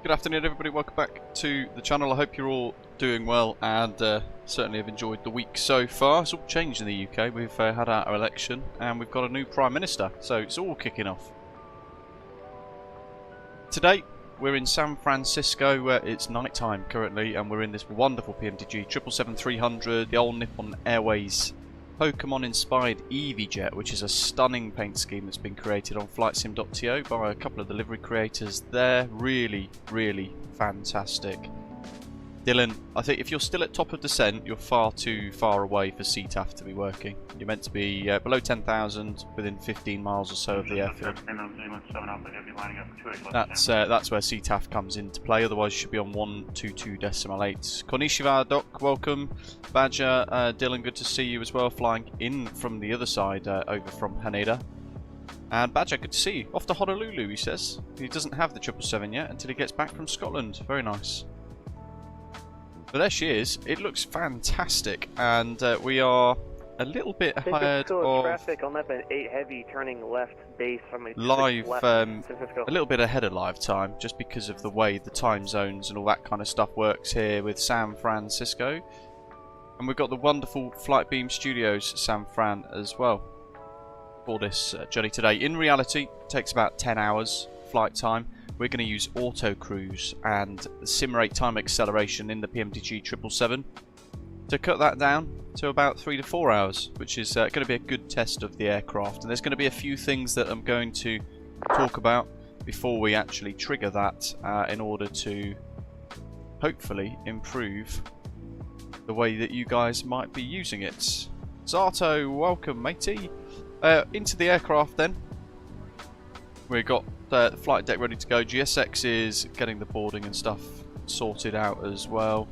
Good afternoon everybody, welcome back to the channel. I hope you're all doing well and certainly have enjoyed the week so far. It's all changed in the UK. We've had our election and we've got a new Prime Minister, so it's all kicking off. Today we're in San Francisco. It's night time currently and we're in this wonderful PMDG 777-300, the old Nippon Airways Pokemon inspired Eevie Jet, which is a stunning paint scheme that's been created on flightsim.to by a couple of the livery creators there. Really fantastic. Dylan, I think if you're still at top of descent, you're far too far away for CTAF to be working. You're meant to be below 10,000, within 15 miles or so of the airfield. That's where CTAF comes into play, otherwise you should be on 122.8. Konnichiwa Doc, welcome. Badger, Dylan, good to see you as well, flying in from the other side over from Haneda. And Badger, good to see you. Off to Honolulu, he says. He doesn't have the 777 yet until he gets back from Scotland. Very nice. But there she is. It looks fantastic, and we are a little bit ahead of traffic on that 8 heavy turning left base from live, left, a little bit ahead of live time, just because of the way the time zones and all that kind of stuff works here with San Francisco. And we've got the wonderful Flightbeam Studios San Fran as well for this journey today. In reality, it takes about 10 hours flight time. We're going to use AutoCruise and simulate time acceleration in the PMDG 777 to cut that down to about 3 to 4 hours, which is going to be a good test of the aircraft. And there's going to be a few things that I'm going to talk about before we actually trigger that in order to hopefully improve the way that you guys might be using it. Zato, welcome matey. Into the aircraft then. We've got the flight deck ready to go. GSX is getting the boarding and stuff sorted out as well.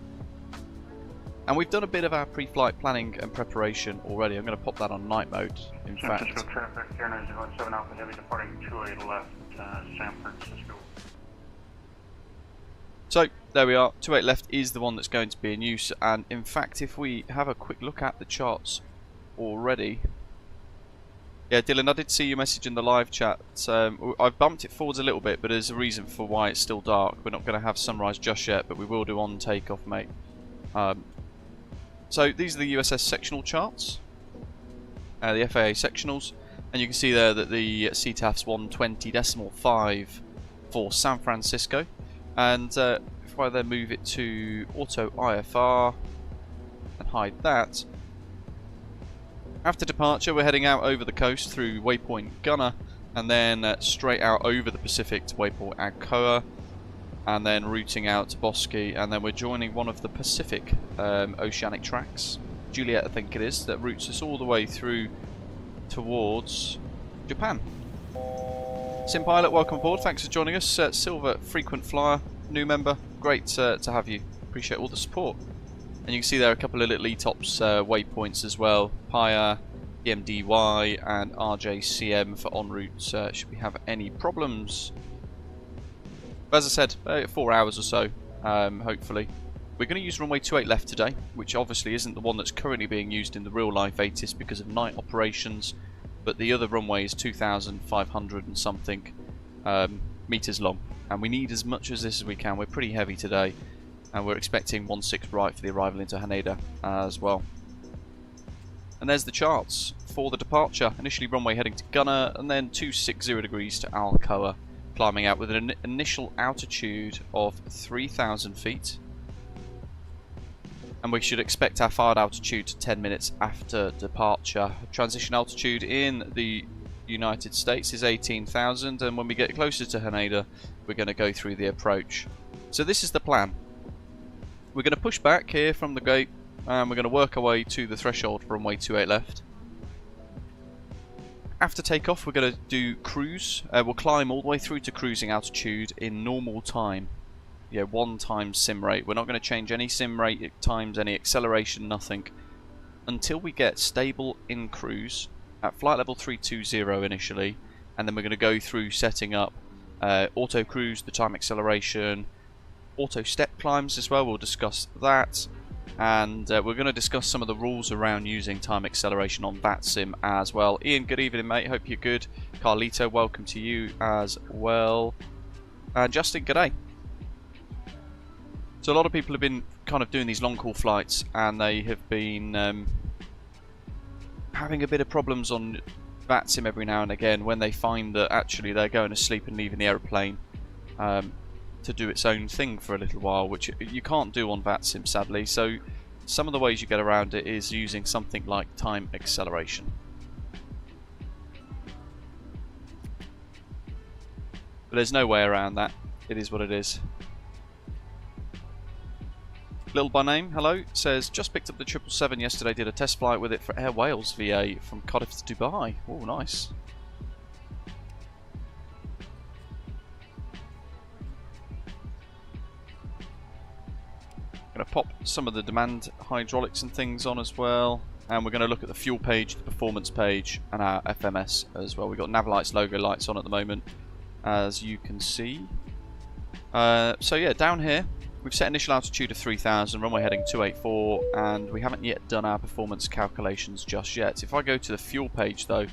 And we've done a bit of our pre-flight planning and preparation already. I'm going to pop that on night mode, in fact. Traffic, Airline 07 Alpha Heavy departing 28 left, San Francisco. So, there we are. 28 left is the one that's going to be in use. And in fact, if we have a quick look at the charts already... Yeah, Dylan, I did see your message in the live chat. I've bumped it forwards a little bit, but there's a reason for why it's still dark. We're not going to have sunrise just yet, but we will do on takeoff, mate. So these are the USS sectional charts, the FAA sectionals, and you can see there that the CTAF's 120.5 for San Francisco. And if I then move it to Auto IFR and hide that. After departure, we're heading out over the coast through waypoint Gunner, and then straight out over the Pacific to waypoint Alcoa, and then routing out to Bosque, and then we're joining one of the Pacific oceanic tracks, Juliet I think it is, that routes us all the way through towards Japan. Sim Pilot, welcome aboard, thanks for joining us. Silver Frequent Flyer, new member, great to have you, appreciate all the support. And you can see there are a couple of little ETOPS waypoints as well. PIA, PMDY and RJCM for en route should we have any problems. But as I said, 4 hours or so, hopefully. We're going to use runway 28 left today, which obviously isn't the one that's currently being used in the real life ATIS because of night operations. But the other runway is 2,500 and something meters long. And we need as much as this as we can. We're pretty heavy today. And we're expecting 16 right for the arrival into Haneda as well. And there's the charts for the departure. Initially runway heading to Gunner, and then 260 degrees to Alcoa, climbing out with an initial altitude of 3,000 feet. And we should expect our fired altitude 10 minutes after departure. Transition altitude in the United States is 18,000, and when we get closer to Haneda, we're going to go through the approach. So this is the plan. We're going to push back here from the gate, and we're going to work our way to the threshold for runway 28 left. After takeoff, we're going to do cruise. We'll climb all the way through to cruising altitude in normal time. Yeah, 1 times sim rate. We're not going to change any sim rate times, any acceleration, nothing, until we get stable in cruise at flight level 320 initially, and then we're going to go through setting up auto cruise, the time acceleration, auto step climbs as well. We'll discuss that, and we're going to discuss some of the rules around using time acceleration on VATSIM as well. Ian, good evening mate, hope you're good. Carlito, welcome to you as well. And Justin, g'day. So a lot of people have been kind of doing these long haul flights, and they have been having a bit of problems on VATSIM every now and again when they find that actually they're going to sleep and leaving the aeroplane to do its own thing for a little while, which you can't do on VATSIM sadly. So some of the ways you get around it is using something like time acceleration. But there's no way around that. It is what it is. Little by name, hello, says just picked up the 777 yesterday, did a test flight with it for Air Wales VA from Cardiff to Dubai. Oh, nice. Going to pop some of the demand hydraulics and things on as well, and we're going to look at the fuel page, the performance page, and our FMS as well. We've got Navalights logo lights on at the moment, as you can see. So yeah, down here we've set initial altitude of 3000, runway heading 284, and we haven't yet done our performance calculations just yet. If I go to the fuel page though,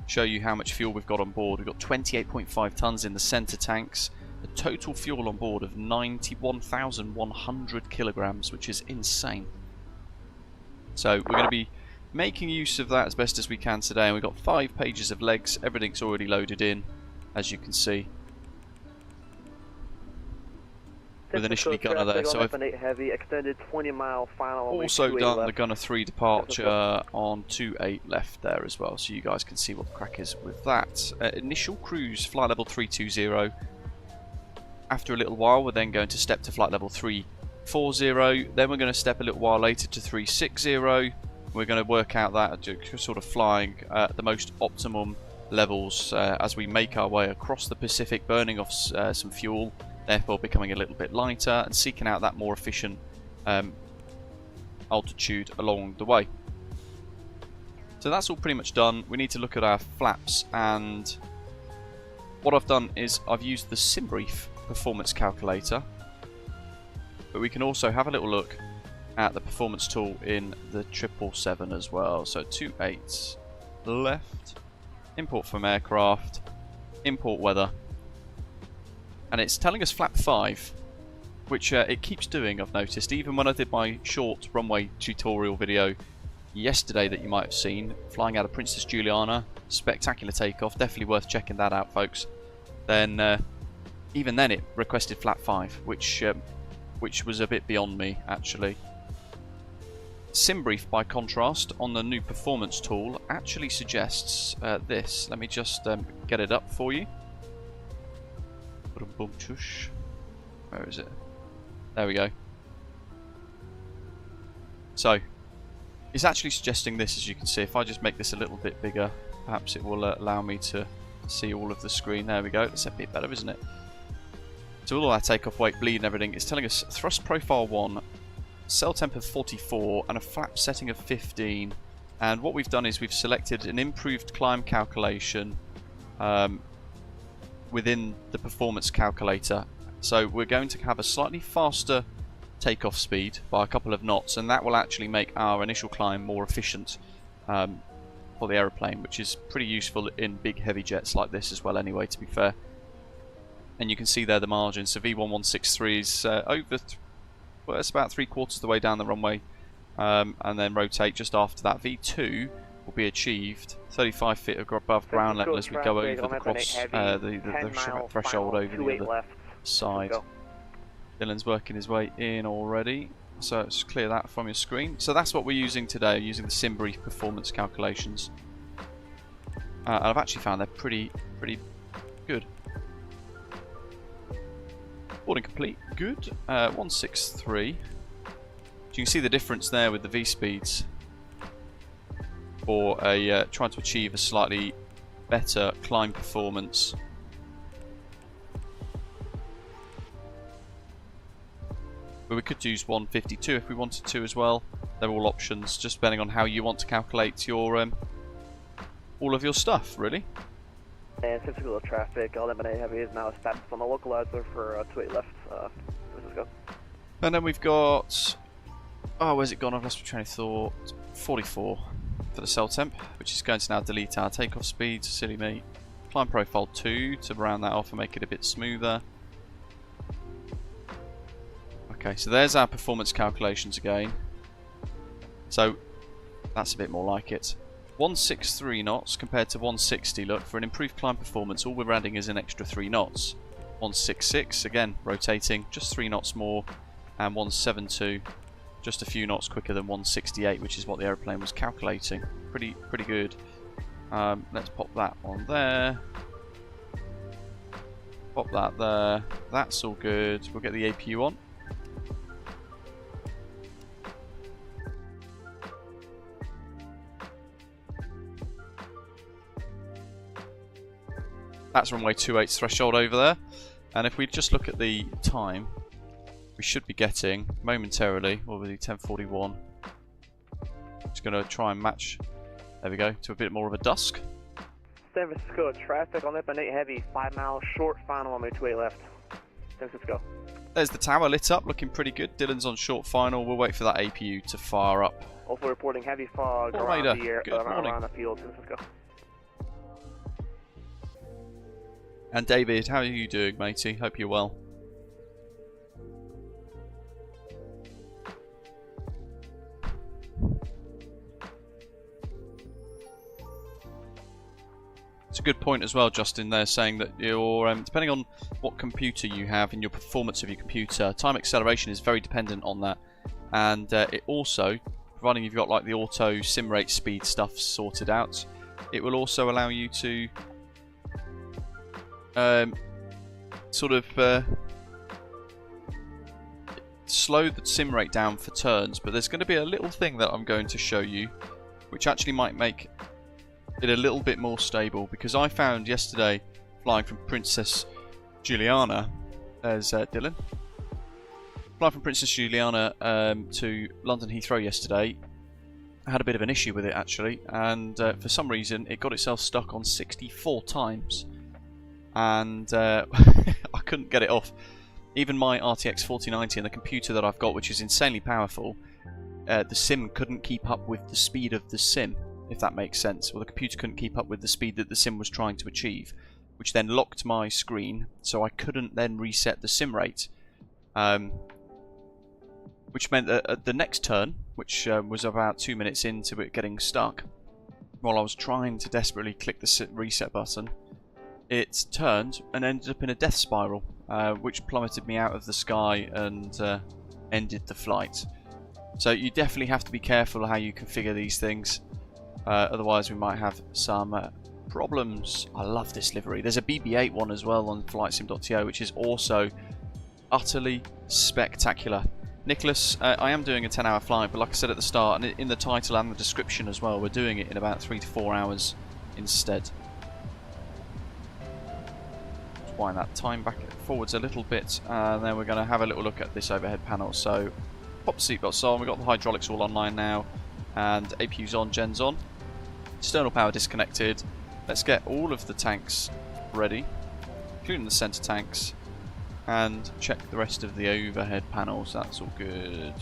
show you how much fuel we've got on board. We've got 28.5 tons in the centre tanks, a total fuel on board of 91,100 kilograms, which is insane. So we're going to be making use of that as best as we can today, and we've got 5 pages of legs, everything's already loaded in, as you can see. With initially gunner there, so I've heavy, extended 20-mile final also done the gunner 3 departure on 28 left there as well, so you guys can see what the crack is with that. Initial cruise, flight level 320. After a little while, we're then going to step to flight level 340. Then we're going to step a little while later to 360. We're going to work out that sort of flying at the most optimum levels as we make our way across the Pacific, burning off some fuel, therefore becoming a little bit lighter and seeking out that more efficient altitude along the way. So that's all pretty much done. We need to look at our flaps, and what I've done is I've used the SimBrief performance calculator, but we can also have a little look at the performance tool in the 777 as well. So 28 left, import from aircraft, import weather, and it's telling us flap 5, which it keeps doing, I've noticed. Even when I did my short runway tutorial video yesterday that you might have seen, flying out of Princess Juliana, spectacular takeoff, definitely worth checking that out folks. Then even then it requested flap 5, which was a bit beyond me actually. SimBrief by contrast on the new performance tool actually suggests this. Let me just get it up for you. Where is it? There we go. So it's actually suggesting this, as you can see. If I just make this a little bit bigger, perhaps it will allow me to see all of the screen. There we go. That's a bit better, isn't it? So all our takeoff weight, bleed and everything, it's telling us thrust profile 1, cell temp of 44 and a flap setting of 15. And what we've done is we've selected an improved climb calculation within the performance calculator. So we're going to have a slightly faster takeoff speed by a couple of knots, and that will actually make our initial climb more efficient for the aeroplane, which is pretty useful in big heavy jets like this as well anyway, to be fair. And you can see there the margin. So V1163 is well, it's about 3/4 of the way down the runway, and then rotate just after that. V2 will be achieved 35 feet above ground level as we go over the the threshold over the other side. Dylan's working his way in already, so let's clear that from your screen. So that's what we're using today, using the SimBrief performance calculations. And I've actually found they're pretty good. Boarding complete, good. 163. So you can see the difference there with the V speeds for a trying to achieve a slightly better climb performance. But we could use 152 if we wanted to as well. They're all options, just depending on how you want to calculate your all of your stuff, really. And typical traffic, eliminate heavy is now established on the localizer for 28 left. Let's go. And then we've got, oh, where's it gone? I've lost my train of thought. 44 for the cell temp, which is going to now delete our takeoff speed. Silly me. Climb profile 2 to round that off and make it a bit smoother. Okay, so there's our performance calculations again. So that's a bit more like it. 163 knots compared to 160. Look, for an improved climb performance, all we're adding is an extra 3 knots. 166, again, rotating, just 3 knots more. And 172, just a few knots quicker than 168, which is what the aeroplane was calculating. Pretty good. Let's pop that on there. Pop that there. That's all good. We'll get the APU on. That's runway 28's threshold over there. And if we just look at the time, we should be getting momentarily, what will be 10:41. Just going to try and match, there we go, to a bit more of a dusk. San Francisco, traffic on Lip 8 heavy, 5 miles short, final runway 28 left. San Francisco. There's the tower lit up, looking pretty good. Dylan's on short final. We'll wait for that APU to fire up. Also reporting heavy fog All around right, the air, good morning. around the field. San Francisco. And David, how are you doing, matey? Hope you're well. It's a good point as well, Justin, there, saying that your depending on what computer you have and your performance of your computer, time acceleration is very dependent on that. And it also, providing you've got like the auto sim rate speed stuff sorted out, it will also allow you to slow the sim rate down for turns. But there's going to be a little thing that I'm going to show you which actually might make it a little bit more stable, because I found yesterday flying from Princess Juliana as Dylan flying from Princess Juliana to London Heathrow yesterday. I had a bit of an issue with it actually, and for some reason it got itself stuck on 64 times, and I couldn't get it off. Even my RTX 4090 and the computer that I've got, which is insanely powerful, the sim couldn't keep up with the speed of the sim, if that makes sense. Or the computer couldn't keep up with the speed that the sim was trying to achieve, which then locked my screen, so I couldn't then reset the sim rate. Which meant that at the next turn, which was about 2 minutes into it getting stuck, while I was trying to desperately click the reset button, it turned and ended up in a death spiral, which plummeted me out of the sky and ended the flight. So you definitely have to be careful how you configure these things. Otherwise we might have some problems. I love this livery. There's a BB-8 one as well on flightsim.to, which is also utterly spectacular. Nicholas, I am doing a 10-hour flight, but like I said at the start, and in the title and the description as well, we're doing it in about 3 to 4 hours instead. Just wind that time back forwards a little bit, and then we're going to have a little look at this overhead panel. So pop the seatbelts on, we've got the hydraulics all online now, and APU's on, gen's on. External power disconnected. Let's get all of the tanks ready, including the centre tanks, and check the rest of the overhead panels. That's all good.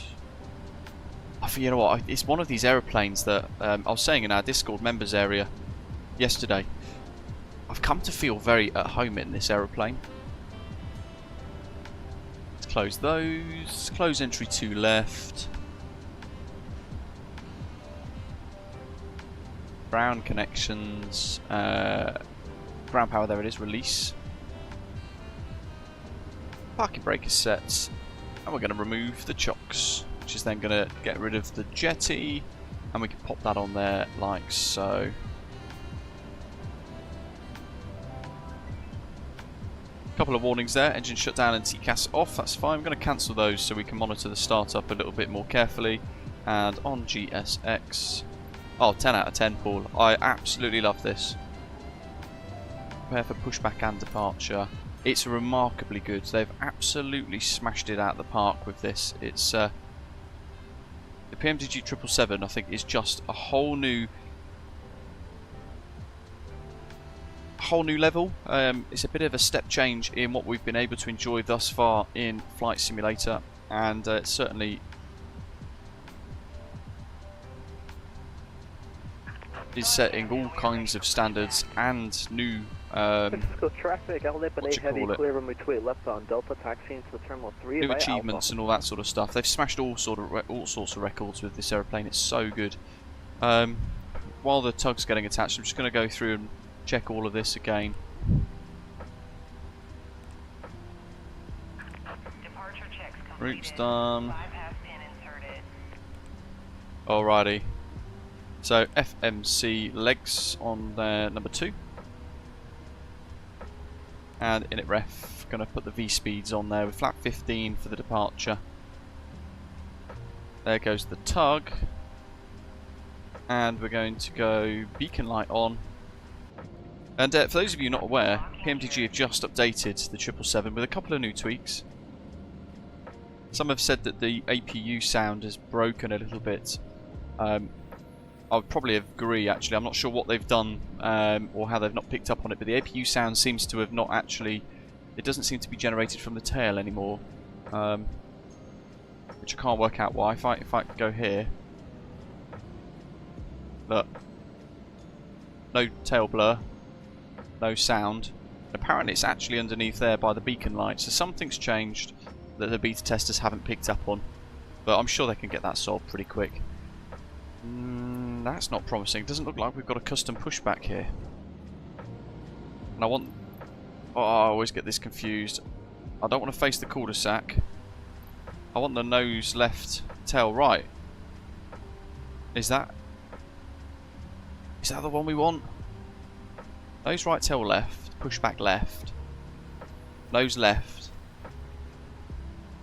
You know what, it's one of these aeroplanes that I was saying in our Discord members area yesterday, I've come to feel very at home in this aeroplane. Let's close those, close entry 2 left. Ground connections, ground power, there it is, release. Parking brake is set, and we're going to remove the chocks, which is then going to get rid of the jetty, and we can pop that on there like so. Couple of warnings there, engine shut down and TCAS off, that's fine. I'm going to cancel those so we can monitor the startup a little bit more carefully. And on GSX, oh, 10 out of 10, Paul. I absolutely love this. Prepare for pushback and departure. It's remarkably good. They've absolutely smashed it out of the park with this. It's the PMDG 777, I think, is just a whole new level. It's a bit of a step change in what we've been able to enjoy thus far in Flight Simulator, and certainly is setting all kinds of standards and new Cisco traffic, LNIP and what A you heavy call it? clear runway 28 left on Delta, taxiing to Terminal 3 New via achievements Alpha. and all that sort of stuff. They've smashed all sorts of records with this aeroplane. It's so good. While the tug's getting attached, I'm just going to go through and check all of this again. Departure checks completed. Route's done. Bypass pin inserted. Alrighty. So FMC legs on there, number 2. And init ref, going to put the V speeds on there with flap 15 for the departure. There goes the tug. And we're going to go beacon light on. And for those of you not aware, PMDG have just updated the 777 with a couple of new tweaks. Some have said that the APU sound is broken a little bit. I would probably agree, actually. I'm not sure what they've done or how they've not picked up on it, but the APU sound seems to have not actually... It doesn't seem to be generated from the tail anymore, which I can't work out why. If I go here... Look. No tail blur. No sound. Apparently it's actually underneath there by the beacon light, so something's changed that the beta testers haven't picked up on. But I'm sure they can get that solved pretty quick. That's not promising. Doesn't look like we've got a custom pushback here. And I want... Oh, I always get this confused. I don't want to face the cul-de-sac. I want the nose left, tail right. Is that the one we want? Nose right, tail left, pushback left. Nose left,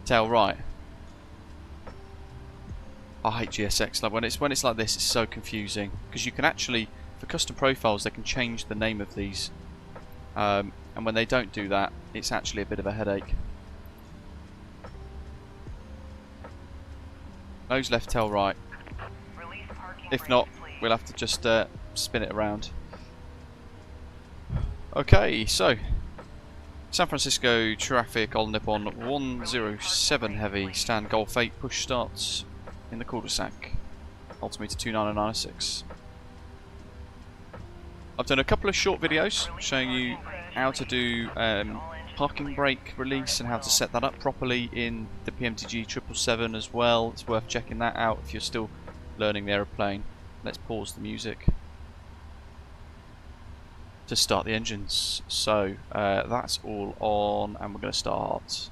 tail right. I hate GSX. Like when it's like this, it's so confusing because you can actually, for custom profiles, they can change the name of these, and when they don't do that, it's actually a bit of a headache. Nose left, tail right. If not, we'll have to just spin it around. Okay, so San Francisco traffic on Nippon 107 heavy, stand Golf 8, push starts in the cul-de-sac, altimeter 29906. I've done a couple of short videos showing you how to do parking brake release and how to set that up properly in the PMDG 777 as well. It's worth checking that out if you're still learning the aeroplane. Let's pause the music to start the engines. So that's all on, and we're going to start.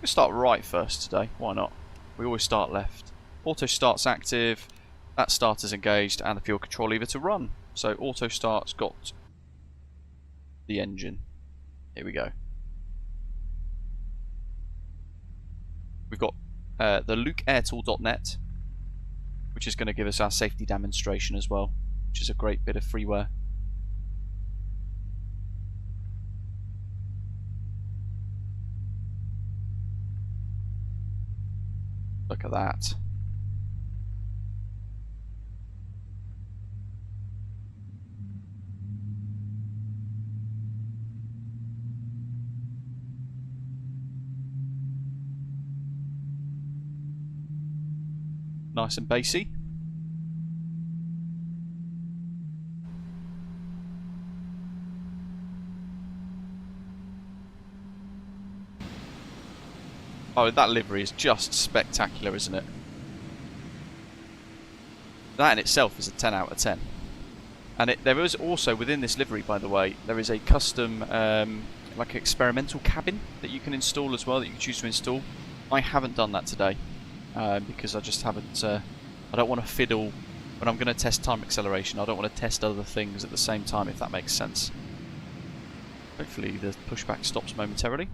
We'll start right first today. Why not? We always start left. Auto start's active. That starter's engaged, and the fuel control lever to run. So auto start's got the engine. Here we go. We've got the lukeairtool.net, which is going to give us our safety demonstration as well, which is a great bit of freeware. Look at that. Nice and bassy. Oh, that livery is just spectacular, isn't it? That in itself is a 10 out of 10. And there is also, within this livery, by the way, there is a custom, like experimental cabin that you can install as well, that you can choose to install. I haven't done that today, because I just haven't, I don't want to fiddle, when I'm going to test time acceleration, I don't want to test other things at the same time, if that makes sense. Hopefully the pushback stops momentarily.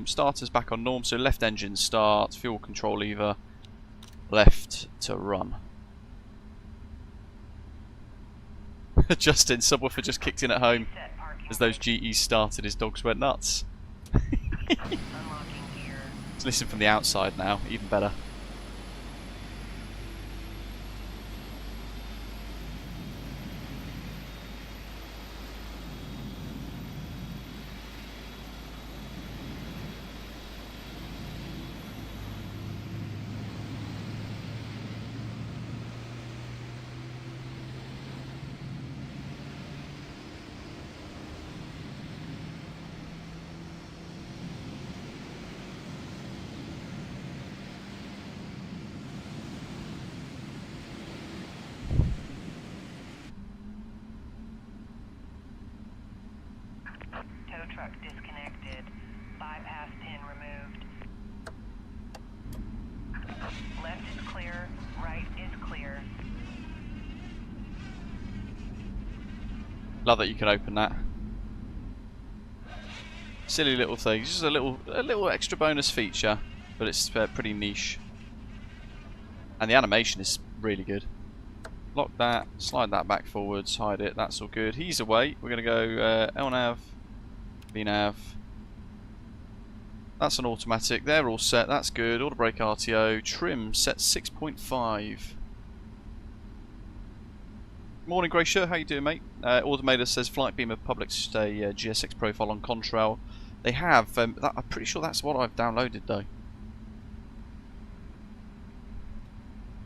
Starter's back on norm, so left engine start, fuel control lever, left to run. Justin, subwoofer just kicked in at home as those GEs started, his dogs went nuts. Let's listen from the outside now, even better. truck disconnected. Bypass pin removed. Left is clear, right is clear. Love that you can open that. Silly little things, just a little extra bonus feature, but it's pretty niche. And the animation is really good. Lock that, slide that back forwards, hide it, that's all good. He's away. We're going to go LNAV, VNAV. That's an automatic. They're all set, that's good. Auto brake RTO. Trim set 6.5. Morning, Gracia. How you doing, mate? Automator says Flight Beamer published a GSX profile on Contrail. They have. I'm pretty sure that's what I've downloaded, though.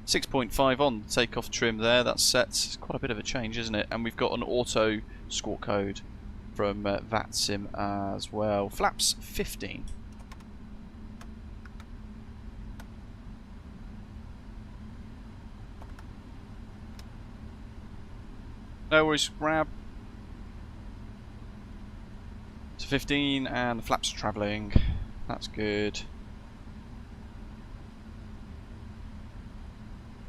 6.5 on takeoff trim there. That's set. It's quite a bit of a change, isn't it? And we've got an auto score code from VATSIM as well. Flaps 15. No worries, grab. To 15 and the flaps are travelling. That's good.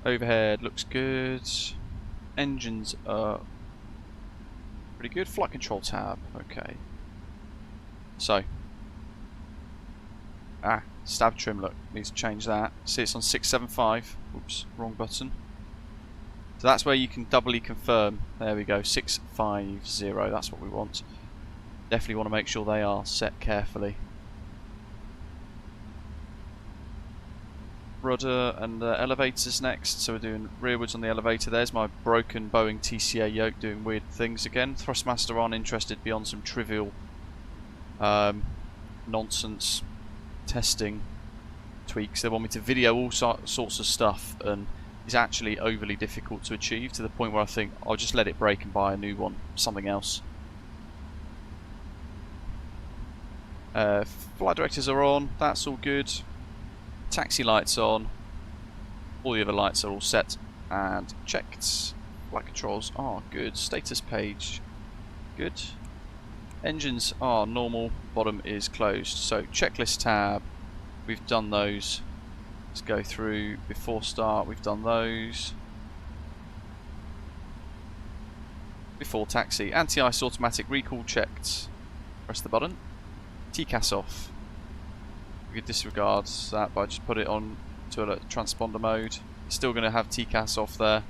Overhead looks good. Engines are pretty good. Flight control tab, okay. So. Stab trim, look. Needs to change that. See, it's on 675. Oops, wrong button. So that's where you can doubly confirm. There we go, 650. That's what we want. Definitely want to make sure they are set carefully. Rudder and elevators next. So we're doing rearwards on the elevator. There's my broken Boeing TCA yoke doing weird things again. Thrustmaster aren't interested beyond some trivial nonsense testing tweaks. They want me to video all sorts of stuff, and it's actually overly difficult to achieve, to the point where I think I'll just let it break and buy a new one, something else. Flight directors are on, that's all good. Taxi lights on. All the other lights are all set and checked. Flight controls are good. Status page, good. Engines are normal, bottom is closed. So checklist tab, we've done those. Let's go through before start, we've done those. Before taxi, anti-ice automatic recall checked. Press the button. TCAS off. We could disregard that by just put it on to a transponder mode. It's still going to have TCAS off there.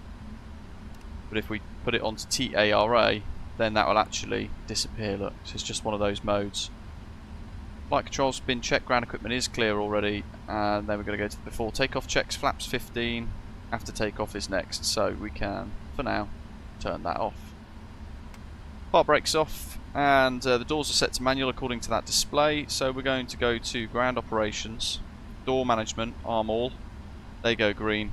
But if we put it onto TARA, then that will actually disappear. Look, so it's just one of those modes. Flight controls been checked, ground equipment is clear already, and then we're going to go to the before takeoff checks, flaps 15, after takeoff is next, so we can, for now, turn that off. Park brakes off, and the doors are set to manual according to that display, so we're going to go to ground operations, door management, arm all, they go green,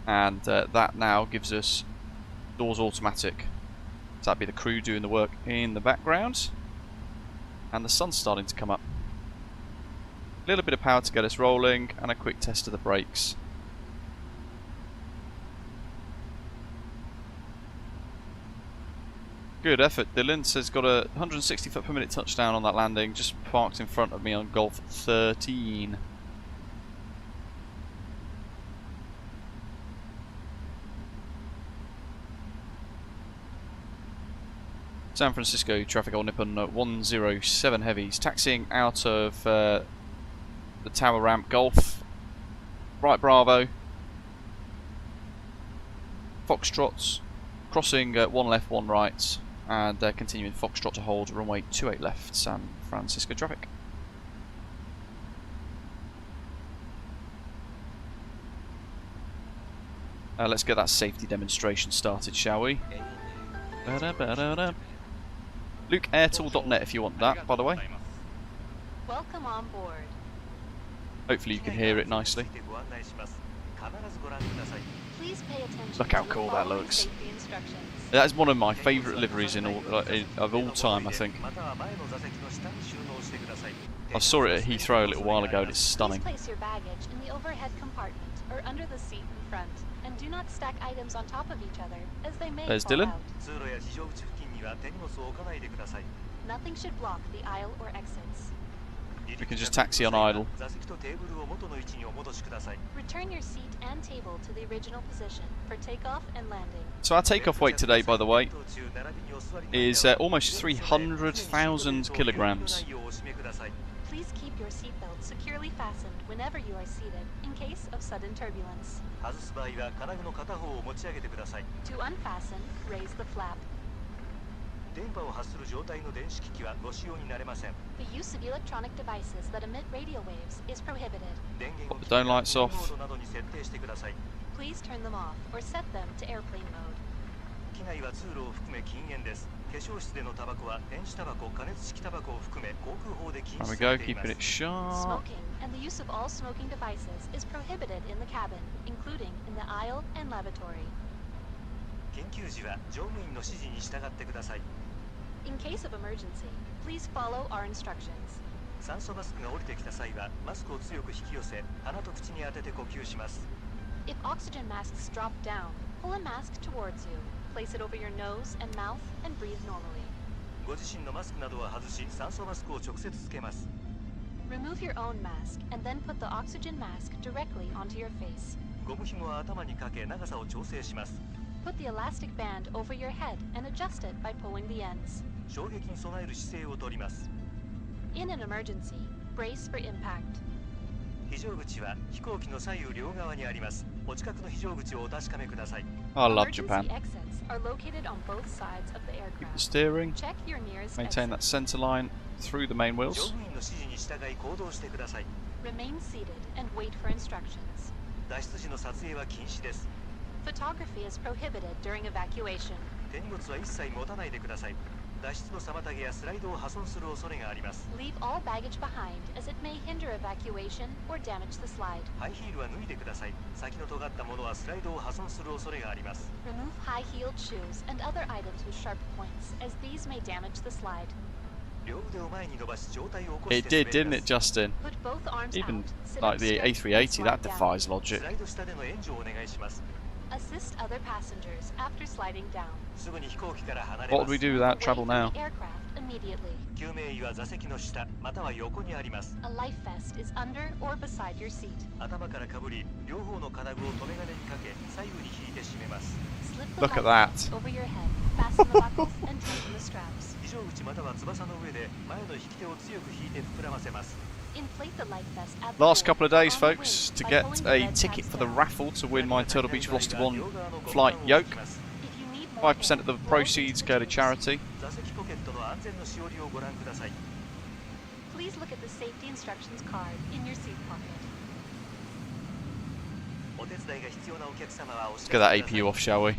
and that now gives us doors automatic. So that'd be the crew doing the work in the background. And the sun's starting to come up. A little bit of power to get us rolling, and a quick test of the brakes. Good effort, Dylan. Says got a 160 foot per minute touchdown on that landing, just parked in front of me on Golf 13. San Francisco traffic on Nippon 107 heavies, taxiing out of the tower ramp Golf, right Bravo, Foxtrots, crossing one left, one right, and continuing Foxtrot to hold runway 28 left, San Francisco traffic. Let's get that safety demonstration started, shall we? LukeAirtool.net if you want that, by the way. Welcome on board. Hopefully you can hear it nicely. Please pay attention. Look how to the cool that following looks. safety instructions. That is one of my favourite liveries of all time, I think. I saw it at Heathrow a little while ago and it's stunning. Please place your baggage in the overhead compartment or under the seat in front, and do not stack items on top of each other, as they may There's fall Dylan. out. Nothing should block the aisle or exits. We can just taxi on idle. Return your seat and table to the original position for takeoff and landing. So our takeoff weight today, by the way, is almost 300,000 kilograms. Please keep your seatbelt securely fastened whenever you are seated in case of sudden turbulence. To unfasten, raise the flap. The use of electronic devices that emit radio waves is prohibited. Put the dome lights off. Please turn them off or set them to airplane mode. There we go, keeping it sharp. Smoking and the use of all smoking devices is prohibited in the cabin, including in the aisle and lavatory. In case of emergency, please follow our instructions. If oxygen masks drop down, pull a mask towards you. Place it over your nose and mouth and breathe normally. Remove your own mask and then put the oxygen mask directly onto your face. Put the elastic band over your head and adjust it by pulling the ends. In an emergency, brace for impact. I love Japan. Emergency exits are located on both sides of the Keep aircraft. the steering. Check your nearest Maintain that exit. centre line through the main wheels. Remain seated and wait for instructions. Photography is prohibited during evacuation. Leave all baggage behind as it may hinder evacuation or damage the slide. Remove high-heeled shoes and other items with sharp points as these may damage the slide. It did, didn't it, Justin? Put both arms Even out. Sit like up the straight A380, and slide that down. defies logic. Assist other passengers after sliding down. What would we do without travel Away now? from the aircraft immediately. A life vest is under or beside your seat. Slip the Look at life that. vest over your head. Fasten the buckles and tighten the straps. Inflate the life vest at the Last door couple of or days, on the folks, wing to by get pulling the a red ticket tabs for the down. raffle to win my Turtle Beach Velocity 1 flight If yoke. you need more 5% of the air, roll proceeds into go the to tubes. charity. Please look at the safety instructions card in your seat pocket. Let's get that APU off, shall we?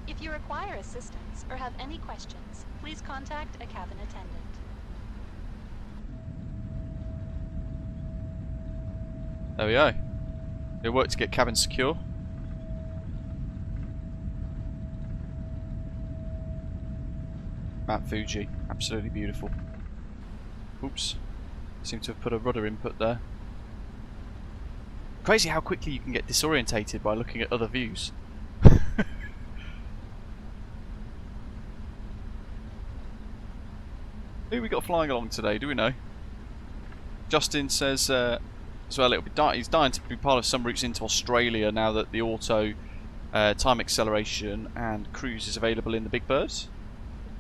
If you require assistance or have any questions, please contact a cabin attendant. There we go. It worked to get cabin secure. Mount Fuji, absolutely beautiful. Oops, seem to have put a rudder input there. Crazy how quickly you can get disorientated by looking at other views. Who we got flying along today, do we know? Justin says as well he's dying to be part of some routes into Australia now that the auto time acceleration and cruise is available in the Big Bird.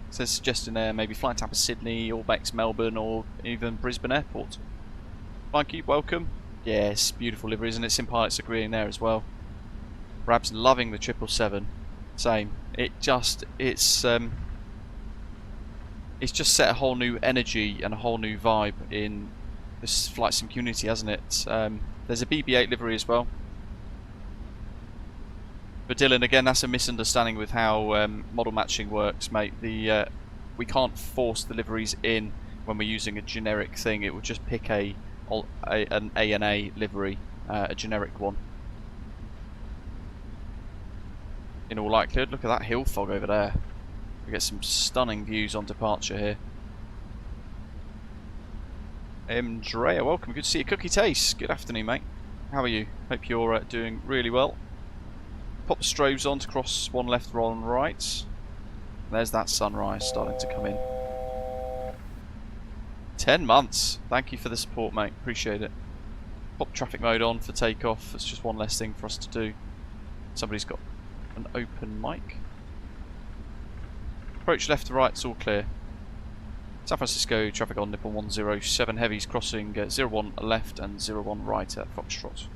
Says suggesting there maybe flying Tampa Sydney, or Bex Melbourne, or even Brisbane Airport. Mikey, welcome. Yes, beautiful livery, isn't it? Sim Pilots agreeing there as well. Rab's loving the 777. Same. It's just set a whole new energy and a whole new vibe in this flight sim community, hasn't it? There's a BB-8 livery as well. But Dylan, again, that's a misunderstanding with how model matching works, mate. We can't force the liveries in when we're using a generic thing. It will just pick an ANA livery, a generic one. In all likelihood, look at that hill fog over there. We get some stunning views on departure here. Drea, welcome. Good to see you. Cookie Taste. Good afternoon, mate. How are you? Hope you're doing really well. pop the strobes on to cross one left, one right. There's that sunrise starting to come in. 10 months. Thank you for the support, mate. Appreciate it. Pop traffic mode on for takeoff. It's just one less thing for us to do. Somebody's got an open mic. Approach left to right, it's all clear. San Francisco, traffic on Nippon 107 heavies crossing 01 left and 01 right at Foxtrot.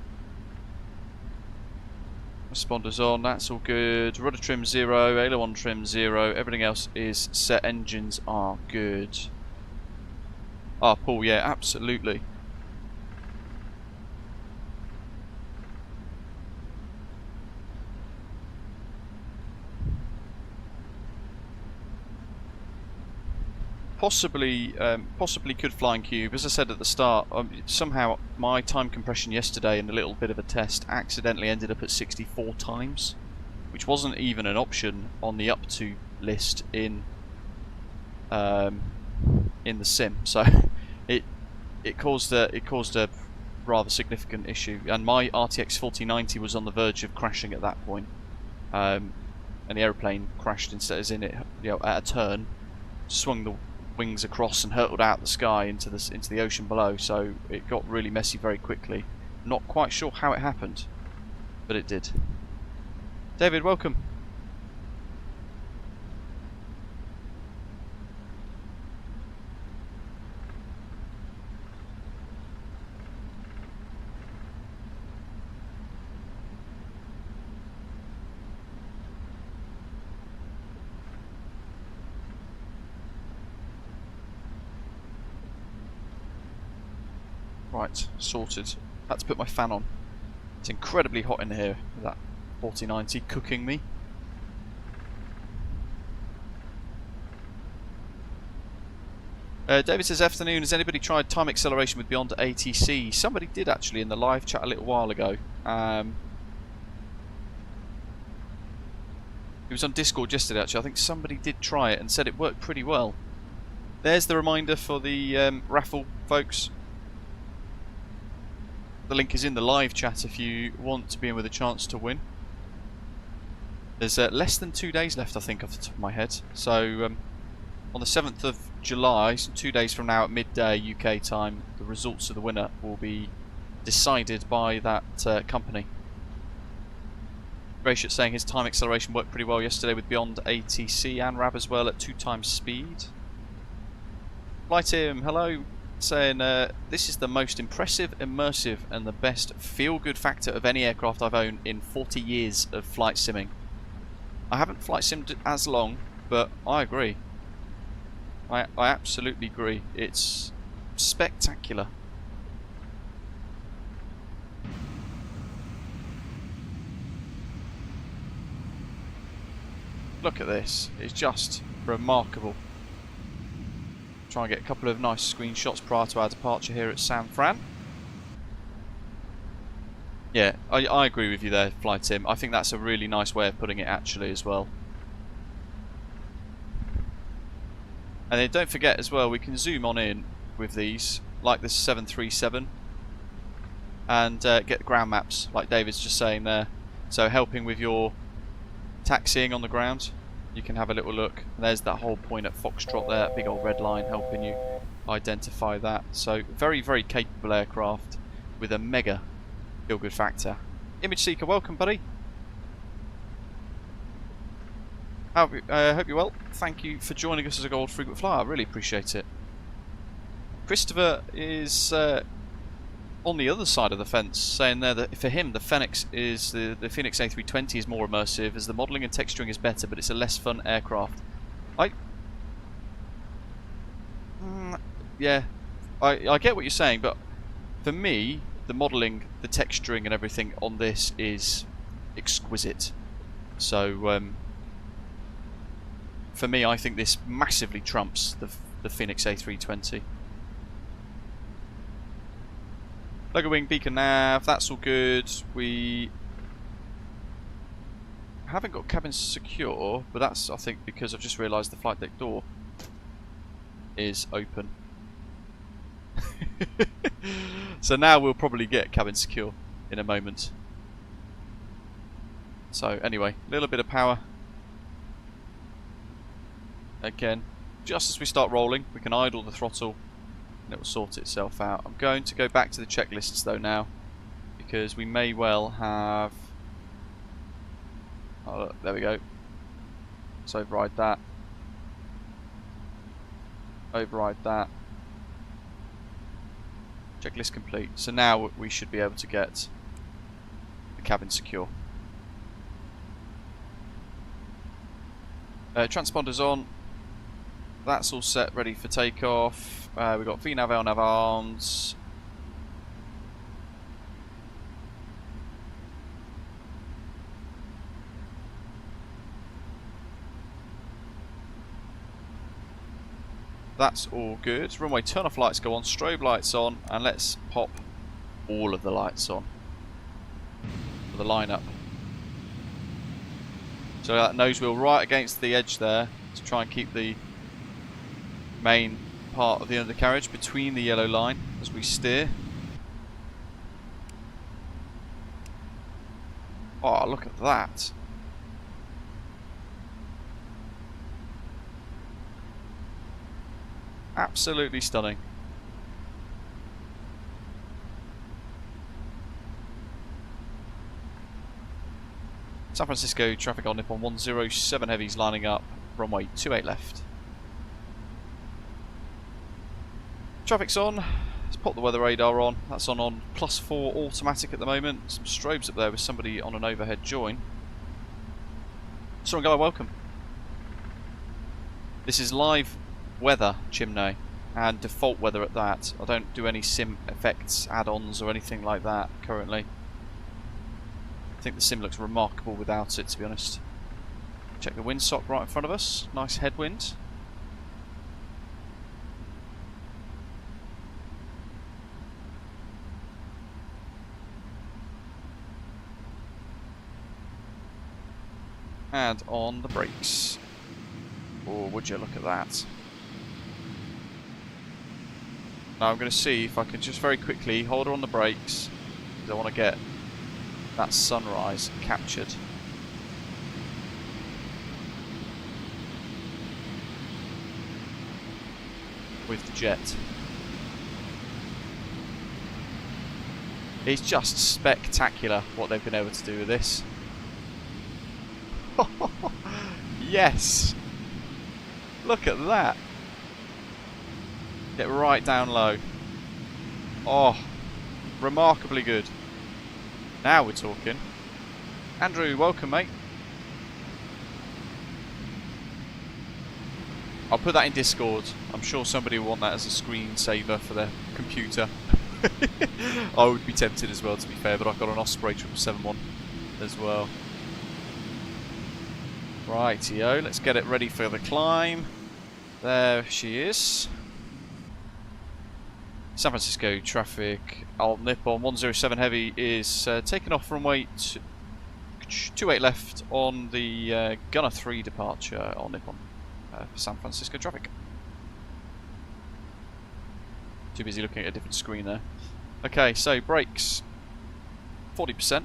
Responders on, that's all good. Rudder trim 0, aileron trim 0, everything else is set. Engines are good. Ah, Paul, yeah, absolutely. Possibly could fly in cube. As I said at the start, somehow my time compression yesterday in a little bit of a test accidentally ended up at 64 times, which wasn't even an option on the up to list in the sim. So it caused a rather significant issue, and my RTX 4090 was on the verge of crashing at that point, and the aeroplane crashed instead as in it, at a turn, swung the wings across and hurtled out the sky into the ocean below, so it got really messy very quickly. Not quite sure how it happened, but it did. David, welcome. Right, sorted. Had to put my fan on. It's incredibly hot in here with that 4090 cooking me. David says, afternoon, has anybody tried time acceleration with Beyond ATC? Somebody did actually in the live chat a little while ago. It was on Discord yesterday actually. I think somebody did try it and said it worked pretty well. There's the reminder for the raffle, folks. The link is in the live chat if you want to be in with a chance to win. There's less than 2 days left, I think, off the top of my head. So on the 7th of July, so 2 days from now at midday UK time, the results of the winner will be decided by that company. Rayshot saying his time acceleration worked pretty well yesterday with Beyond ATC and RAB as well at 2 times speed. Flightim, hello. Saying this is the most impressive, immersive and the best feel-good factor of any aircraft I've owned in 40 years of flight simming. I haven't flight simmed as long, but I agree. I absolutely agree. It's spectacular. Look at this. It's just remarkable. Try and get a couple of nice screenshots prior to our departure here at San Fran. Yeah, I agree with you there, Flight Tim. I think that's a really nice way of putting it actually as well. And then don't forget as well, we can zoom on in with these, like this 737, and get the ground maps, like David's just saying there. So helping with your taxiing on the ground. You can have a little look. There's that whole point at Foxtrot there, that big old red line helping you identify that. So very, very capable aircraft with a mega feel-good factor. Image Seeker, welcome buddy. I hope you're well. Thank you for joining us as a Gold Frequent Flyer. I really appreciate it. Christopher is on the other side of the fence, saying there that for him the Phoenix A320 is more immersive as the modelling and texturing is better, but it's a less fun aircraft. Yeah, I get what you're saying, but for me the modelling, the texturing and everything on this is exquisite. So for me, I think this massively trumps the Phoenix A320. Logo wing, beacon nav, that's all good. We haven't got cabin secure, but that's, I think, because I've just realised the flight deck door is open. So now we'll probably get cabin secure in a moment. So anyway, a little bit of power. Again, just as we start rolling, we can idle the throttle and it will sort itself out. I'm going to go back to the checklists though now, because we may well have... Oh look, there we go. Let's override that. Override that. Checklist complete. So now we should be able to get the cabin secure. Transponder's on. That's all set, ready for takeoff. We've got VNAV, LNAV arms. That's all good. Runway turn off lights go on, strobe lights on, and let's pop all of the lights on for the lineup. So that nose wheel right against the edge there to try and keep the main part of the undercarriage between the yellow line as we steer. Oh, look at that. Absolutely stunning. San Francisco traffic on Nippon 107 heavies lining up, runway 28 left. Traffic's on. Let's pop the weather radar on. That's on +4 automatic at the moment. Some strobes up there with somebody on an overhead join. Strong guy, welcome. This is live weather, Chimney, and default weather at that. I don't do any sim effects, add-ons or anything like that currently. I think the sim looks remarkable without it, to be honest. Check the windsock right in front of us. Nice headwind. And on the brakes. Oh, would you look at that. Now I'm going to see if I can just very quickly hold her on the brakes, because I want to get that sunrise captured. With the jet. It's just spectacular what they've been able to do with this. Yes! Look at that! Get right down low. Oh, remarkably good. Now we're talking. Andrew, welcome, mate. I'll put that in Discord. I'm sure somebody will want that as a screensaver for their computer. I would be tempted as well, to be fair, but I've got an Osprey 777 as well. Rightio, let's get it ready for the climb. There she is. San Francisco traffic. Nippon 107 heavy is taking off runway 28 left on the Gunner 3 departure on Nippon for San Francisco traffic. Too busy looking at a different screen there. Okay, so brakes 40%.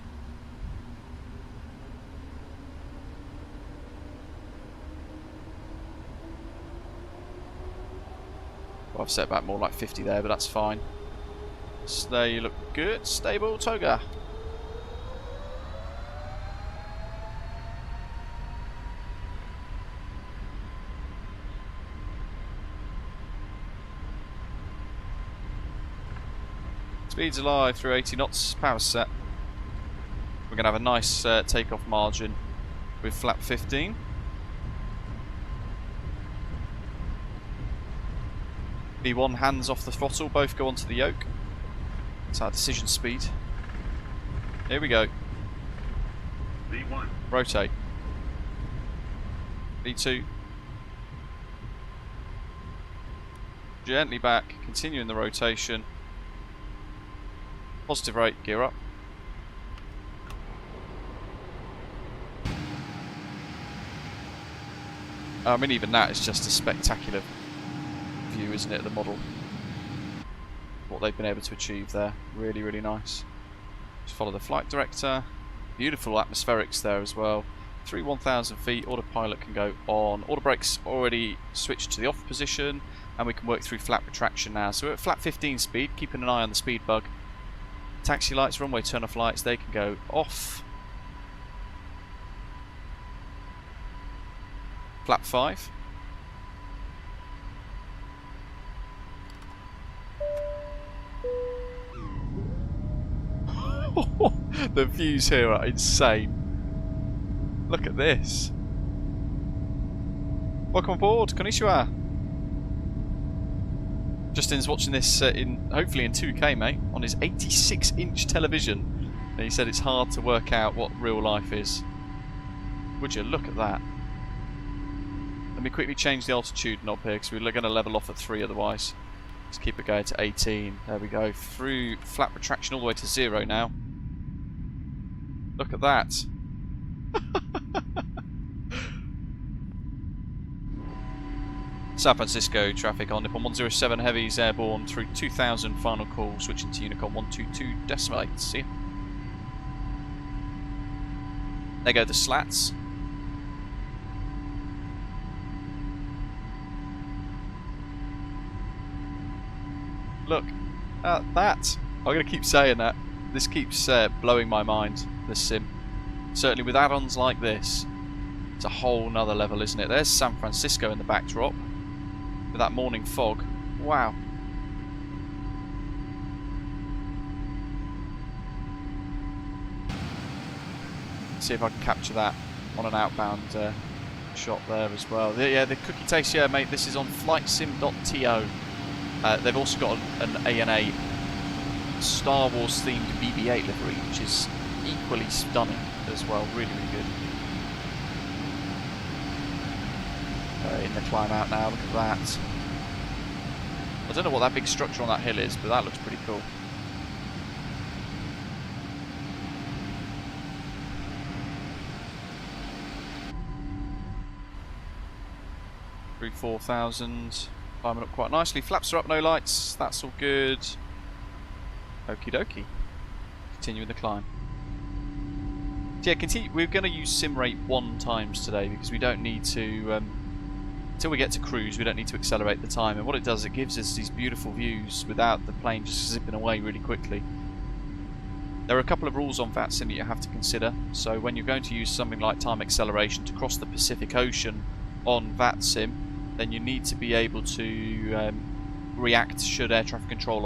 Well, I've set back more like 50 there, but that's fine. So there you look good. Stable toga. Speeds alive through 80 knots. Power set. We're going to have a nice takeoff margin with flap 15. V1 hands off the throttle, both go onto the yoke. That's our decision speed. Here we go. V1. Rotate. V2. Gently back, continuing the rotation. Positive rate, gear up. I mean, even that is just a spectacular view, isn't it, the model? What they've been able to achieve there. Really, really nice. Just follow the flight director. Beautiful atmospherics there as well. Through 1,000 feet, autopilot can go on. Auto brakes already switched to the off position, and we can work through flat retraction now. So we're at flat 15 speed, keeping an eye on the speed bug. Taxi lights, runway turn-off lights, they can go off. Flap 5. The views here are insane. Look at this. Welcome aboard, konnichiwa. Justin's watching this hopefully in 2K, mate, on his 86-inch television. And he said it's hard to work out what real life is. Would you look at that? Let me quickly change the altitude knob here because we're going to level off at 3 otherwise. Let's keep it going to 18. There we go. Through flat retraction all the way to 0 now. Look at that. San Francisco traffic on Nippon 107 heavies airborne through 2000 final call, switching to Unicom 122.8. See ya. There go the slats. Look at that. I'm going to keep saying that. This keeps blowing my mind, this sim. Certainly with add-ons like this, it's a whole nother level, isn't it? There's San Francisco in the backdrop with that morning fog. Wow. See if I can capture that on an outbound shot there as well. Yeah, the cookie taste, yeah, mate. This is on flightsim.to. They've also got an ANA Star Wars themed BB-8 livery, which is equally stunning as well. Really, really good. In the climb out now, look at that. I don't know what that big structure on that hill is, but that looks pretty cool. Through 4,000. Climbing up quite nicely. Flaps are up, no lights. That's all good. Okie dokie. Continuing the climb. So yeah, we're going to use sim rate 1 times today because we don't need to, until we get to cruise, we don't need to accelerate the time. And what it does, it gives us these beautiful views without the plane just zipping away really quickly. There are a couple of rules on VATSIM that you have to consider. So when you're going to use something like time acceleration to cross the Pacific Ocean on VATSIM, then you need to be able to react should air traffic control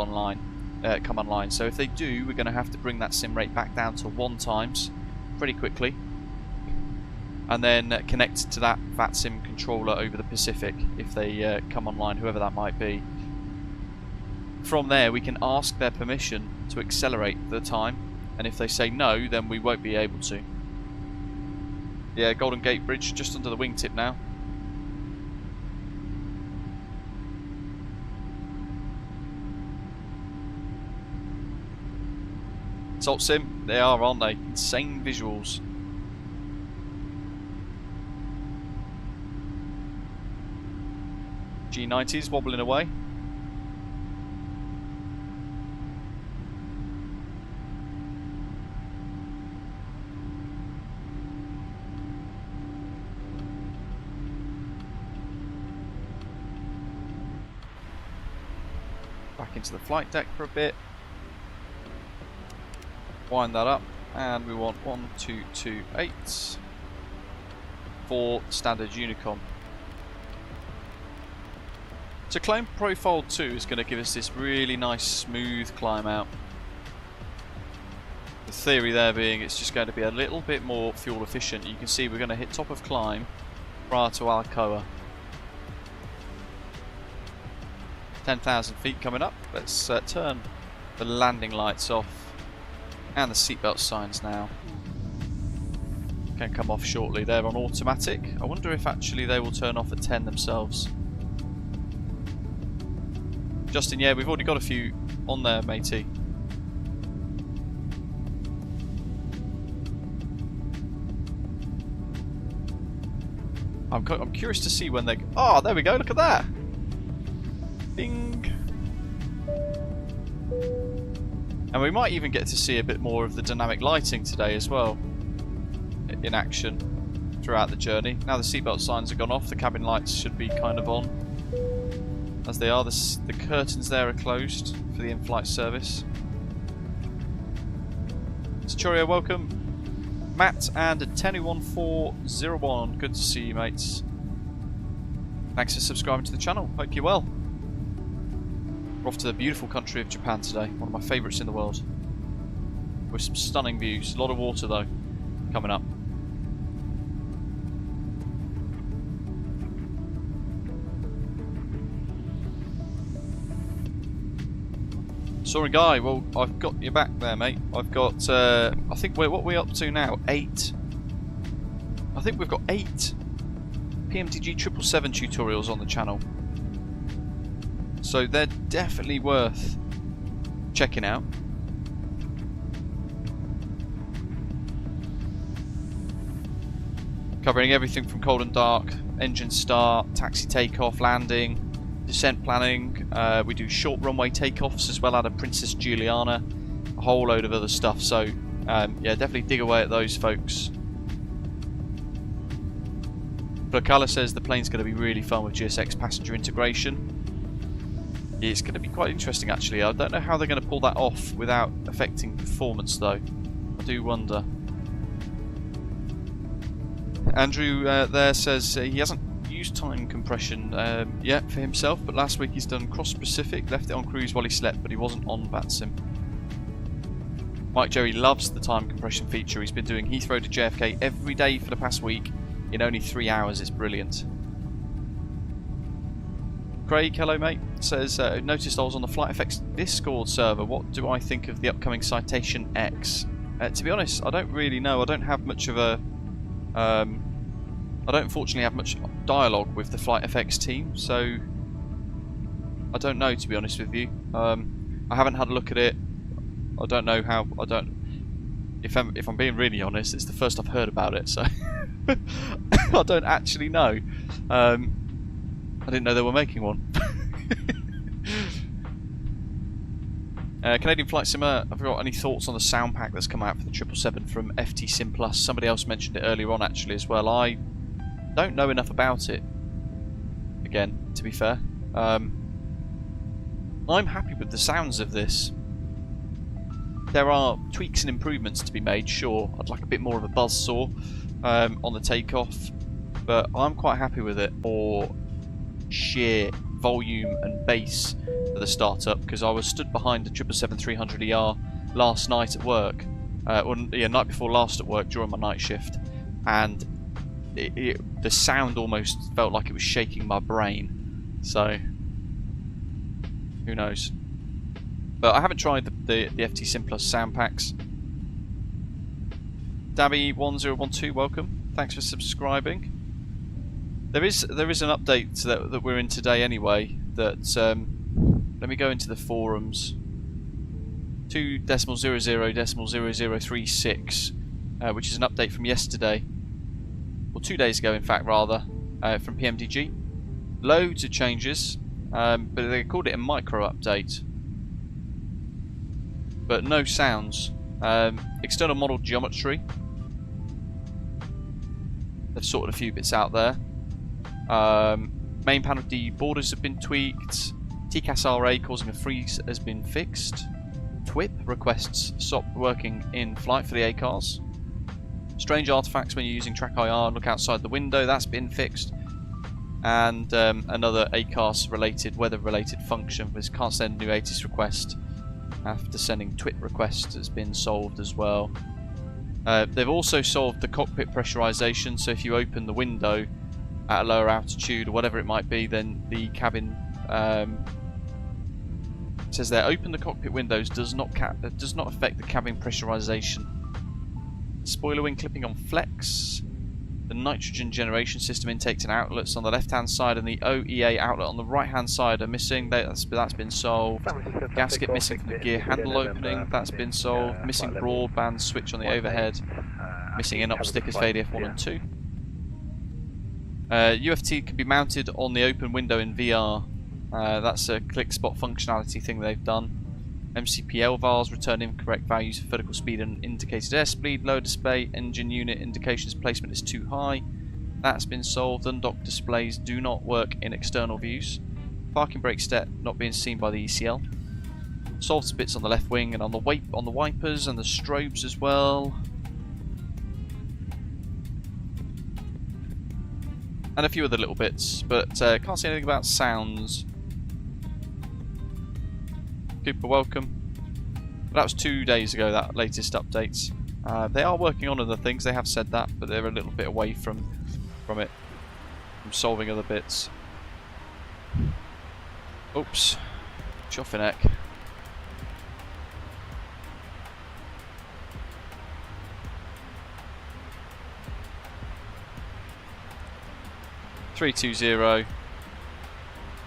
come online. So if they do, we're going to have to bring that sim rate back down to 1 times pretty quickly, and then connect to that VATSIM controller over the Pacific if they come online, whoever that might be. From there, we can ask their permission to accelerate the time, and if they say no, then we won't be able to. Yeah, Golden Gate Bridge just under the wingtip now. Salt Sim, they are, aren't they? Insane visuals. G90s wobbling away. Back into the flight deck for a bit. Wind that up, and we want 1228 for standard Unicom. So climb profile 2 is going to give us this really nice smooth climb out. The theory there being it's just going to be a little bit more fuel efficient. You can see we're going to hit top of climb prior to Alcoa. 10,000 feet coming up. Let's turn the landing lights off. And the seatbelt signs now can come off shortly. They're on automatic. I wonder if actually they will turn off at 10 themselves. Justin, yeah, we've already got a few on there, matey. I'm curious to see when they... Oh, there we go, look at that! Bing! And we might even get to see a bit more of the dynamic lighting today as well. in action throughout the journey. Now the seatbelt signs have gone off, the cabin lights should be kind of on. As they are, the curtains there are closed for the in-flight service. Churio, welcome. Matt and 101401, good to see you, mates. Thanks for subscribing to the channel, hope you're well. We're off to the beautiful country of Japan today, one of my favourites in the world. With some stunning views, a lot of water though, coming up. Sorry, Guy. Well, I've got you back there, mate. I've got, I think, what are we up to now? 8. I think we've got 8 PMDG 777 tutorials on the channel. So they're definitely worth checking out. Covering everything from cold and dark, engine start, taxi takeoff, landing, descent planning. We do short runway takeoffs as well out of Princess Juliana, a whole load of other stuff. So yeah, definitely dig away at those, folks. Blacala says the plane's going to be really fun with GSX passenger integration. It's going to be quite interesting, actually. I don't know how they're going to pull that off without affecting performance, though. I do wonder. Andrew there says he hasn't used time compression yet for himself, but last week he's done cross-Pacific, left it on cruise while he slept, but he wasn't on VATSIM. Mike Jerry loves the time compression feature. He's been doing Heathrow to JFK every day for the past week in only 3 hours. It's brilliant. Craig, hello mate, says, noticed I was on the FlightFX Discord server. What do I think of the upcoming Citation X? To be honest, I don't really know. I don't have much of a... I don't unfortunately have much dialogue with the FlightFX team, so I don't know, to be honest with you. I haven't had a look at it. I don't know how... If I'm being really honest, it's the first I've heard about it, so I don't actually know. I didn't know they were making one. Canadian Flight Simmer, have you got any thoughts on the sound pack that's come out for the 777 from FT Sim Plus? Somebody else mentioned it earlier on, actually, as well. I don't know enough about it, again, to be fair. I'm happy with the sounds of this. There are tweaks and improvements to be made, sure. I'd like a bit more of a buzzsaw on the takeoff, but I'm quite happy with it for sheer volume and bass for the startup, because I was stood behind the 777-300ER last night at work, night before last at work during my night shift, and the sound almost felt like it was shaking my brain, so who knows. But I haven't tried the FT Sim Plus sound packs. Dabby1012, welcome. Thanks for subscribing. There is an update that we're in today anyway. That let me go into the forums. 2.00.0036, which is an update from yesterday, or 2 days ago, in fact, rather, from PMDG. Loads of changes, but they called it a micro update. But no sounds. External model geometry. They've sorted a few bits out there. Main panel D borders have been tweaked. TCAS RA causing a freeze has been fixed. TWIP requests stopped working in flight for the ACARs. Strange artifacts when you're using track IR, look outside the window, that's been fixed. And another ACARS related, weather related function was can't send new ATIS request after sending TWIP request has been solved as well. They've also solved the cockpit pressurization, so if you open the window at a lower altitude or whatever it might be, then the cabin says there, open the cockpit windows does not affect the cabin pressurization. Spoiler wing clipping on flex. The nitrogen generation system intakes and outlets on the left hand side and the OEA outlet on the right hand side are missing. That's been solved. Gasket missing from the gear handle opening, that's been solved. Missing broadband switch on the overhead. Missing in-op stickers for ADF1 and 2. UFT can be mounted on the open window in VR. That's a click spot functionality thing they've done. MCPL vars return incorrect values for vertical speed and indicated airspeed. Low display engine unit indications placement is too high. That's been solved. Undocked displays do not work in external views. Parking brake step not being seen by the ECL. Solved bits on the left wing and on the wipers and the strobes as well. And a few other little bits, but can't see anything about sounds. Cooper, welcome. That was 2 days ago, that latest update. They are working on other things, they have said that, but they're a little bit away from it, from solving other bits. Oops. Choffinek. $320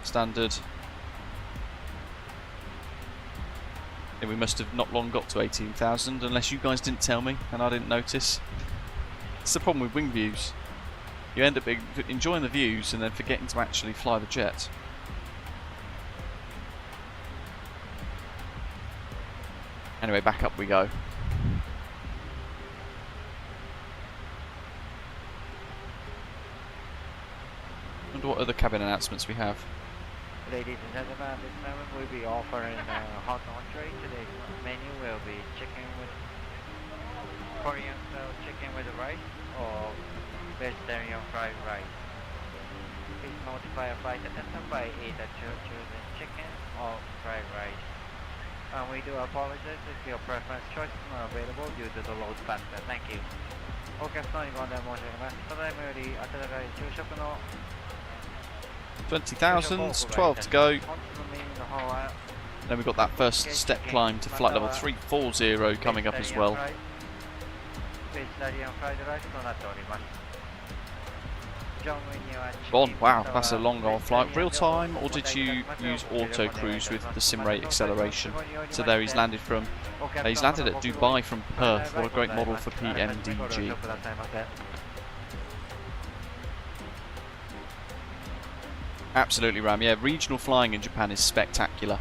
standard. And we must have not long got to 18,000 unless you guys didn't tell me and I didn't notice. It's the problem with wing views. You end up enjoying the views and then forgetting to actually fly the jet. Anyway, back up we go. Wonder what other cabin announcements we have. Ladies and gentlemen, this moment we'll be offering hot entree. Today's menu will be chicken with Korean style chicken with rice or vegetarian fried rice. Please notify a flight attendant by either choosing chicken or fried rice. And we do apologize if your preference choice is not available due to the load factor. Thank you. お客様にご案内申し上げます。ただいまより温かい昼食の 20,000, 12 to go. Then we've got that first step climb to flight level 340 coming up as well. Bon, wow, that's a long old flight. Real time, or did you use AutoCruise with the sim rate acceleration? So there he's landed from, he's landed at Dubai from Perth. What a great model for PMDG. Absolutely, Ram. Yeah, regional flying in Japan is spectacular.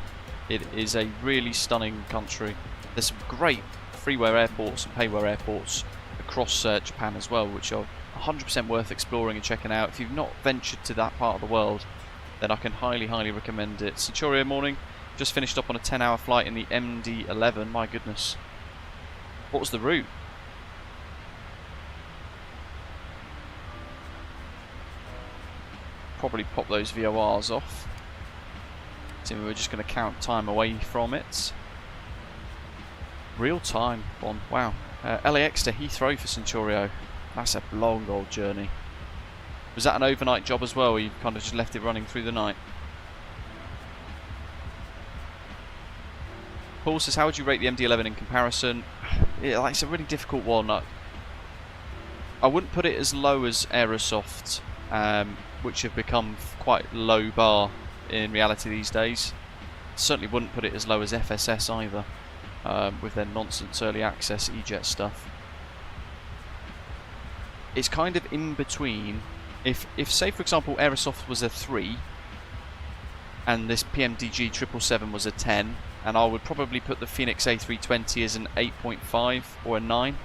It is a really stunning country. There's some great freeware airports and payware airports across Japan as well, which are 100% worth exploring and checking out. If you've not ventured to that part of the world, then I can highly, highly recommend it. Centurio morning, just finished up on a 10-hour flight in the MD-11. My goodness. What was the route? Probably pop those VORs off. So we're just going to count time away from it. Real time on, wow. LAX to Heathrow for Centurio. That's a long old journey. Was that an overnight job as well, or you kind of just left it running through the night? Paul says, how would you rate the MD-11 in comparison? Yeah, it's a really difficult one. I wouldn't put it as low as Aerosoft, which have become quite low bar in reality these days. Certainly wouldn't put it as low as FSS either, with their nonsense early access Eevee stuff. It's kind of in between. If say for example Aerosoft was a 3 and this PMDG 777 was a 10, and I would probably put the Phoenix A320 as an 8.5 or a 9.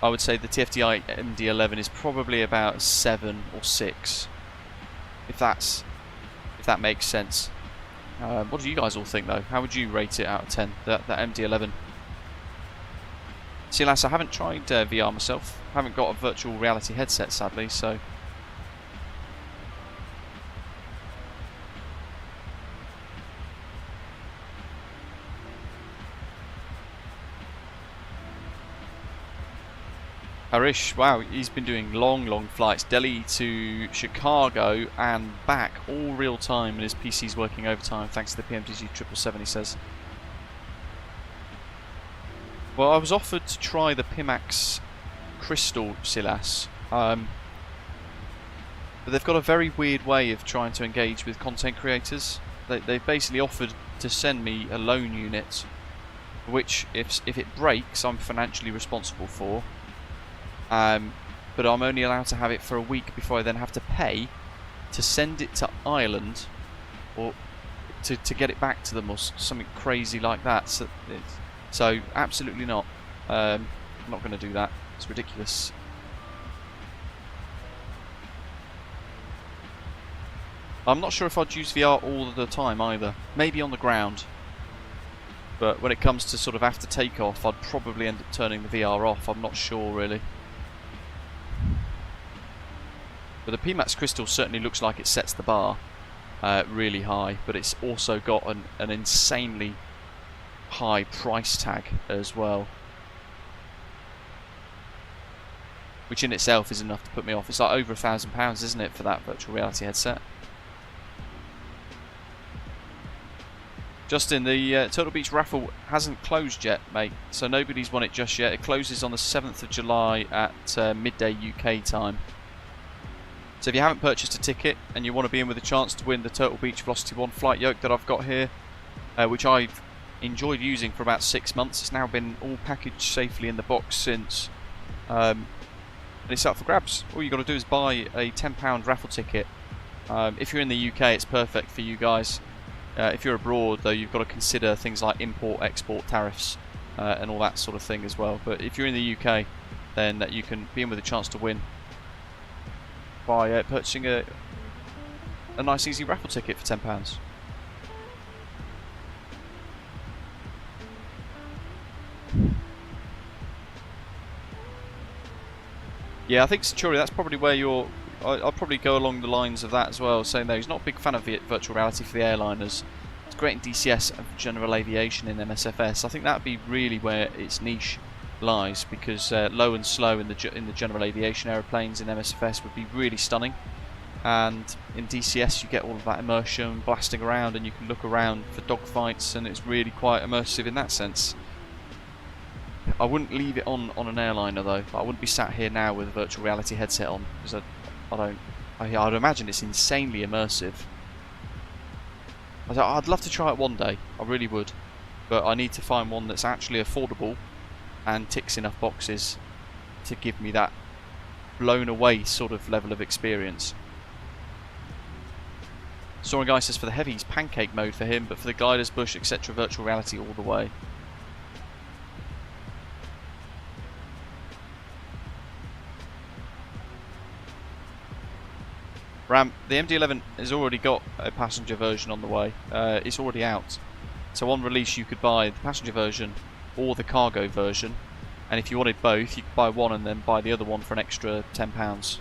I would say the TFDI MD-11 is probably about a 7 or 6, if that makes sense. What do you guys all think though? How would you rate it out of 10? That MD-11. See, lads, I haven't tried VR myself. I haven't got a virtual reality headset, sadly, so. Harish, wow, he's been doing long flights. Delhi to Chicago and back, all real time, and his PC's working overtime thanks to the PMDG 777, he says. Well, I was offered to try the Pimax Crystal Silas, but they've got a very weird way of trying to engage with content creators. They've basically offered to send me a loan unit, which if it breaks, I'm financially responsible for. But I'm only allowed to have it for a week before I then have to pay to send it to Ireland, or to get it back to them or something crazy like that. So absolutely not. I'm not going to do that. It's ridiculous. I'm not sure if I'd use VR all the time either. Maybe on the ground. But when it comes to sort of after takeoff, I'd probably end up turning the VR off. I'm not sure really. But the PMAX Crystal certainly looks like it sets the bar really high. But it's also got an insanely high price tag as well. Which in itself is enough to put me off. It's like over £1,000, isn't it, for that virtual reality headset? Justin, the Turtle Beach raffle hasn't closed yet, mate. So nobody's won it just yet. It closes on the 7th of July at midday UK time. So if you haven't purchased a ticket and you want to be in with a chance to win the Turtle Beach Velocity 1 flight yoke that I've got here, which I've enjoyed using for about 6 months. It's now been all packaged safely in the box since. And it's up for grabs. All you got to do is buy a £10 raffle ticket. If you're in the UK, it's perfect for you guys. If you're abroad, though, you've got to consider things like import-export tariffs and all that sort of thing as well. But if you're in the UK, then you can be in with a chance to win by purchasing a nice, easy raffle ticket for £10. Yeah, I think Centuri, that's probably where you're. I'll probably go along the lines of that as well, saying that he's not a big fan of virtual reality for the airliners. It's great in DCS and general aviation in MSFS. I think that would be really where its niche lies, because low and slow in the general aviation aeroplanes in MSFS would be really stunning, and in DCS you get all of that immersion, blasting around, and you can look around for dogfights, and it's really quite immersive in that sense. I wouldn't leave it on an airliner though. I wouldn't be sat here now with a virtual reality headset on, because I'd imagine it's insanely immersive. I'd love to try it one day, I really would, but I need to find one that's actually affordable and ticks enough boxes to give me that blown away sort of level of experience. Soaring Guy says for the heavies, pancake mode for him, but for the gliders, bush, etc., virtual reality all the way. Ram, the MD-11 has already got a passenger version on the way. It's already out. So on release you could buy the passenger version or the cargo version. And if you wanted both, you could buy one and then buy the other one for an extra £10.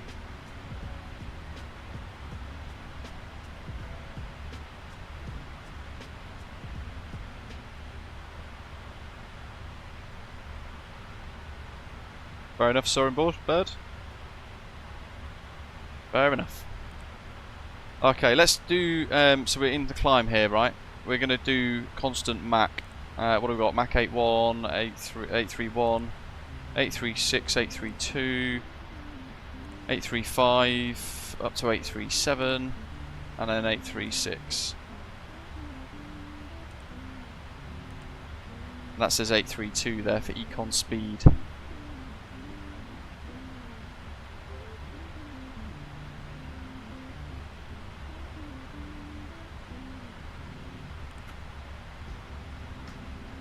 Fair enough, soaring board, bird. Fair enough. Okay, let's do, so we're in the climb here, right? We're going to do constant Mach. What have we got? Mach 81, 831, 836, 832, 835, up to 837, and then 836. And that says 832 there for econ speed.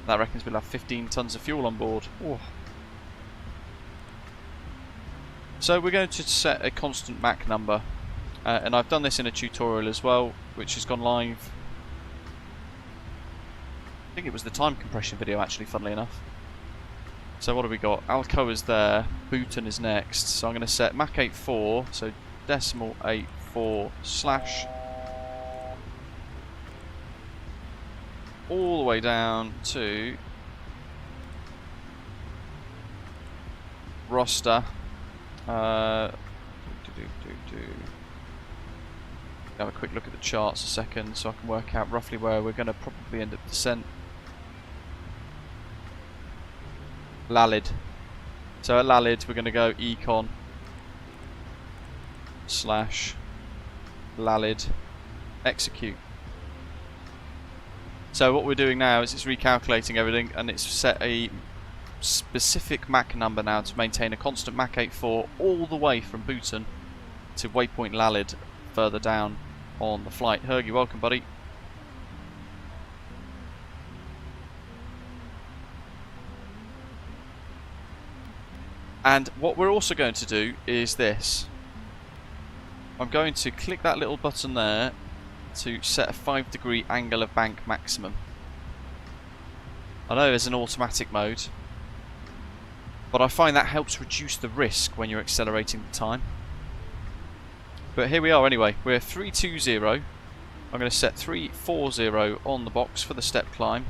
That reckons we'll have 15 tons of fuel on board. Ooh. So we're going to set a constant Mach number, and I've done this in a tutorial as well, which has gone live. I think it was the time compression video actually, funnily enough. So what have we got? Alcoa's there, Bhutan is next. So I'm going to set Mach 84, so decimal 84 slash all the way down to roster. Have a quick look at the charts a second so I can work out roughly where we're going to probably end up descent. Lalid. So at Lalid we're going to go econ slash Lalid execute. So what we're doing now is it's recalculating everything, and it's set a specific Mach number now to maintain a constant Mach 84 all the way from Bhutan to waypoint Lalid further down on the flight. Hergy, welcome buddy. And what we're also going to do is this. I'm going to click that little button there to set a 5-degree angle of bank maximum. I know there's an automatic mode, but I find that helps reduce the risk when you're accelerating the time. But here we are anyway, we're 320. I'm going to set 340 on the box for the step climb.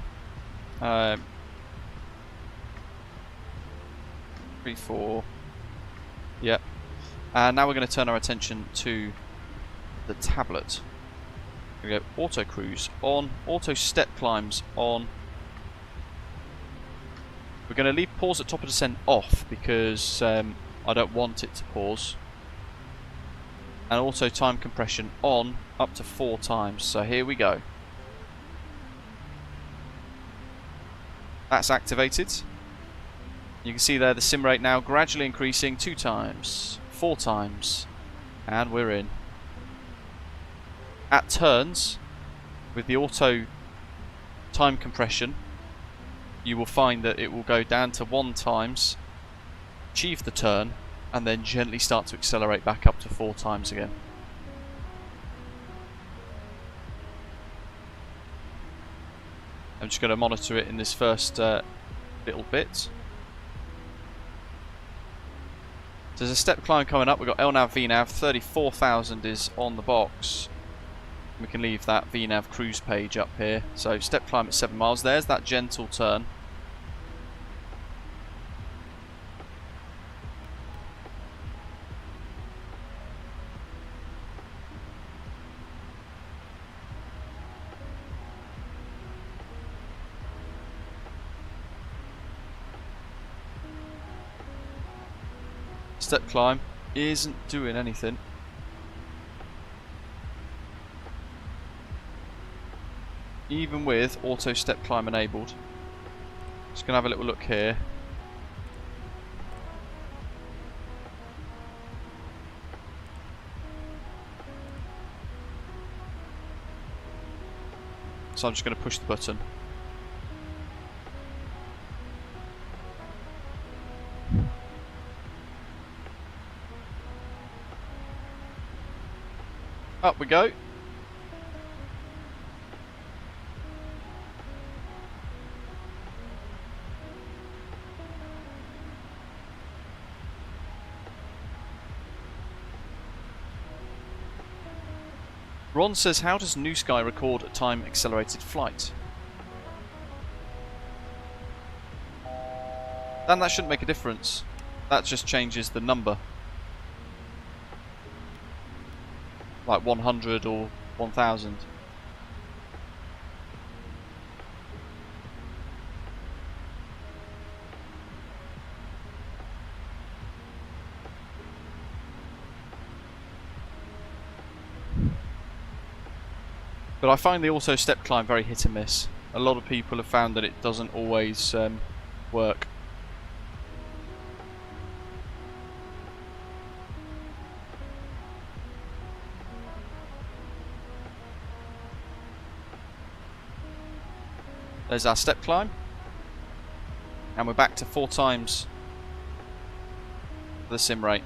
3-4. Yep. And now we're going to turn our attention to the tablet. We go AutoCruise on, auto step climbs on. We're going to leave pause at top of descent off because I don't want it to pause. And also time compression on up to 4 times. So here we go. That's activated. You can see there the sim rate now gradually increasing 2 times, 4 times, and we're in. At turns, with the auto time compression, you will find that it will go down to 1 times, achieve the turn, and then gently start to accelerate back up to 4 times again. I'm just going to monitor it in this first little bit. So there's a step climb coming up. We've got LNAV, VNAV, 34,000 is on the box. We can leave that VNAV cruise page up here. So step climb at 7 miles. There's that gentle turn. Step climb isn't doing anything. Even with auto step climb enabled. Just gonna have a little look here. So I'm just gonna push the button. Up we go. Ron says, how does New Sky record a time accelerated flight? Then that shouldn't make a difference. That just changes the number. Like 100 or 1000. But I find the auto step climb very hit and miss. A lot of people have found that it doesn't always work. There's our step climb, and we're back to 4 times the sim rate.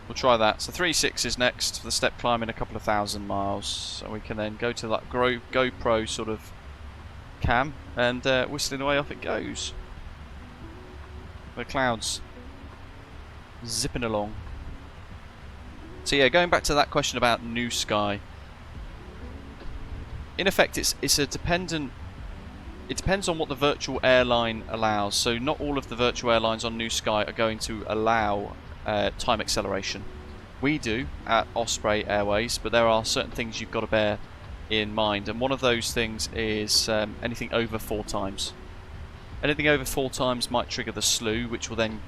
We'll try that. So 3.6 is next for the step climb in a couple of 1,000 miles. So we can then go to that GoPro sort of cam and whistling away off it goes. The clouds zipping along. So yeah, going back to that question about New Sky. In effect, it's a dependent. It depends on what the virtual airline allows. So not all of the virtual airlines on New Sky are going to allow time acceleration. We do at Osprey Airways, but there are certain things you've got to bear in mind, and one of those things is anything over 4 times. Anything over 4 times might trigger the slew, which will then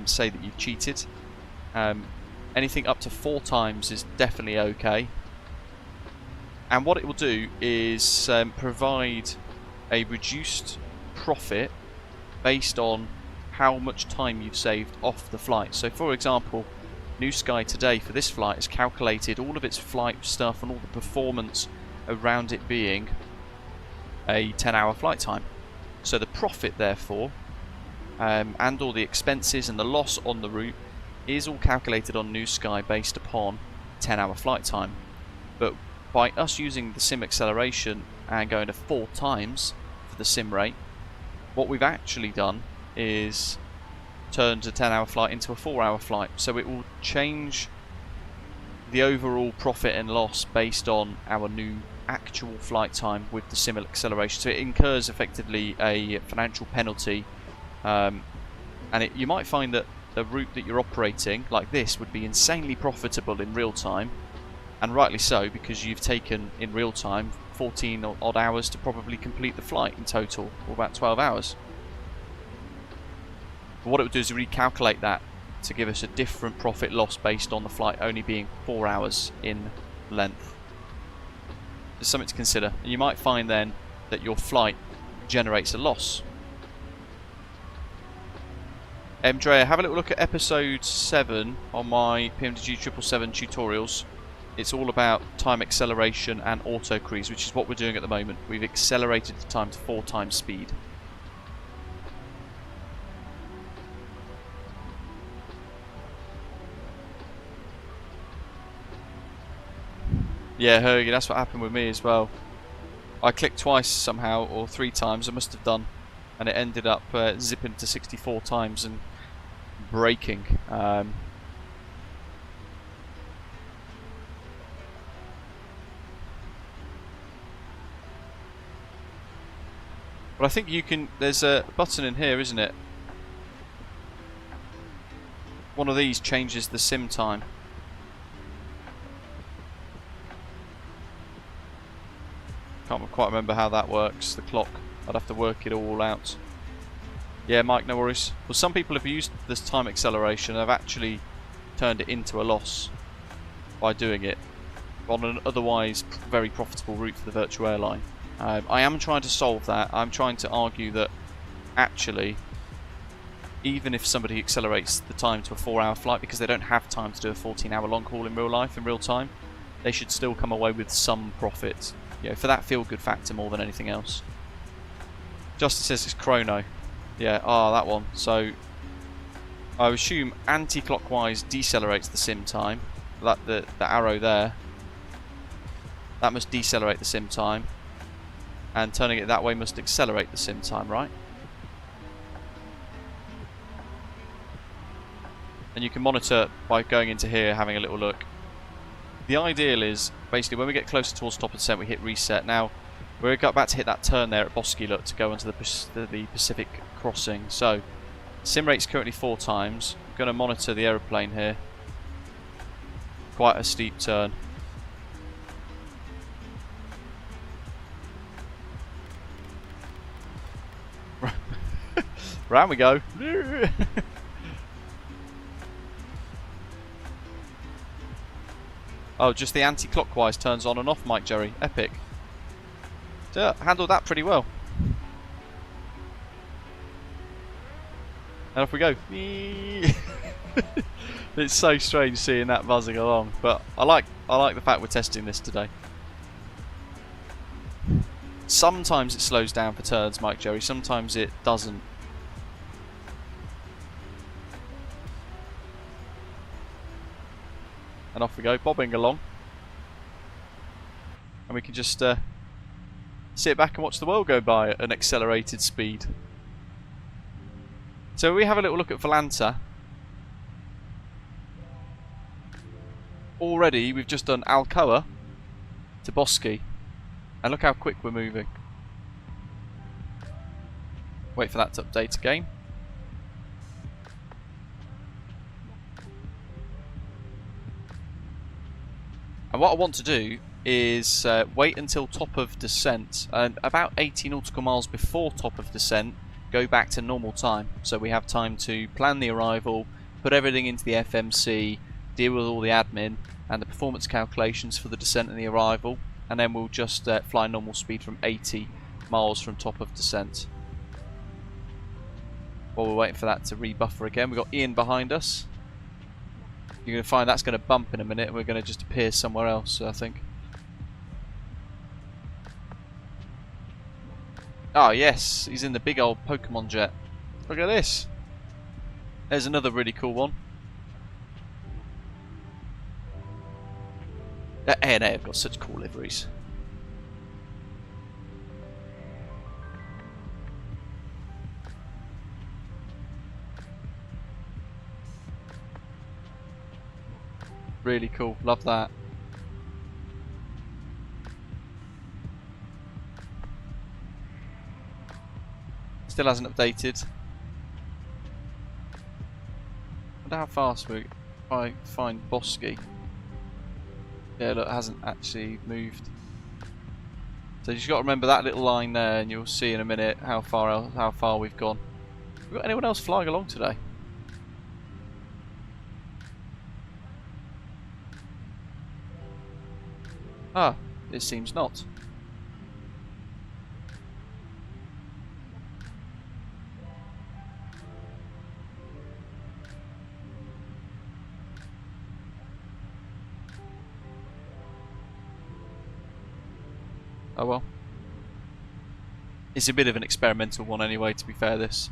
say that you've cheated. Anything up to 4 times is definitely okay. And what it will do is provide a reduced profit based on how much time you've saved off the flight. So for example, New Sky today for this flight has calculated all of its flight stuff and all the performance around it being a 10-hour flight time. So the profit, therefore, and all the expenses and the loss on the route is all calculated on New Sky based upon 10-hour flight time. But by us using the sim acceleration and going to 4 times for the sim rate, what we've actually done is turned a 10-hour flight into a 4-hour flight. So it will change the overall profit and loss based on our new actual flight time with the sim acceleration. So it incurs effectively a financial penalty, and you might find that the route that you're operating, like this, would be insanely profitable in real time, and rightly so, because you've taken in real time 14 odd hours to probably complete the flight in total, or about 12 hours. But what it would do is recalculate that to give us a different profit loss based on the flight only being 4 hours in length. It's something to consider. And you might find then that your flight generates a loss. Drea, have a little look at episode 7 on my PMDG 777 tutorials. It's all about time acceleration and AutoCruise, which is what we're doing at the moment. We've accelerated the time to 4 times speed. Yeah, Hergy, that's what happened with me as well. I clicked twice somehow, or 3 times, I must have done, and it ended up zipping to 64 times and braking. But I think you can, there's a button in here, isn't it? One of these changes the sim time. Can't quite remember how that works, the clock. I'd have to work it all out. Yeah, Mike, no worries. Well, some people have used this time acceleration and have actually turned it into a loss by doing it on an otherwise very profitable route for the virtual airline. I am trying to solve that. I'm trying to argue that actually, even if somebody accelerates the time to a 4-hour flight because they don't have time to do a 14-hour long haul in real life, in real time, they should still come away with some profit. You know, for that feel-good factor more than anything else. Justin says it's chrono. Yeah, that one. So I assume anti-clockwise decelerates the sim time. Like the arrow there. That must decelerate the sim time. And turning it that way must accelerate the sim time, right? And you can monitor by going into here, having a little look. The ideal is, basically, when we get closer towards top of descent, we hit reset. Now, we're about to hit that turn there at Boskilut to go into the Pacific crossing. So, sim rate's currently 4 times. I'm going to monitor the aeroplane here. Quite a steep turn. Round we go. Oh, just the anti-clockwise turns on and off, Mike Jerry. Epic. Yeah, handled that pretty well. And off we go. It's so strange seeing that buzzing along, but I like the fact we're testing this today. Sometimes it slows down for turns, Mike Jerry. Sometimes it doesn't. And off we go, bobbing along. And we can just sit back and watch the world go by at an accelerated speed. So we have a little look at Volanta. Already we've just done Alcoa to Bosky. And look how quick we're moving. Wait for that to update again. And what I want to do is wait until top of descent, and about 80 nautical miles before top of descent, go back to normal time. So we have time to plan the arrival, put everything into the FMC, deal with all the admin and the performance calculations for the descent and the arrival, and then we'll just fly normal speed from 80 miles from top of descent. While we're waiting for that to rebuffer again, we've got Ian behind us. You're going to find that's going to bump in a minute and we're going to just appear somewhere else, I think. Oh yes, he's in the big old Pokemon jet. Look at this. There's another really cool one. ANA have got such cool liveries. Really cool, love that. Still hasn't updated. I wonder how fast we find Bosky. Yeah, look, it hasn't actually moved. So you just got to remember that little line there, and you'll see in a minute how far we've gone. Have we got anyone else flying along today? Ah, it seems not. Oh well. It's a bit of an experimental one anyway, to be fair, this.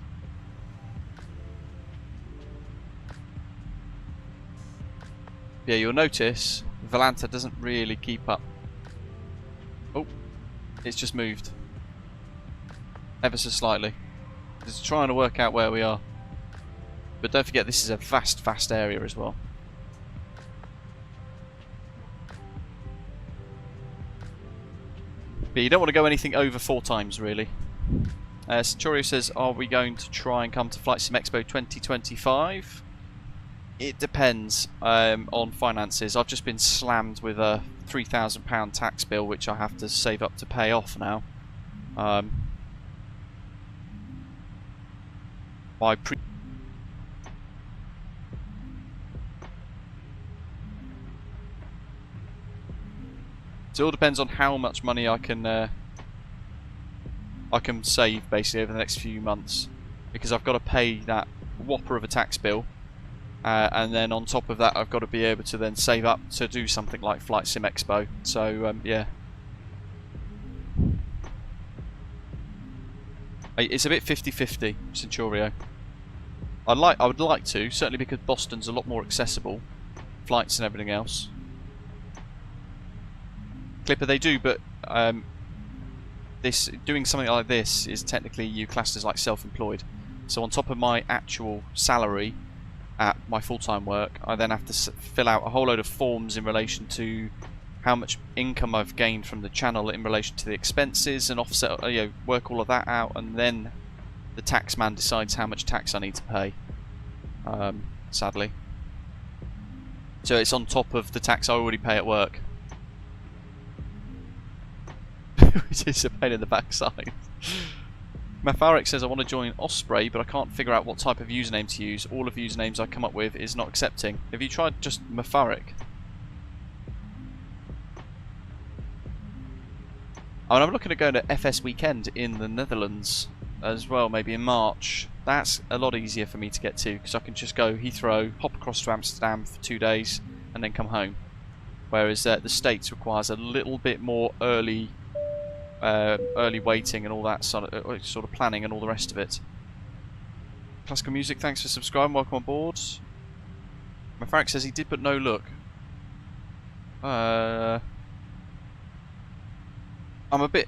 Yeah, you'll notice Valanta doesn't really keep up. Oh, it's just moved. Ever so slightly. It's trying to work out where we are. But don't forget, this is a vast area as well. But you don't want to go anything over 4 times, really. Centurio says, are we going to try and come to Flight Sim Expo 2025? It depends on finances. I've just been slammed with a £3,000 tax bill, which I have to save up to pay off now. So it all depends on how much money I can save basically over the next few months, because I've got to pay that whopper of a tax bill, and then on top of that I've got to be able to then save up to do something like Flight Sim Expo. So yeah, it's a bit 50-50, Centurio. I would like to, certainly because Boston's a lot more accessible, flights and everything else. Clipper, they do, but doing something like this is technically you classed as like self-employed. So on top of my actual salary at my full-time work, I then have to fill out a whole load of forms in relation to how much income I've gained from the channel in relation to the expenses, and offset, work all of that out, and then the tax man decides how much tax I need to pay. Sadly, so it's on top of the tax I already pay at work. Which is a pain in the backside. Mafarek says, I want to join Osprey, but I can't figure out what type of username to use. All of the usernames I come up with is not accepting. Have you tried just Mafarek? I mean, I'm looking at going to FS Weekend in the Netherlands as well, maybe in March. That's a lot easier for me to get to, because I can just go Heathrow, hop across to Amsterdam for 2 days, and then come home. Whereas the States requires a little bit more early waiting and all that sort of planning and all the rest of it. Classical Music, thanks for subscribing, welcome on board. Mafarek says he did but no look. I'm a bit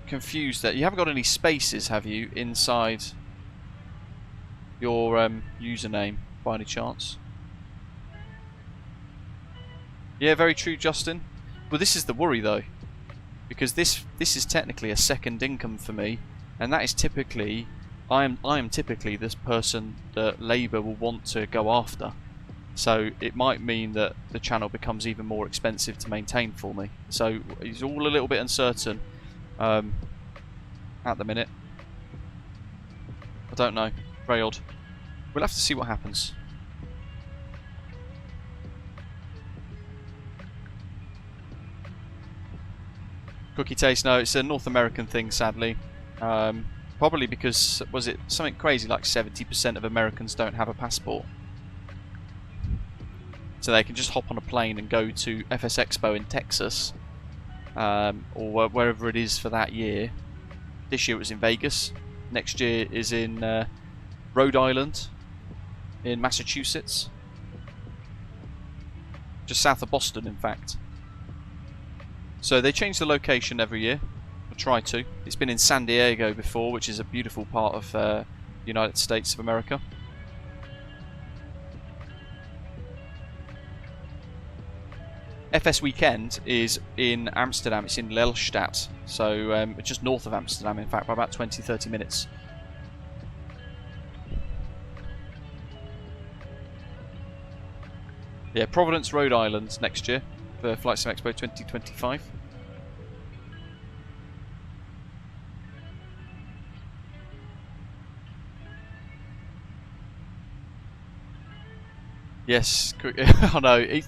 confused that you haven't got any spaces, have you, inside your username by any chance? Yeah, very true, Justin. Well, this is the worry though, because this is technically a second income for me, and that is typically I am typically this person that Labour will want to go after. So it might mean that the channel becomes even more expensive to maintain for me. So it's all a little bit uncertain at the minute. I don't know. Very odd. We'll have to see what happens. Cookie Taste, no, it's a North American thing, sadly. Probably because, was it something crazy like 70% of Americans don't have a passport? So they can just hop on a plane and go to FS Expo in Texas, or wherever it is for that year, This year it was in Vegas. Next year is in Rhode Island, in Massachusetts. Just south of Boston, in fact. So they change the location every year. Or try to. It's been in San Diego before, which is a beautiful part of the United States of America. FS weekend is in Amsterdam. It's in Lelystad, so it's just north of Amsterdam, in fact, by about 20-30 minutes. Yeah, Providence, Rhode Island next year for Flight Sim Expo 2025. Yes, I know.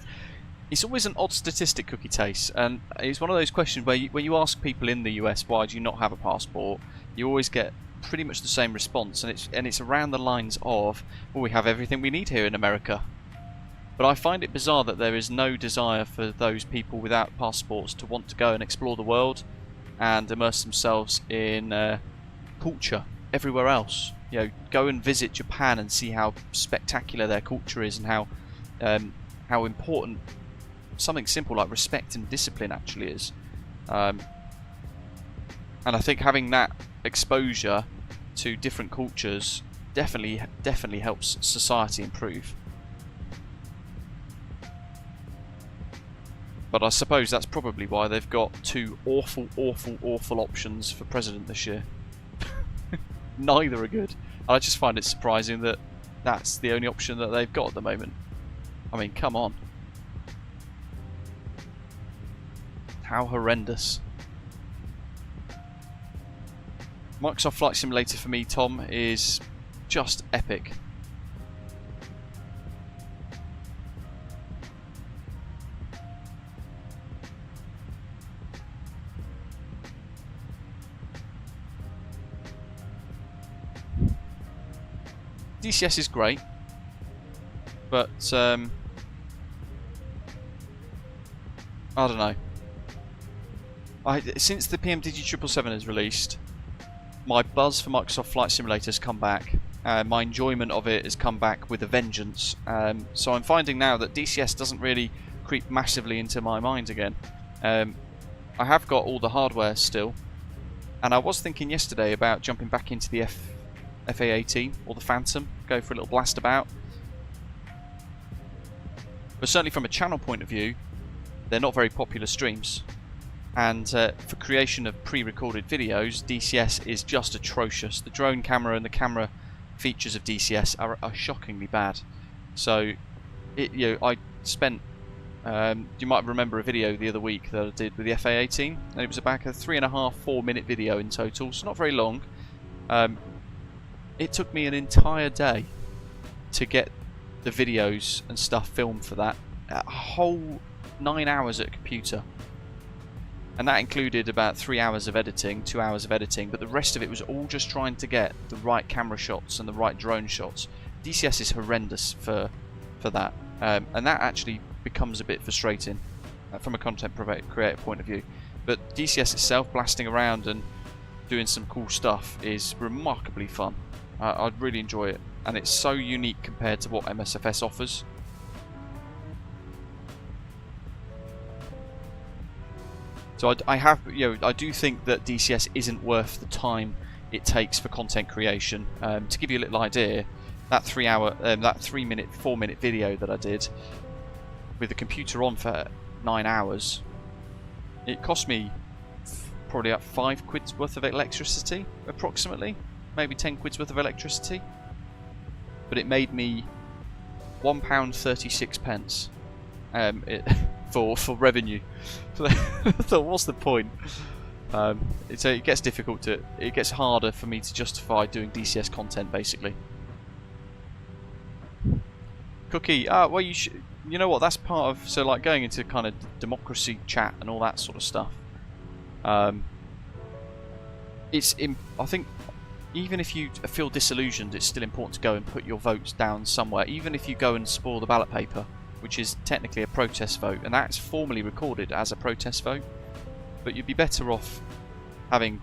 It's always an odd statistic, Cookie Taste, and it's one of those questions where when you ask people in the US why do you not have a passport, you always get pretty much the same response, and it's around the lines of, well, we have everything we need here in America. But I find it bizarre that there is no desire for those people without passports to want to go and explore the world and immerse themselves in culture everywhere else. You know, go and visit Japan and see how spectacular their culture is, and how important something simple like respect and discipline actually is. And I think having that exposure to different cultures definitely helps society improve. But I suppose that's probably why they've got two awful options for president this year. Neither are good. I just find it surprising that that's the only option that they've got at the moment. I mean, come on. How horrendous. Microsoft Flight Simulator for me, Tom, is just epic. DCS is great, but I don't know. Since the PMDG 777 is released, my buzz for Microsoft Flight Simulator has come back. My enjoyment of it has come back with a vengeance. So I'm finding now that DCS doesn't really creep massively into my mind again. I have got all the hardware still, and I was thinking yesterday about jumping back into the FA-18 or the Phantom, go for a little blast about. But certainly from a channel point of view, they're not very popular streams. And for creation of pre-recorded videos, DCS is just atrocious. The drone camera and the camera features of DCS are shockingly bad. So, I spent. You might remember a video the other week that I did with the FA-18, and it was about a 3.5-4 minute video in total, so not very long. It took me an entire day to get the videos and stuff filmed for that. A whole 9 hours at a computer. And that included about 3 hours of editing, 2 hours of editing, but the rest of it was all just trying to get the right camera shots and the right drone shots. DCS is horrendous for that, and that actually becomes a bit frustrating from a content creator point of view. But DCS itself, blasting around and doing some cool stuff, is remarkably fun. I'd really enjoy it, and it's so unique compared to what MSFS offers. So I do think that DCS isn't worth the time it takes for content creation. To give you a little idea, that 4 minute video that I did with the computer on for 9 hours, it cost me probably about £5 worth of electricity, approximately, maybe £10 worth of electricity. But it made me £1.36 for revenue. So I thought, what's the point? It gets difficult it gets harder for me to justify doing DCS content, basically. Cookie, well, you know what? That's part of, so like going into kind of democracy chat and all that sort of stuff. I think even if you feel disillusioned, it's still important to go and put your votes down somewhere. Even if you go and spoil the ballot paper, which is technically a protest vote, and that's formally recorded as a protest vote. But you'd be better off having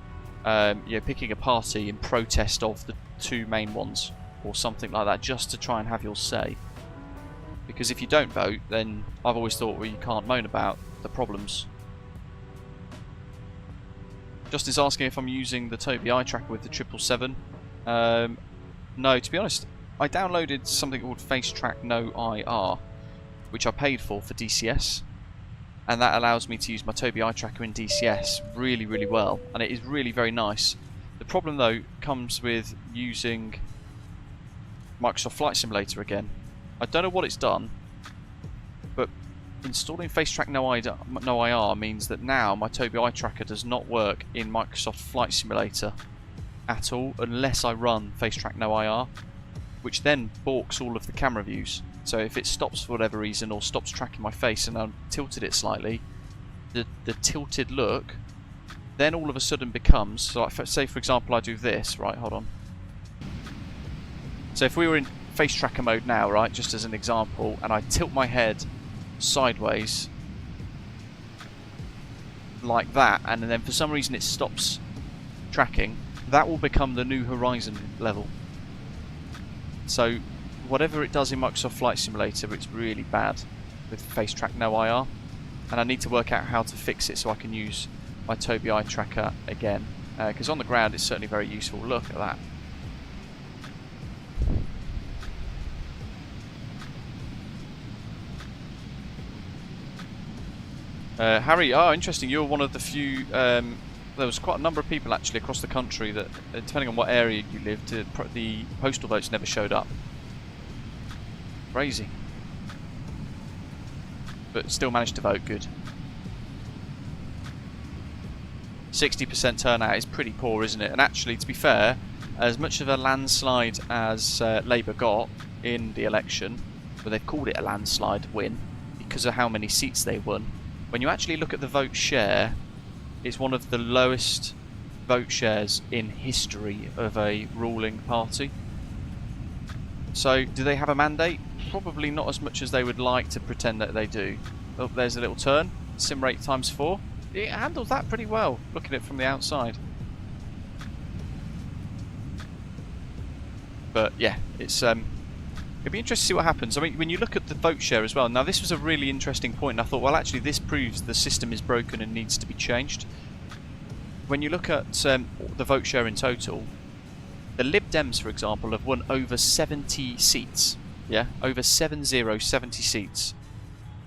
picking a party in protest of the two main ones or something like that, just to try and have your say. Because if you don't vote, then I've always thought, well, you can't moan about the problems. Justin's asking if I'm using the Tobii eye tracker with the 777. No, to be honest, I downloaded something called FaceTrack No IR, which I paid for DCS, and that allows me to use my Tobii eye tracker in DCS really, really well, and it is really very nice. The problem though comes with using Microsoft Flight Simulator again. I don't know what it's done, but installing FaceTrack No IR means that now my Tobii eye tracker does not work in Microsoft Flight Simulator at all unless I run FaceTrack No IR, which then balks all of the camera views. So if it stops for whatever reason or stops tracking my face and I've tilted it slightly, the tilted look then all of a sudden becomes, so like, say for example I do this, right, hold on. So if we were in face tracker mode now, right, just as an example, and I tilt my head sideways like that, and then for some reason it stops tracking, that will become the new horizon level. So whatever it does in Microsoft Flight Simulator, it's really bad with FaceTrack No IR, and I need to work out how to fix it so I can use my Tobii eye tracker again, because on the ground it's certainly very useful. Look at that. Harry, oh interesting, you're one of the few, there was quite a number of people actually across the country that, depending on what area you lived, the postal votes never showed up. Crazy. But still managed to vote, good. 60% turnout is pretty poor, isn't it? And actually, to be fair, as much of a landslide as Labour got in the election, but they've called it a landslide win because of how many seats they won, when you actually look at the vote share, it's one of the lowest vote shares in history of a ruling party. So, do they have a mandate? Probably not as much as they would like to pretend that they do. Oh, there's a little turn. Sim rate ×4. It handles that pretty well, looking at it from the outside. But yeah, it's it'll be interesting to see what happens. I mean, when you look at the vote share as well. Now, this was a really interesting point, and I thought, well, actually, this proves the system is broken and needs to be changed. When you look at the vote share in total, the Lib Dems, for example, have won over 70 seats. Yeah, over 70 seats.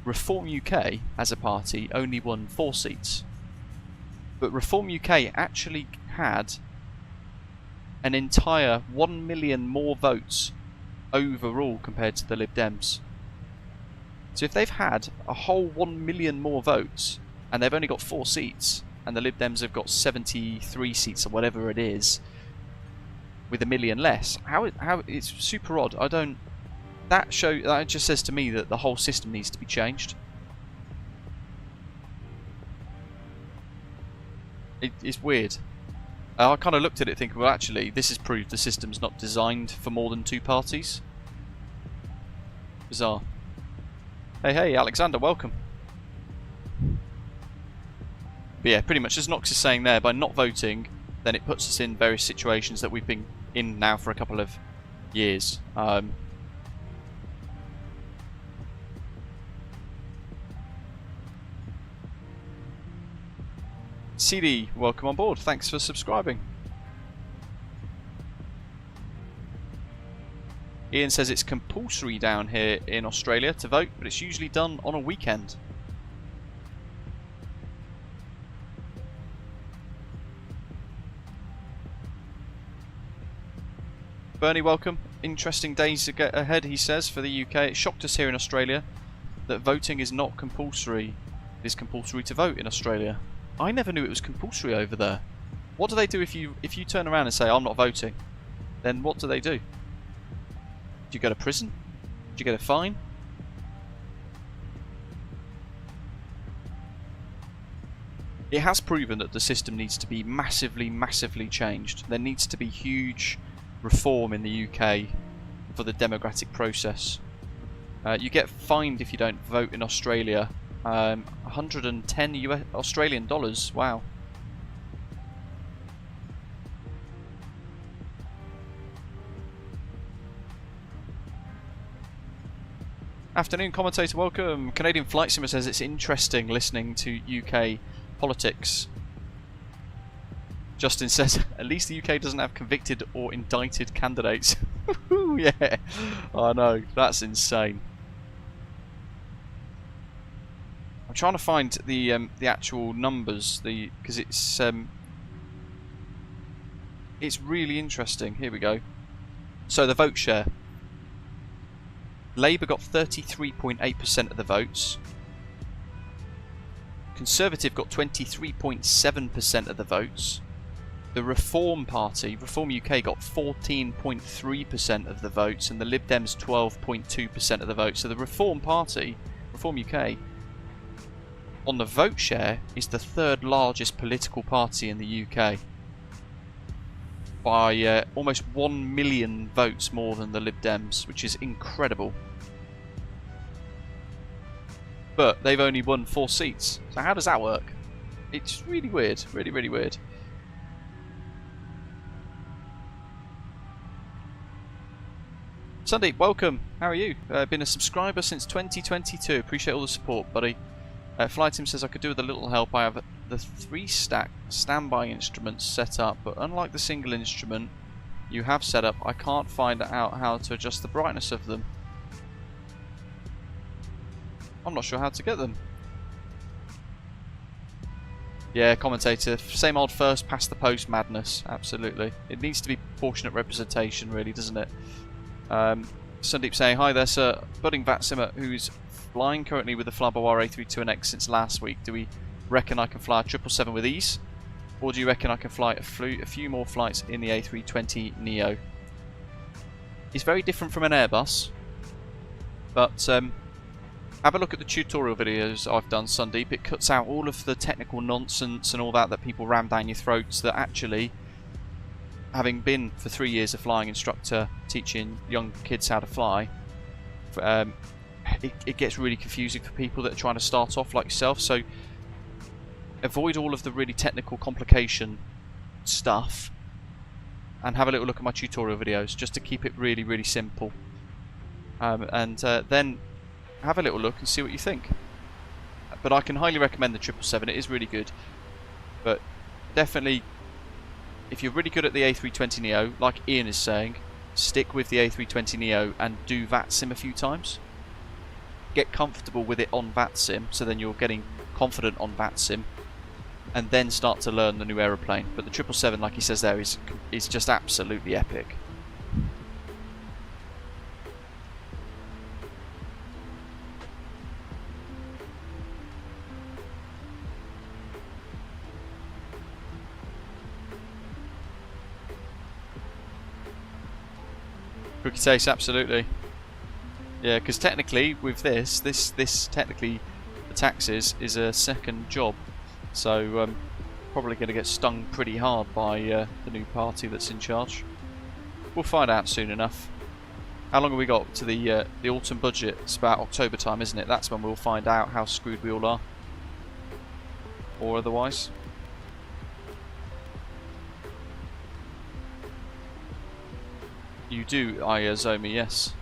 Reform UK, as a party, only won 4 seats. But Reform UK actually had an entire 1 million more votes overall compared to the Lib Dems. So if they've had a whole 1 million more votes, and they've only got 4 seats, and the Lib Dems have got 73 seats or whatever it is, with 1 million less, how it's super odd. I don't. That just says to me that the whole system needs to be changed. It's weird. I kind of looked at it thinking, well, actually, this has proved the system's not designed for more than 2 parties. Bizarre. Hey, Alexander, welcome. But yeah, pretty much as Nox is saying there, by not voting, then it puts us in various situations that we've been in now for a couple of years. CD, welcome on board. Thanks for subscribing. Ian says it's compulsory down here in Australia to vote, but it's usually done on a weekend. Bernie, welcome. Interesting days ahead, he says, for the UK. It shocked us here in Australia that voting is not compulsory. It is compulsory to vote in Australia. I never knew it was compulsory over there. What do they do if you turn around and say, I'm not voting? Then what do they do? Do you go to prison? Do you get a fine? It has proven that the system needs to be massively, massively changed. There needs to be huge reform in the UK for the democratic process. You get fined if you don't vote in Australia. 110 Australian dollars. Wow. Afternoon, commentator. Welcome. Canadian Flight Simmer says it's interesting listening to UK politics. Justin says, at least the UK doesn't have convicted or indicted candidates. Yeah, I know, that's insane. I'm trying to find the actual numbers, because it's really interesting. Here we go. So the vote share. Labour got 33.8% of the votes. Conservative got 23.7% of the votes. The Reform Party, Reform UK, got 14.3% of the votes, and the Lib Dems 12.2% of the votes. So the Reform Party, Reform UK, on the vote share, is the third largest political party in the UK by almost 1 million votes more than the Lib Dems, which is incredible. But they've only won 4 seats. So how does that work? It's really weird, really, really weird. Sandeep, welcome. How are you? Been a subscriber since 2022. Appreciate all the support, buddy. Flightim says I could do with a little help. I have the 3-stack standby instruments set up, but unlike the single instrument you have set up, I can't find out how to adjust the brightness of them. I'm not sure how to get them. Yeah, commentator. Same old first past the post madness. Absolutely. It needs to be proportionate representation, really, doesn't it? Sundeep saying, hi there, sir. Budding VATSIMmer who's flying currently with the Flyby A321X since last week. Do we reckon I can fly a 777 with ease? Or do you reckon I can fly a few more flights in the A320neo? It's very different from an Airbus. But have a look at the tutorial videos I've done, Sundeep. It cuts out all of the technical nonsense and all that people ram down your throats that actually, having been for 3 years a flying instructor teaching young kids how to fly, it gets really confusing for people that are trying to start off like yourself. So avoid all of the really technical complication stuff and have a little look at my tutorial videos just to keep it really, really simple. Then have a little look and see what you think. But I can highly recommend the 777. It is really good. But definitely, if you're really good at the A320neo, like Ian is saying, stick with the A320neo and do VATSIM a few times. Get comfortable with it on VATSIM, so then you're getting confident on VATSIM, and then start to learn the new aeroplane. But the 777, like he says there, is just absolutely epic. Rookie taste, absolutely. Yeah, because technically with this technically the taxis is a second job, so probably going to get stung pretty hard by the new party that's in charge. We'll find out soon enough. How long have we got to the autumn budget? It's about October time, isn't it? That's when we'll find out how screwed we all are, or otherwise. You do, Zomi, yes.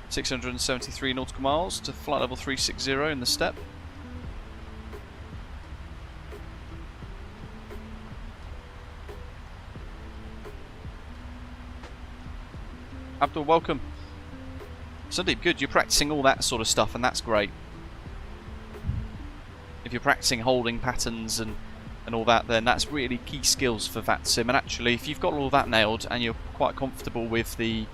.673 nautical miles to flight level 360 in the step. Abdul, welcome. Sundeep, good. You're practicing all that sort of stuff, and that's great. If you're practicing holding patterns and all that, then that's really key skills for VATSIM. And actually, if you've got all that nailed and you're quite comfortable with the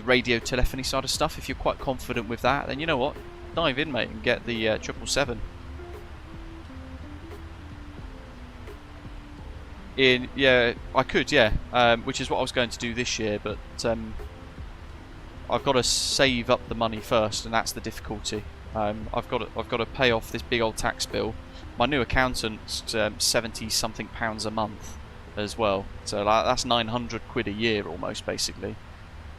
radio telephony side of stuff, if you're quite confident with that, then you know what? Dive in, mate, and get the 777. Yeah, I could, yeah, which is what I was going to do this year, but I've got to save up the money first, and that's the difficulty. I've got to pay off this big old tax bill. My new accountant's 70-something pounds a month as well, so that's 900 quid a year almost, basically,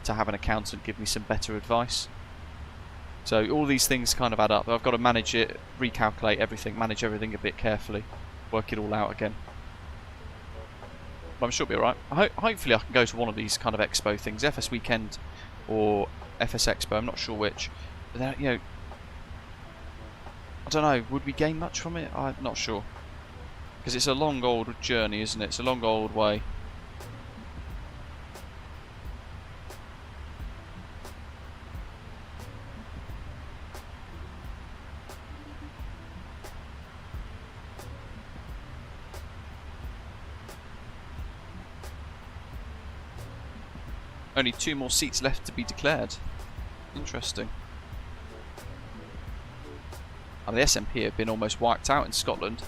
to have an accountant give me some better advice. So all these things kind of add up. I've got to manage it, recalculate everything, manage everything a bit carefully, work it all out again. But I'm sure it'll be alright. Hopefully I can go to one of these kind of expo things, FS Weekend or FS Expo, I'm not sure which. But then, you know, I don't know, would we gain much from it? I'm not sure. Because it's a long old journey, isn't it? It's a long old way. Only 2 more seats left to be declared. Interesting. And the SMP have been almost wiped out in Scotland.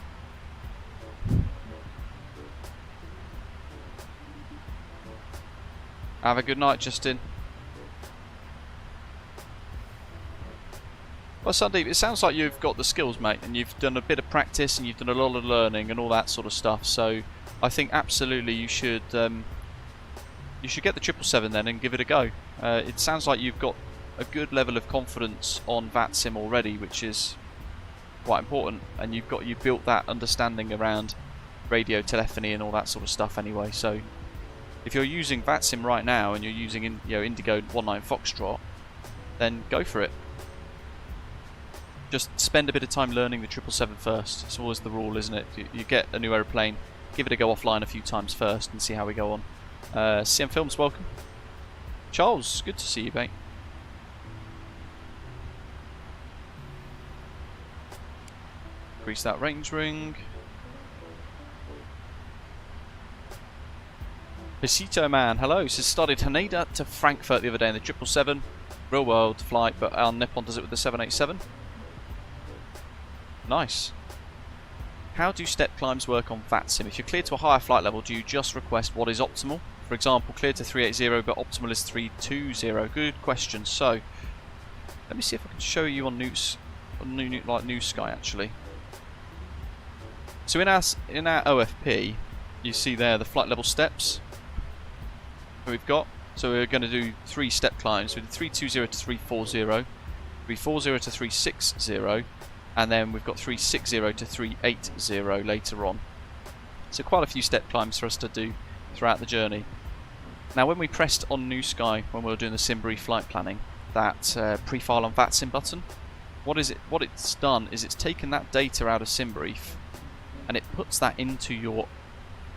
Have a good night, Justin. Well, Sandeep, it sounds like you've got the skills, mate, and you've done a bit of practice and you've done a lot of learning and all that sort of stuff. So I think absolutely you should get the 777 then and give it a go. It sounds like you've got a good level of confidence on VATSIM already, which is quite important, and you've built that understanding around radio telephony and all that sort of stuff anyway. So if you're using VATSIM right now and you're using Indigo 19 Foxtrot, then go for it. Just spend a bit of time learning the 777 first. It's always the rule, isn't it? You get a new aeroplane, give it a go offline a few times first and see how we go on. CM Films, welcome. Charles, good to see you, mate. Increase that range ring. Pisito Man, hello. Says started Haneda to Frankfurt the other day in the 777. Real world flight, but our Nippon does it with the 787. Nice. How do step climbs work on VATSIM? If you're cleared to a higher flight level, do you just request what is optimal? For example, cleared to 380 but optimal is 320. Good question. So, let me see if I can show you on New Sky actually. So in our OFP, you see there the flight level steps that we've got. So we're going to do 3 step climbs. We did 320 to 340, 340 to 360, and then we've got 360 to 380 later on. So quite a few step climbs for us to do throughout the journey. Now when we pressed on New Sky, when we were doing the SimBrief flight planning, that pre-file on VATSIM button, what it's done is it's taken that data out of SimBrief and it puts that into your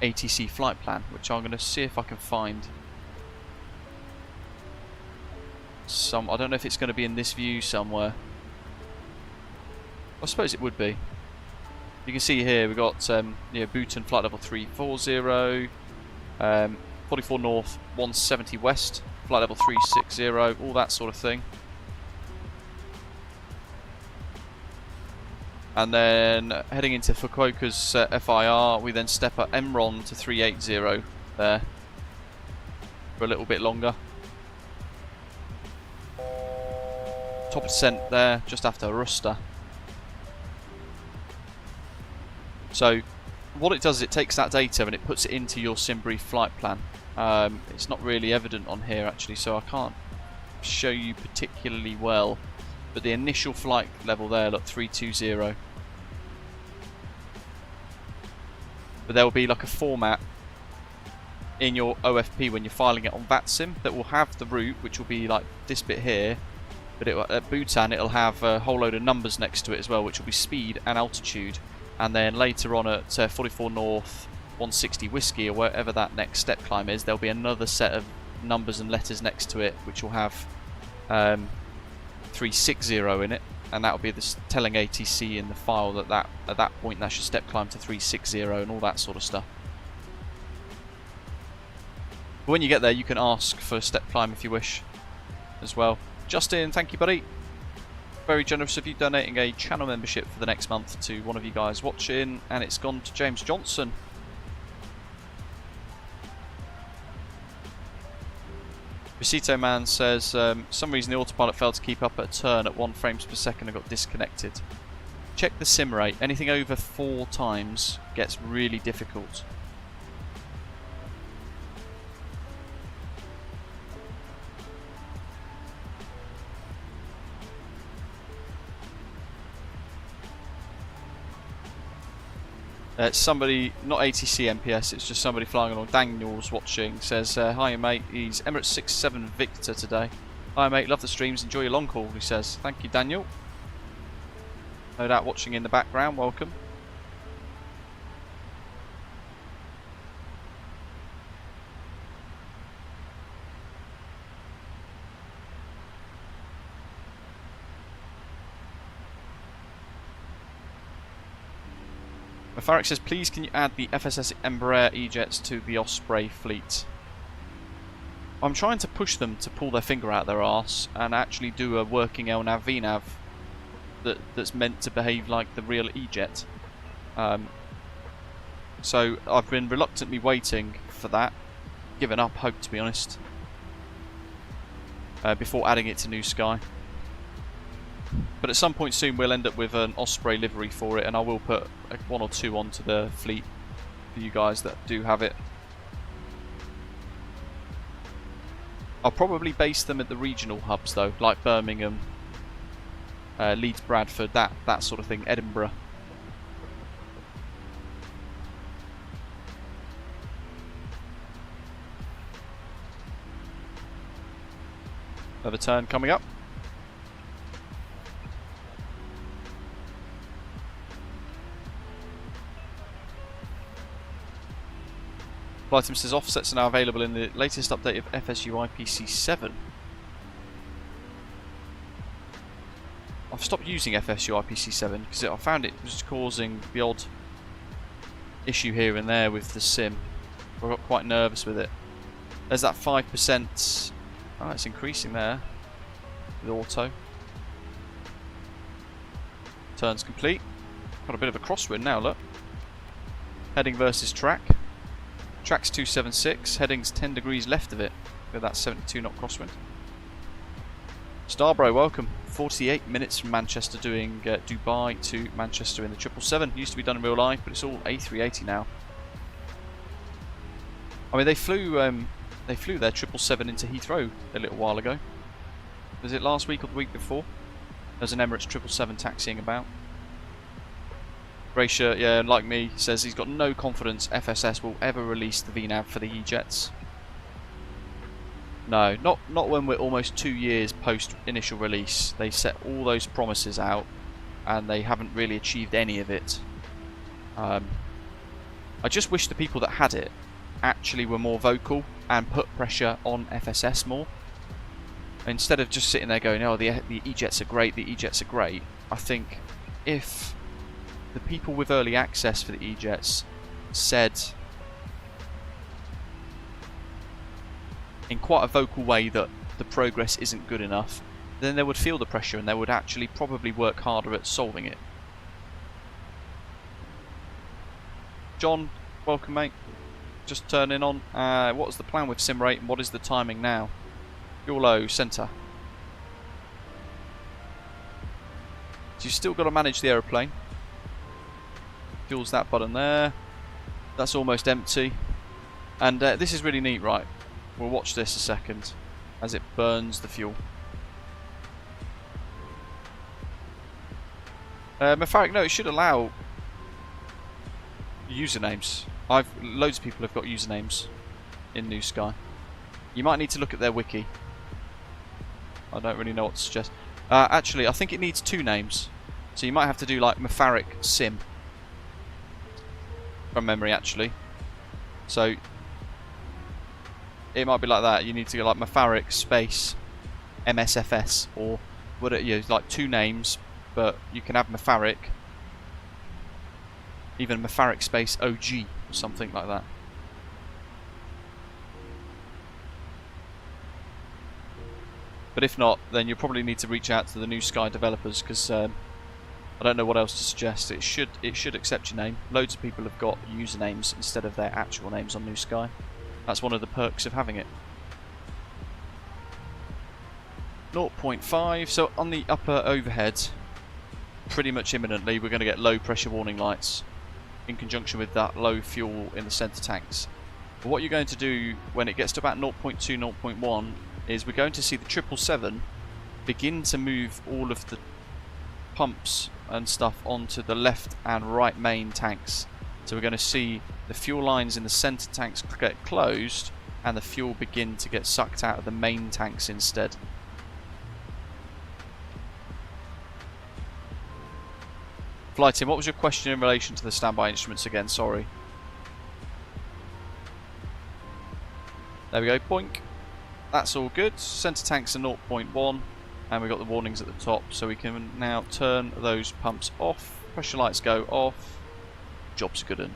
ATC flight plan, which I'm going to see if I can find some. I don't know if it's going to be in this view somewhere. I suppose it would be. You can see here we've got Bhutan flight level 340, 44 north, 170 west, flight level 360, all that sort of thing. And then heading into Fukuoka's FIR, we then step up Emron to 380 there for a little bit longer. Top of descent there, just after Rusta. So what it does is it takes that data and it puts it into your SimBrief flight plan. It's not really evident on here actually, so I can't show you particularly well. But the initial flight level there, look, 320. But there will be like a format in your OFP when you're filing it on VATSIM that will have the route, which will be like this bit here. But at Bhutan it'll have a whole load of numbers next to it as well, which will be speed and altitude. And then later on at 44 north, 160 whiskey, or wherever that next step climb is, there'll be another set of numbers and letters next to it, which will have 360 in it, and that'll be telling ATC in the file that at that point that should step climb to 360 and all that sort of stuff. But when you get there, you can ask for a step climb if you wish as well. Justin, thank you, buddy. Very generous of you donating a channel membership for the next month to one of you guys watching, and it's gone to James Johnson. Visito Man says, some reason the autopilot failed to keep up at a turn at 1 frames per second and got disconnected. Check the sim rate. Anything over 4 times gets really difficult. It's somebody, not ATC MPS, it's just somebody flying along. Daniel's watching, says, hi mate, he's Emirates 67 Victor today. Hi mate, love the streams, enjoy your long haul, he says. Thank you, Daniel. No doubt watching in the background, welcome. Mafaric says, please can you add the FSS Embraer E-Jets to the Osprey fleet? I'm trying to push them to pull their finger out their arse and actually do a working LNAV VNAV that's meant to behave like the real E-Jet. So I've been reluctantly waiting for that, given up hope to be honest, before adding it to New Sky. But at some point soon we'll end up with an Osprey livery for it, and I will put one or two onto the fleet for you guys that do have it. I'll probably base them at the regional hubs though, like Birmingham, Leeds, Bradford, that sort of thing, Edinburgh. Another turn coming up. VATSIM says offsets are now available in the latest update of FSU IPC 7. I've stopped using FSU IPC 7 because I found it was causing the odd issue here and there with the sim. I got quite nervous with it. There's that 5%. Oh, it's increasing there with auto. Turns complete. Got a bit of a crosswind now, look. Heading versus track. Track's 276, heading's 10 degrees left of it with that 72 knot crosswind. Starbro, welcome. 48 minutes from Manchester doing Dubai to Manchester in the 777. Used to be done in real life, but it's all A380 now. I mean, they flew their 777 into Heathrow a little while ago. Was it last week or the week before? There's an Emirates 777 taxiing about. Gracia, yeah, like me, says he's got no confidence FSS will ever release the VNAV for the E-Jets. No, not when we're almost 2 years post initial release. They set all those promises out and they haven't really achieved any of it. I just wish the people that had it actually were more vocal and put pressure on FSS more. Instead of just sitting there going, oh, the E-Jets are great, the E-Jets are great. I think if the people with early access for the E-Jets said in quite a vocal way that the progress isn't good enough, then they would feel the pressure and they would actually probably work harder at solving it. John, welcome mate. Just turning on. What's the plan with sim rate and what is the timing now? Fuel low, centre. So you've still got to manage the aeroplane. Fuel's that button there. That's almost empty. And this is really neat, right? We'll watch this a second as it burns the fuel. Mafaric, no, it should allow usernames. Loads of people have got usernames in New Sky. You might need to look at their wiki. I don't really know what to suggest. Actually, I think it needs 2 names. So you might have to do like Mafaric Sim. From memory, actually. So it might be like that. You need to go like Mafaric space msfs, or what it is, like 2 names, but you can have Mafaric, even Mafaric space OG or something like that. But if not, then you'll probably need to reach out to the New Sky developers, because I don't know what else to suggest. It should accept your name. Loads of people have got usernames instead of their actual names on New Sky. That's one of the perks of having it. 0.5. So on the upper overhead, pretty much imminently, we're going to get low pressure warning lights in conjunction with that low fuel in the centre tanks. But what you're going to do when it gets to about 0.2, 0.1 is we're going to see the 777 begin to move all of the pumps and stuff onto the left and right main tanks. So we're going to see the fuel lines in the centre tanks get closed and the fuel begin to get sucked out of the main tanks instead. Flight Team, what was your question in relation to the standby instruments again? Sorry. There we go, boink. That's all good. Centre tanks are 0.1 and we've got the warnings at the top, so we can now turn those pumps off. Pressure lights go off. Job's good un.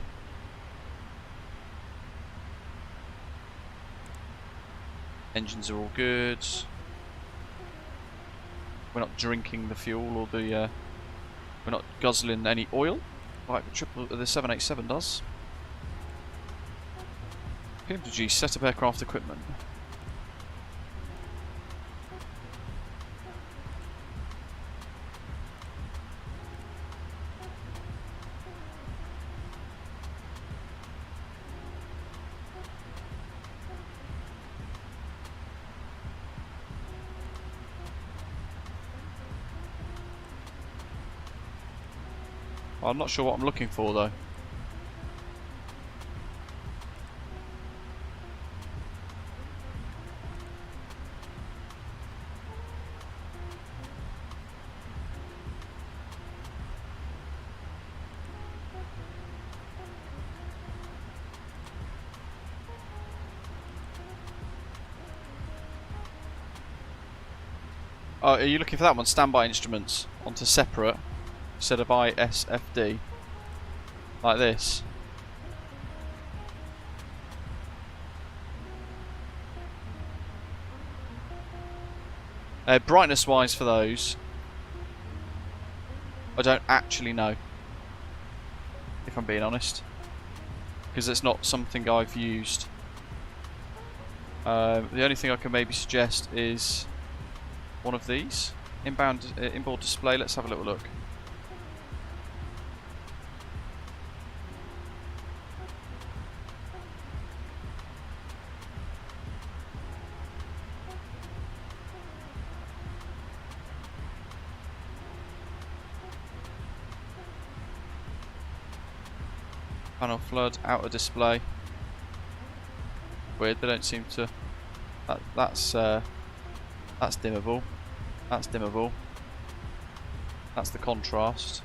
Engines are all good. We're not drinking the fuel or the we're not guzzling any oil like the 787 does. PMDG set up aircraft equipment. I'm not sure what I'm looking for though. Oh, are you looking for that one? Standby instruments onto separate instead of ISFD, like this. Brightness wise for those, I don't actually know, if I'm being honest, because it's not something I've used. The only thing I can maybe suggest is one of these inboard display. Let's have a little look. Panel flood, outer display. Weird, they don't seem to. That's dimmable. That's dimmable. That's the contrast.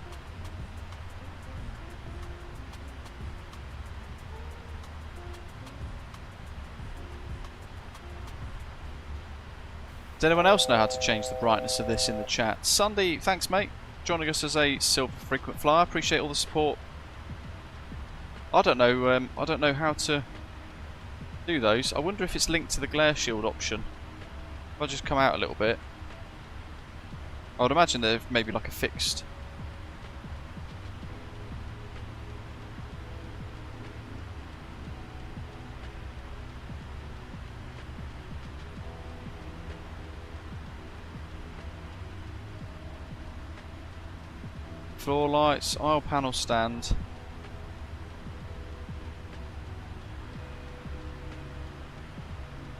Does anyone else know how to change the brightness of this in the chat? Sunday, thanks mate, joining us as a silver frequent flyer. Appreciate all the support. I don't know how to do those. I wonder if it's linked to the glare shield option. If I just come out a little bit, I would imagine they're maybe like a fixed. Floor lights, aisle panel stand.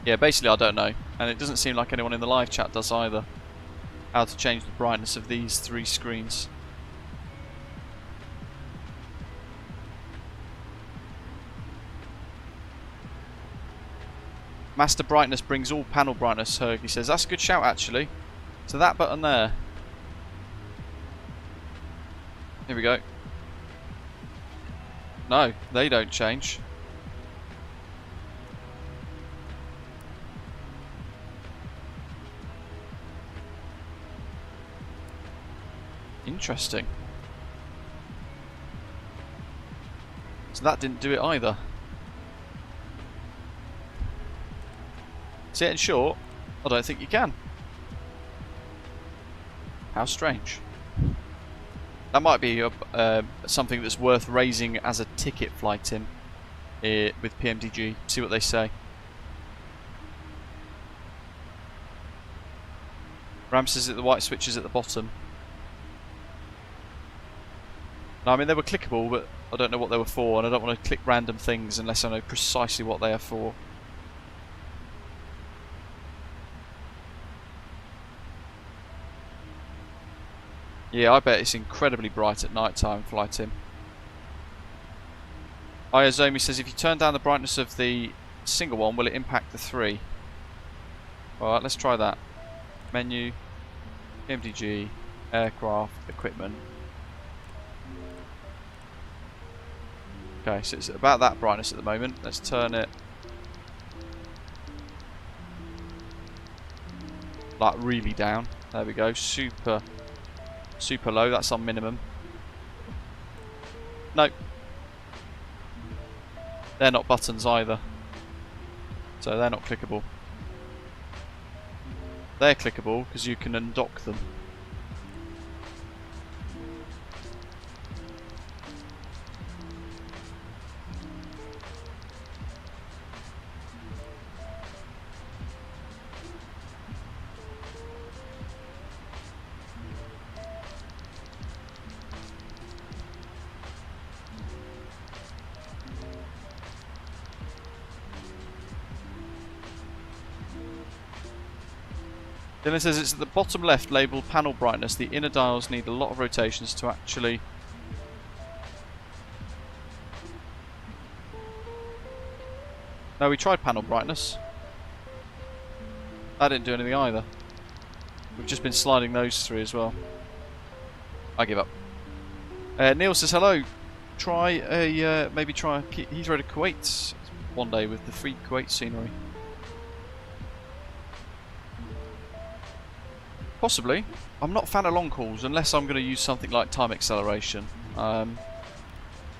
Yeah, basically I don't know, and it doesn't seem like anyone in the live chat does either, how to change the brightness of these three screens. Master brightness brings all panel brightness, Hergy says. That's a good shout actually. So that button there. Here we go. No, they don't change. Interesting. So that didn't do it either. See, in short, I don't think you can. How strange. That might be something that's worth raising as a ticket, Flight Tim, with PMDG. See what they say. Ram says that the white switch is at the bottom. No, I mean they were clickable, but I don't know what they were for, and I don't want to click random things unless I know precisely what they are for. Yeah, I bet it's incredibly bright at night time, Flight Tim. Iozomi says, if you turn down the brightness of the single one, will it impact the 3? Alright, let's try that. Menu, PMDG, aircraft, equipment. Okay, so it's about that brightness at the moment. Let's turn it like really down. There we go. Super low. That's our minimum. Nope. They're not buttons either. So they're not clickable. They're clickable because you can undock them. Dylan says it's at the bottom left labelled panel brightness. The inner dials need a lot of rotations to actually... No, we tried panel brightness. That didn't do anything either. We've just been sliding those through as well. I give up. Neil says hello. Try a maybe try Heathrow to Kuwait one day with the free Kuwait scenery. Possibly. I'm not a fan of long hauls unless I'm going to use something like time acceleration,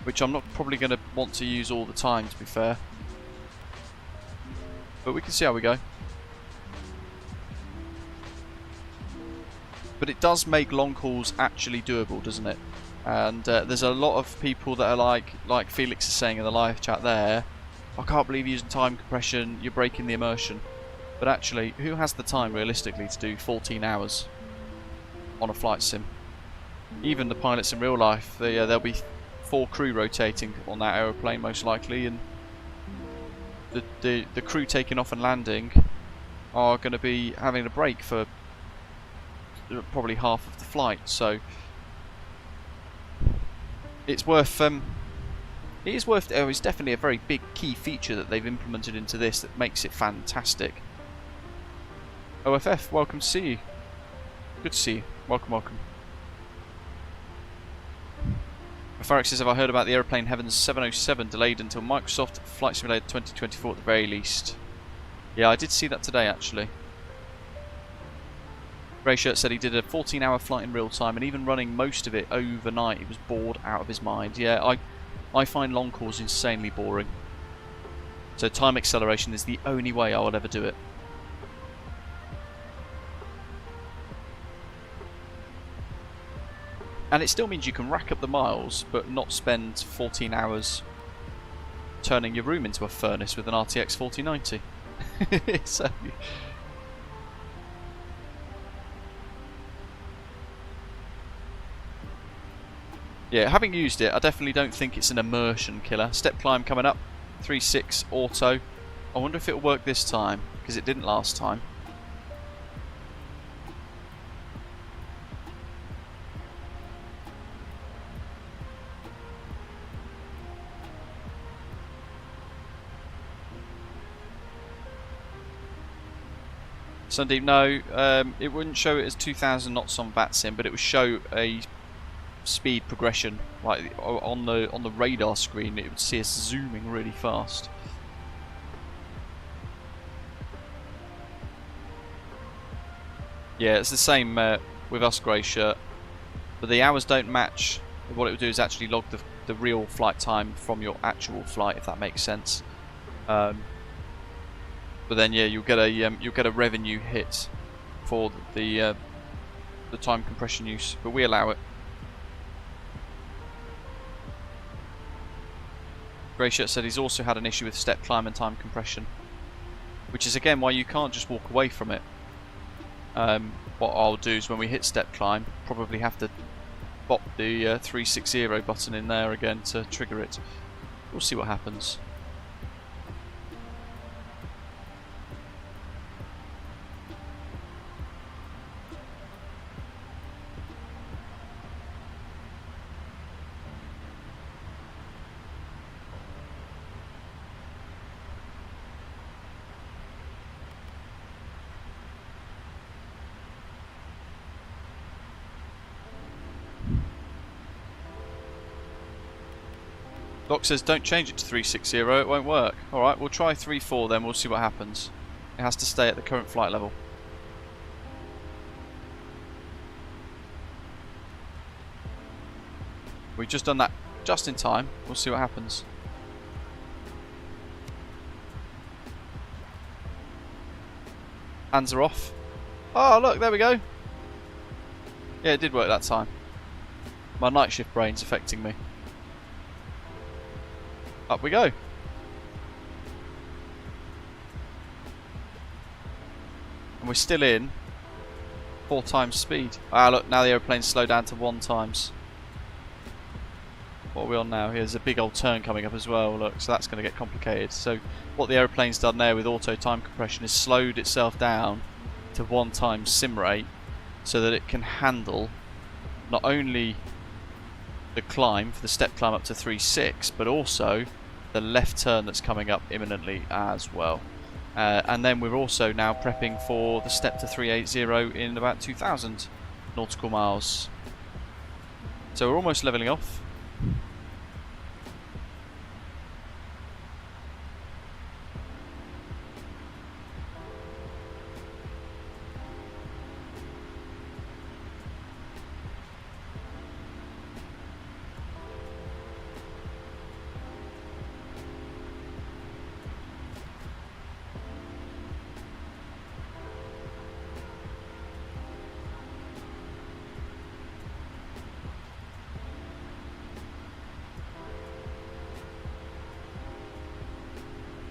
which I'm not probably going to want to use all the time, to be fair. But we can see how we go. But it does make long hauls actually doable, doesn't it? And there's a lot of people that are like Felix is saying in the live chat there, I can't believe you're using time compression, you're breaking the immersion. But actually, who has the time realistically to do 14 hours on a flight sim? Even the pilots in real life, there'll be 4 crew rotating on that aeroplane most likely, and the crew taking off and landing are going to be having a break for probably half of the flight. So it's worth. It is worth. It's definitely a very big key feature that they've implemented into this that makes it fantastic. OFF, welcome to see you. Good to see you. Welcome, welcome. Farrick says, have I heard about the Aeroplane Heavens 707 delayed until Microsoft Flight Simulator 2024 at the very least? Yeah, I did see that today actually. Grey Shirt said he did a 14-hour flight in real time, and even running most of it overnight, he was bored out of his mind. Yeah, I find long hauls insanely boring. So time acceleration is the only way I will ever do it. And it still means you can rack up the miles, but not spend 14 hours turning your room into a furnace with an RTX 4090. So, yeah, having used it, I definitely don't think it's an immersion killer. Step climb coming up, 3.6 auto. I wonder if it'll work this time, because it didn't last time. Sandeep, no, it wouldn't show it as 2,000 knots on VATSIM, but it would show a speed progression. Like on the radar screen, it would see us zooming really fast. Yeah, it's the same with us, Grey Shirt, but the hours don't match. What it would do is actually log the real flight time from your actual flight, if that makes sense. But then, yeah, you'll get a revenue hit for the time compression use, but we allow it. Grey Shirt said he's also had an issue with step climb and time compression, which is again why you can't just walk away from it. What I'll do is when we hit step climb, probably have to pop the 360 button in there again to trigger it. We'll see what happens. Doc says don't change it to 360, it won't work. Alright, we'll try 3-4 then, we'll see what happens. It has to stay at the current flight level. We've just done that just in time, we'll see what happens. Hands are off. Oh look, there we go. Yeah, it did work that time. My night shift brain's affecting me. Up we go. And we're still in 4 times speed. Ah look, now the aeroplane's slowed down to 1 times. What are we on now? Here's a big old turn coming up as well, look, so that's going to get complicated. So what the aeroplane's done there with auto time compression is slowed itself down to 1 times sim rate so that it can handle not only the climb, for the step climb up to 3.6, but also the left turn that's coming up imminently as well. And then we're also now prepping for the step to 380 in about 2,000 nautical miles. So we're almost levelling off.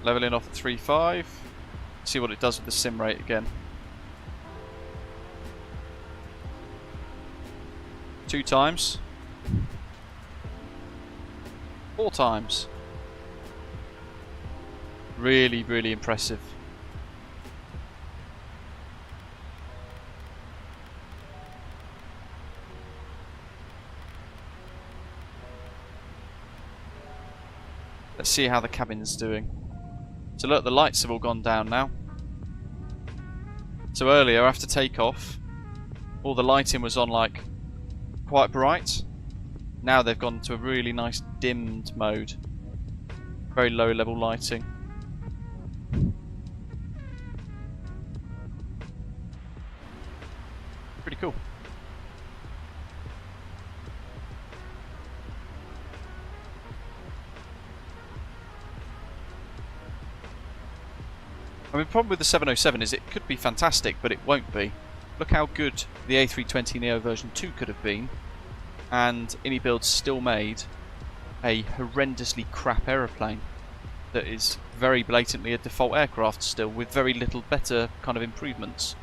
Leveling off at 3.5. See what it does with the sim rate again. 2 times. 4 times. Really, really impressive. Let's see how the cabin's doing. So look, the lights have all gone down now. So earlier, after takeoff, all the lighting was on like quite bright. Now they've gone to a really nice dimmed mode. Very low level lighting. Pretty cool. I mean, the problem with the 707 is it could be fantastic, but it won't be. Look how good the A320neo version 2 could have been, and Eevee still made a horrendously crap aeroplane that is very blatantly a default aircraft still, with very little better kind of improvements.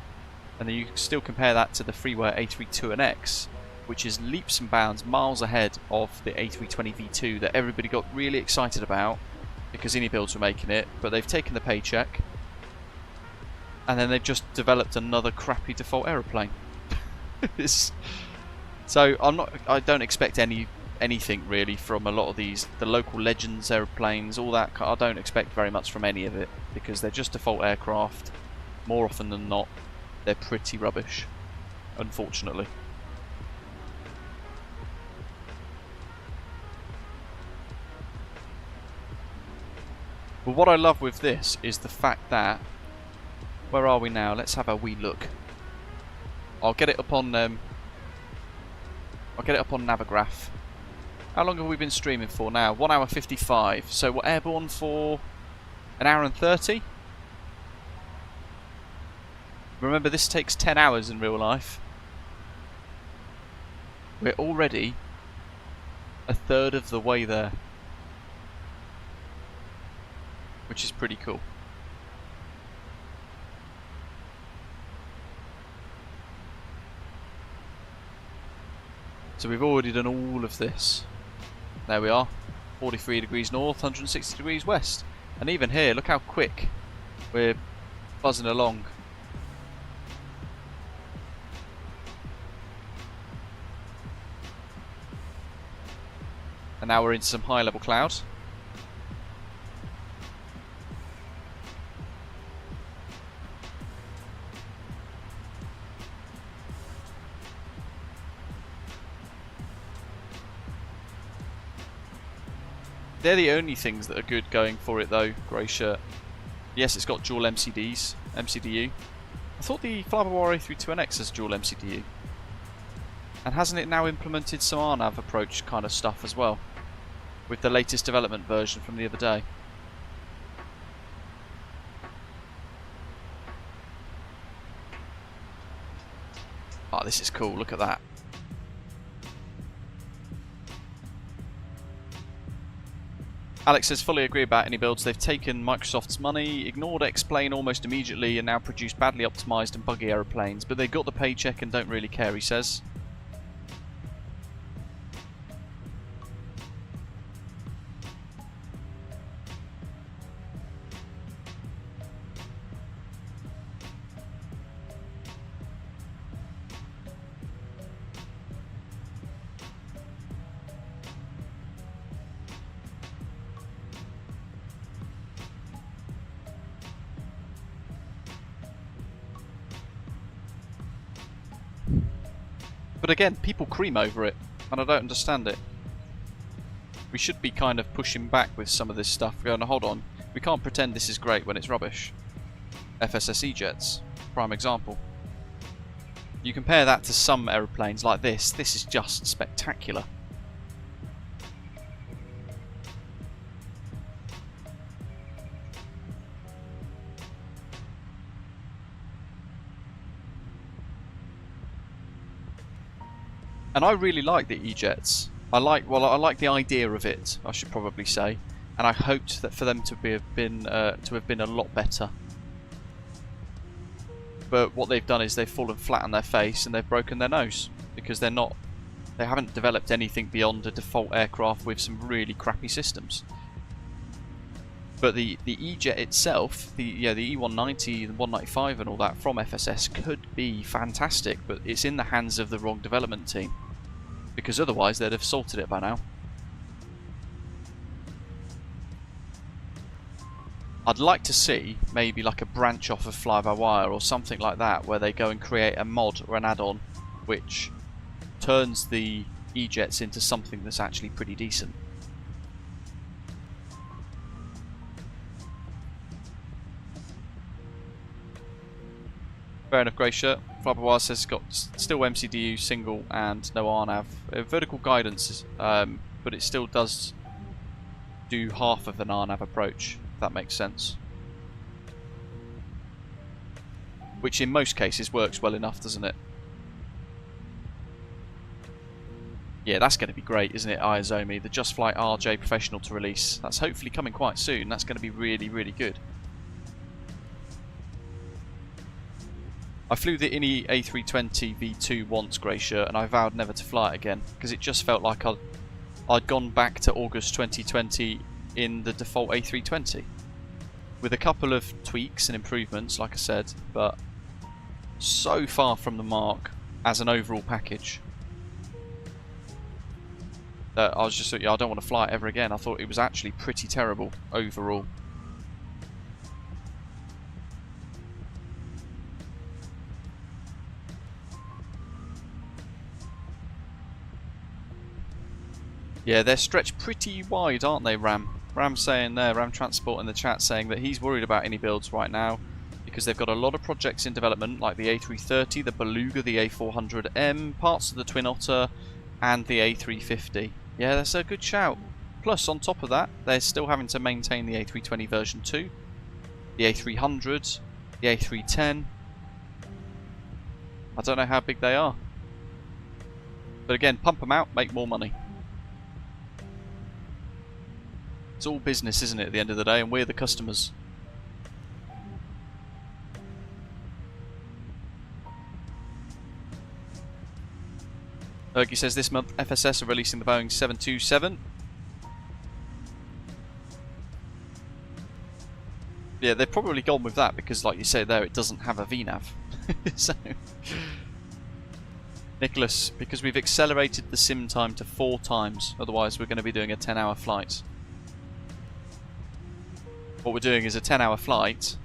And then you still compare that to the freeware A32NX, which is leaps and bounds miles ahead of the A320 V2 that everybody got really excited about because Eevee were making it, but they've taken the paycheck and then they've just developed another crappy default aeroplane. So I don't expect anything really from a lot of these, the local Legends aeroplanes, all that. I don't expect very much from any of it because they're just default aircraft. More often than not, they're pretty rubbish, unfortunately. But what I love with this is the fact that, where are we now? Let's have a wee look. I'll get it up on Navigraph. How long have we been streaming for now? 1 hour 55. So we're airborne for an hour and 30. Remember, this takes 10 hours in real life. We're already a third of the way there, which is pretty cool. So we've already done all of this. There we are, 43 degrees north, 160 degrees west. And even here, look how quick we're buzzing along. And now we're into some high level clouds. They're the only things that are good going for it though, grey shirt. Yes, it's got dual MCDU. I thought the Flyby A321X has dual MCDU. And hasn't it now implemented some RNAV approach kind of stuff as well? With the latest development version from the other day. Oh, this is cool, look at that. Alex says, fully agree about any builds. They've taken Microsoft's money, ignored X-Plane almost immediately, and now produce badly optimised and buggy aeroplanes. But they got the paycheck and don't really care, he says. But again, people cream over it, and I don't understand it. We should be kind of pushing back with some of this stuff, going, hold on, we can't pretend this is great when it's rubbish. FSS E-Jets, prime example. You compare that to some aeroplanes like this is just spectacular. And I really like the E-Jets. I like the idea of it, I should probably say, and I hoped that for them to have been a lot better. But what they've done is they've fallen flat on their face and they've broken their nose because they haven't developed anything beyond a default aircraft with some really crappy systems. But the E-Jet itself, the E190, the 195 and all that from FSS could be fantastic, but it's in the hands of the wrong development team. Because otherwise they'd have sorted it by now. I'd like to see maybe like a branch off of Fly-by-Wire or something like that where they go and create a mod or an add-on which turns the E-Jets into something that's actually pretty decent. Fair enough, grey shirt. Fly-by-Wire says it's got still MCDU, single, and no RNAV. Vertical guidance, but it still does do half of an RNAV approach, if that makes sense. Which in most cases works well enough, doesn't it? Yeah, that's going to be great, isn't it, Iazomi? The Just Flight RJ Professional to release. That's hopefully coming quite soon. That's going to be really, really good. I flew the INI A320 V2 once, grey shirt, and I vowed never to fly it again because it just felt like I'd gone back to August 2020 in the default A320 with a couple of tweaks and improvements, like I said, but so far from the mark as an overall package that I was just, yeah, I don't want to fly it ever again. I thought it was actually pretty terrible overall. Yeah, they're stretched pretty wide, aren't they, Ram? Ram's saying there, Ram Transport in the chat saying that he's worried about any builds right now because they've got a lot of projects in development like the A330, the Beluga, the A400M, parts of the Twin Otter and the A350. Yeah, that's a good shout. Plus, on top of that, they're still having to maintain the A320 version 2, the A300, the A310. I don't know how big they are. But again, pump them out, make more money. It's all business, isn't it, at the end of the day, and we're the customers. Ergy says this month FSS are releasing the Boeing 727. Yeah, they've probably gone with that because, like you say there, it doesn't have a VNAV. So, Nicholas, because we've accelerated the sim time to 4 times, otherwise we're going to be doing a 10-hour flight. What we're doing is a 10-hour flight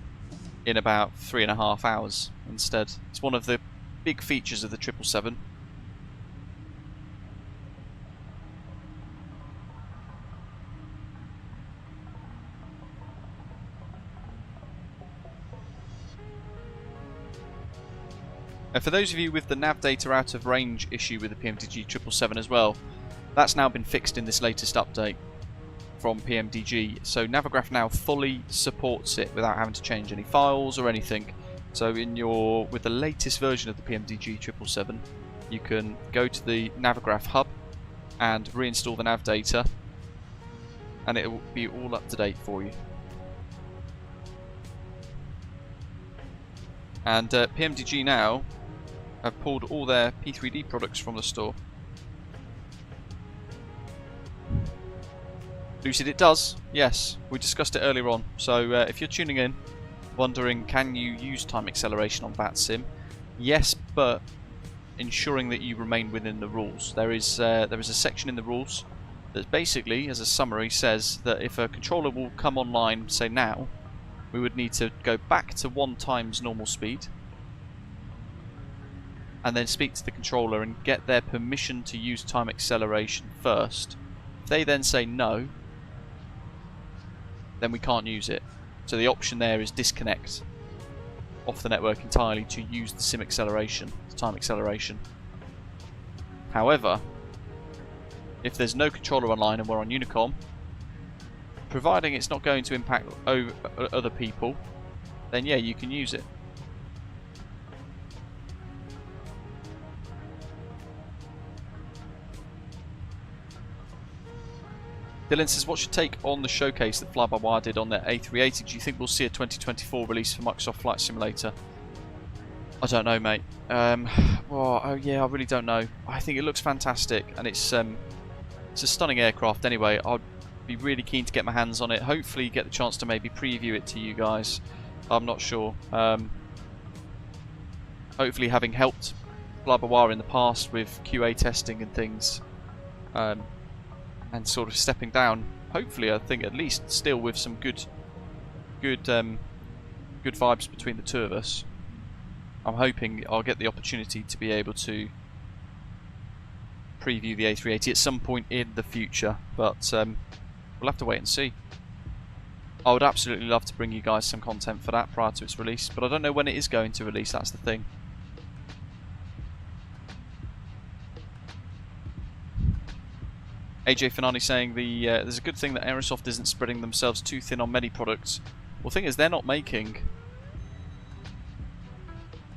in about 3.5 hours instead. It's one of the big features of the 777. For those of you with the nav data out of range issue with the PMDG 777 as well, that's now been fixed in this latest update from PMDG. So Navigraph now fully supports it without having to change any files or anything. So with the latest version of the PMDG 777, you can go to the Navigraph hub and reinstall the nav data, and it will be all up to date for you. And PMDG now have pulled all their P3D products from the store. Lucid, it does, yes. We discussed it earlier on. So if you're tuning in, wondering can you use time acceleration on VATSIM, yes, but ensuring that you remain within the rules. There is a section in the rules that basically, as a summary, says that if a controller will come online, say now, we would need to go back to 1 times normal speed and then speak to the controller and get their permission to use time acceleration first. If they then say no, then we can't use it. So the option there is disconnect off the network entirely to use the sim acceleration, the time acceleration. However, if there's no controller online and we're on Unicom, providing it's not going to impact other people, then yeah, you can use it. Dylan says, what's your take on the showcase that Fly-by-Wire did on their A380? Do you think we'll see a 2024 release for Microsoft Flight Simulator? I don't know, mate. Oh yeah, I really don't know. I think it looks fantastic, and it's a stunning aircraft anyway. I'd be really keen to get my hands on it. Hopefully get the chance to maybe preview it to you guys. I'm not sure. Hopefully having helped Fly-by-Wire in the past with QA testing and things, and sort of stepping down, hopefully I think at least still with some good vibes between the two of us, I'm hoping I'll get the opportunity to be able to preview the A380 at some point in the future, but we'll have to wait and see. I would absolutely love to bring you guys some content for that prior to its release, but I don't know when it is going to release, that's the thing. AJ Finani saying there's a good thing that Aerosoft isn't spreading themselves too thin on many products. Well, the thing is, they're not making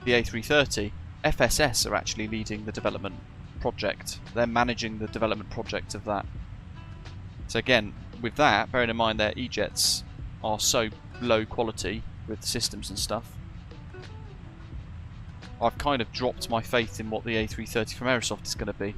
the A330. FSS are actually leading the development project. They're managing the development project of that. So again, with that, bearing in mind their E-jets are so low quality with systems and stuff, I've kind of dropped my faith in what the A330 from Aerosoft is going to be.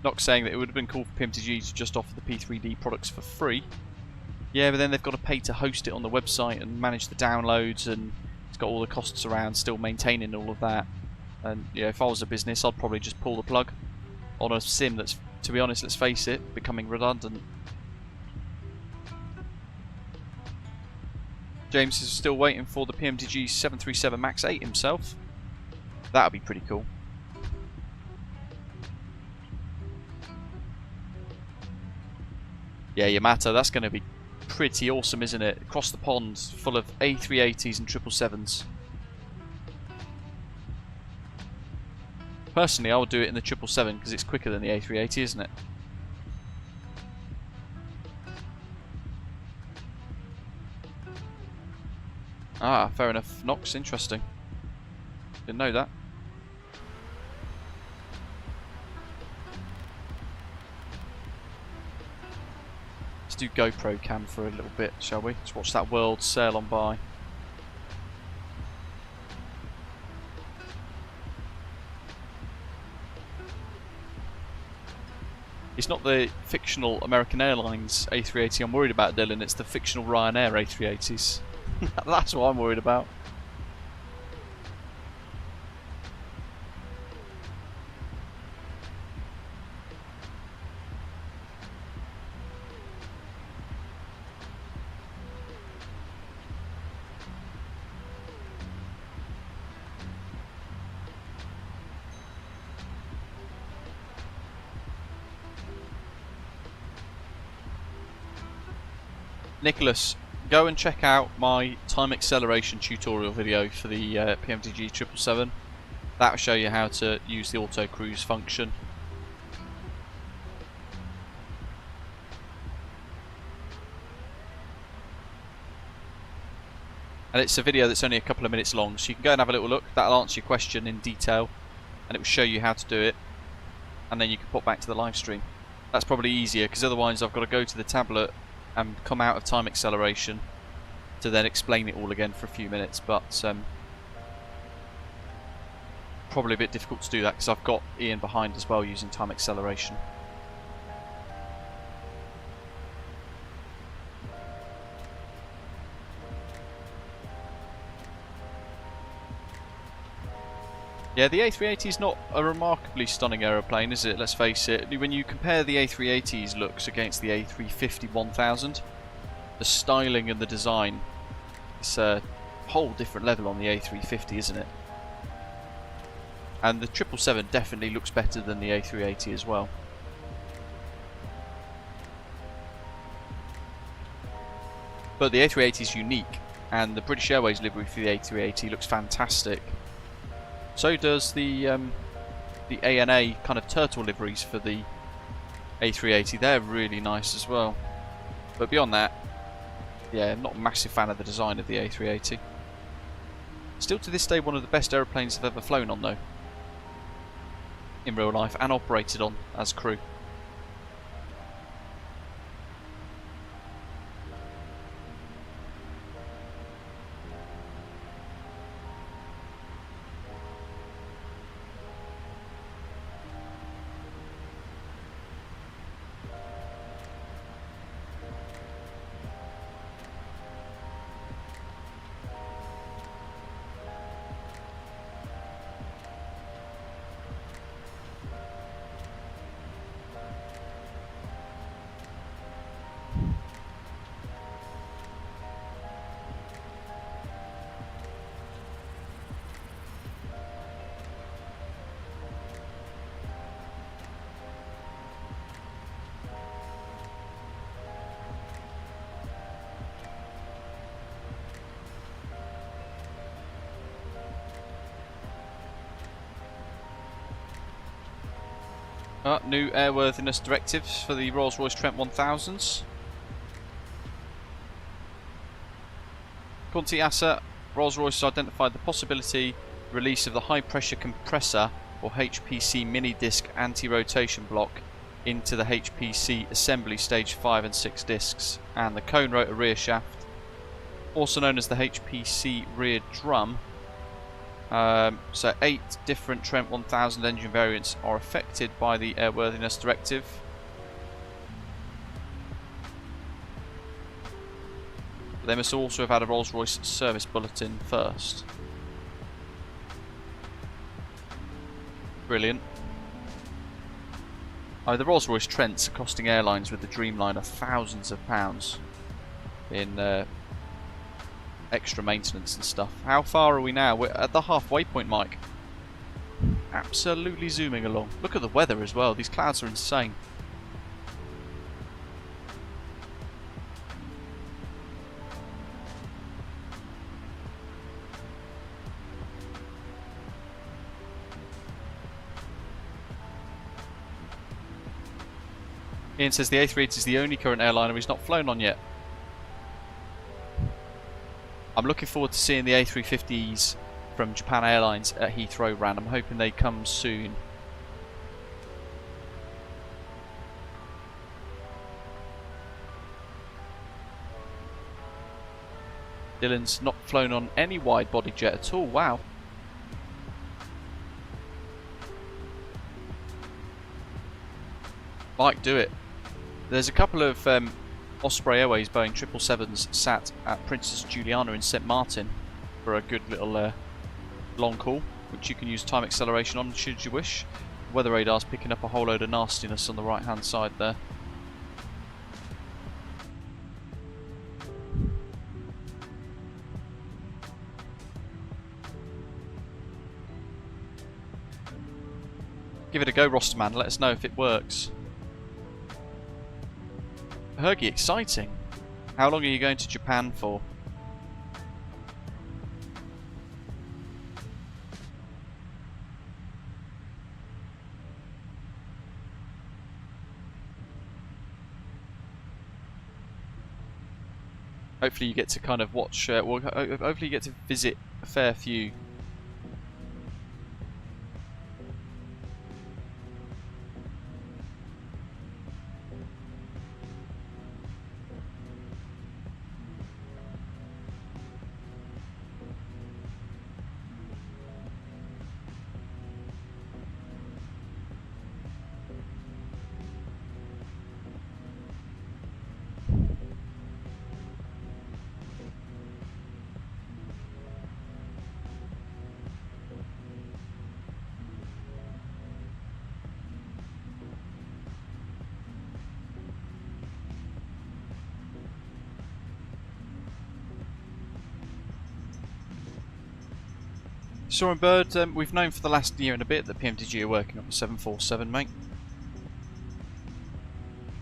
Not saying that it would have been cool for PMDG to just offer the P3D products for free. Yeah, but then they've got to pay to host it on the website and manage the downloads, and it's got all the costs around still maintaining all of that. And yeah, if I was a business, I'd probably just pull the plug on a sim that's, to be honest, let's face it, becoming redundant. James is still waiting for the PMDG 737 MAX 8 himself. That would be pretty cool. Yeah, Yamato, that's going to be pretty awesome, isn't it? Across the pond, full of A380s and 777s. Personally, I would do it in the 777 because it's quicker than the A380, isn't it? Ah, fair enough. Nox, interesting. Didn't know that. Let's do GoPro cam for a little bit, shall we? Let's watch that world sail on by. It's not the fictional American Airlines A380 I'm worried about, Dylan, it's the fictional Ryanair A380s. That's what I'm worried about. Nicholas, go and check out my time acceleration tutorial video for the PMDG 777. That will show you how to use the AutoCruise function. And it's a video that's only a couple of minutes long, so you can go and have a little look. That'll answer your question in detail, and it will show you how to do it, and then you can pop back to the live stream. That's probably easier, because otherwise I've got to go to the tablet and come out of time acceleration to then explain it all again for a few minutes, but probably a bit difficult to do that because I've got Ian behind as well using time acceleration. Yeah, the A380 is not a remarkably stunning aeroplane, is it? Let's face it. When you compare the A380's looks against the A350-1000, the styling and the design, it's a whole different level on the A350, isn't it? And the 777 definitely looks better than the A380 as well. But the A380 is unique, and the British Airways livery for the A380 looks fantastic. So does the ANA kind of turtle liveries for the A380. They're really nice as well. But beyond that, yeah, I'm not a massive fan of the design of the A380. Still to this day one of the best aeroplanes I've ever flown on though. In real life, and operated on as crew. New airworthiness directives for the Rolls-Royce Trent 1000s. According to EASA, Rolls-Royce has identified the possibility release of the high-pressure compressor or HPC mini-disc anti-rotation block into the HPC assembly stage 5 and 6 discs, and the cone rotor rear shaft, also known as the HPC rear drum. So 8 different Trent 1000 engine variants are affected by the airworthiness directive. They must also have had a Rolls-Royce service bulletin first. Brilliant. The Rolls-Royce Trents are costing airlines with the Dreamliner thousands of pounds in extra maintenance and stuff. How far are we now? We're at the halfway point, Mike. Absolutely zooming along. Look at the weather as well. These clouds are insane. Ian says the A380 is the only current airliner he's not flown on yet. I'm looking forward to seeing the A350s from Japan Airlines at Heathrow RAN. I'm hoping they come soon. Dylan's not flown on any wide body jet at all. Wow. Mike, do it. There's a couple of Osprey Airways Boeing 777s sat at Princess Juliana in St Martin for a good little long haul, which you can use time acceleration on should you wish. Weather radar's picking up a whole load of nastiness on the right hand side there. Give it a go, Rosterman, let us know if it works. Hergy, exciting. How long are you going to Japan for? Hopefully you get to kind of watch, well, hopefully you get to visit a fair few. Soaring Bird, we've known for the last year and a bit that PMDG are working on the 747, mate.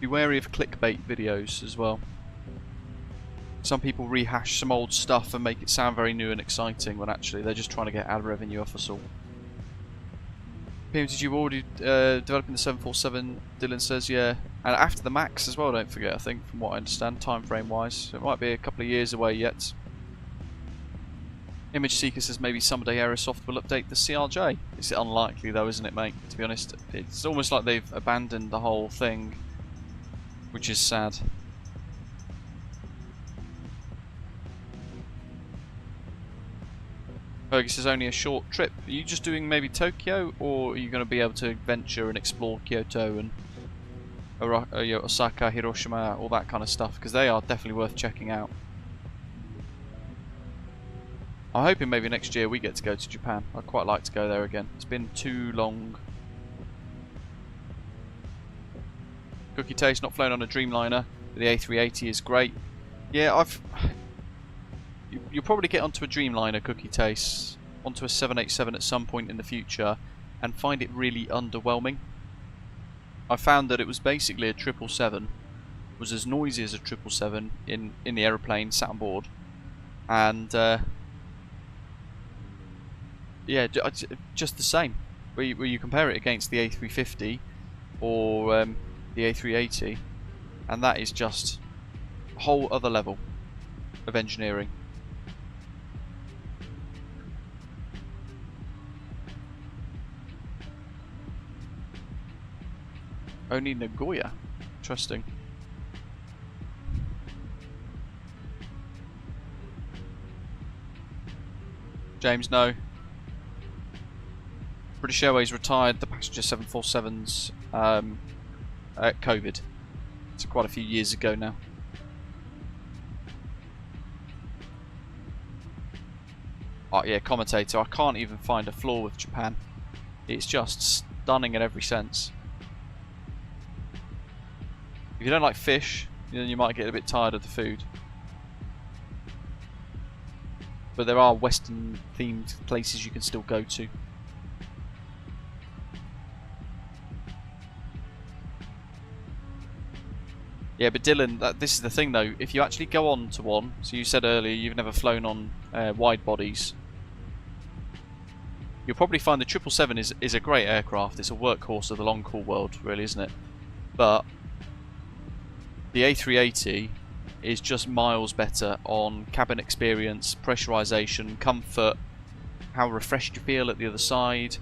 Be wary of clickbait videos as well. Some people rehash some old stuff and make it sound very new and exciting when actually they're just trying to get ad revenue off us all. PMDG already developing the 747, Dylan says, yeah. And after the MAX as well, don't forget, I think, from what I understand, time frame wise. So it might be a couple of years away yet. Image Seeker says maybe someday Aerosoft will update the CRJ. It's unlikely though, isn't it, mate? To be honest, it's almost like they've abandoned the whole thing, which is sad. Fergus is only a short trip. Are you just doing maybe Tokyo, or are you going to be able to venture and explore Kyoto and Osaka, Hiroshima, all that kind of stuff? Because they are definitely worth checking out. I'm hoping maybe next year we get to go to Japan. I'd quite like to go there again. It's been too long. Cookie Taste, not flown on a Dreamliner, but the A380 is great. Yeah, you'll probably get onto a Dreamliner, Cookie Taste, onto a 787 at some point in the future, and find it really underwhelming. I found that it was basically a 777. It was as noisy as a 777 in the aeroplane, sat on board, and yeah, just the same. Where you compare it against the A350 or the A380, and that is just a whole other level of engineering. Only Nagoya. Interesting. James, no. British Airways retired the passenger 747s at COVID. It's quite a few years ago now. Oh yeah, commentator, I can't even find a flaw with Japan. It's just stunning in every sense. If you don't like fish, then you might get a bit tired of the food. But there are Western themed places you can still go to. Yeah, but Dylan, this is the thing though, if you actually go on to one, so you said earlier you've never flown on wide bodies, you'll probably find the 777 is a great aircraft. It's a workhorse of the long-haul world, really, isn't it? But the A380 is just miles better on cabin experience, pressurization, comfort, how refreshed you feel at the other side.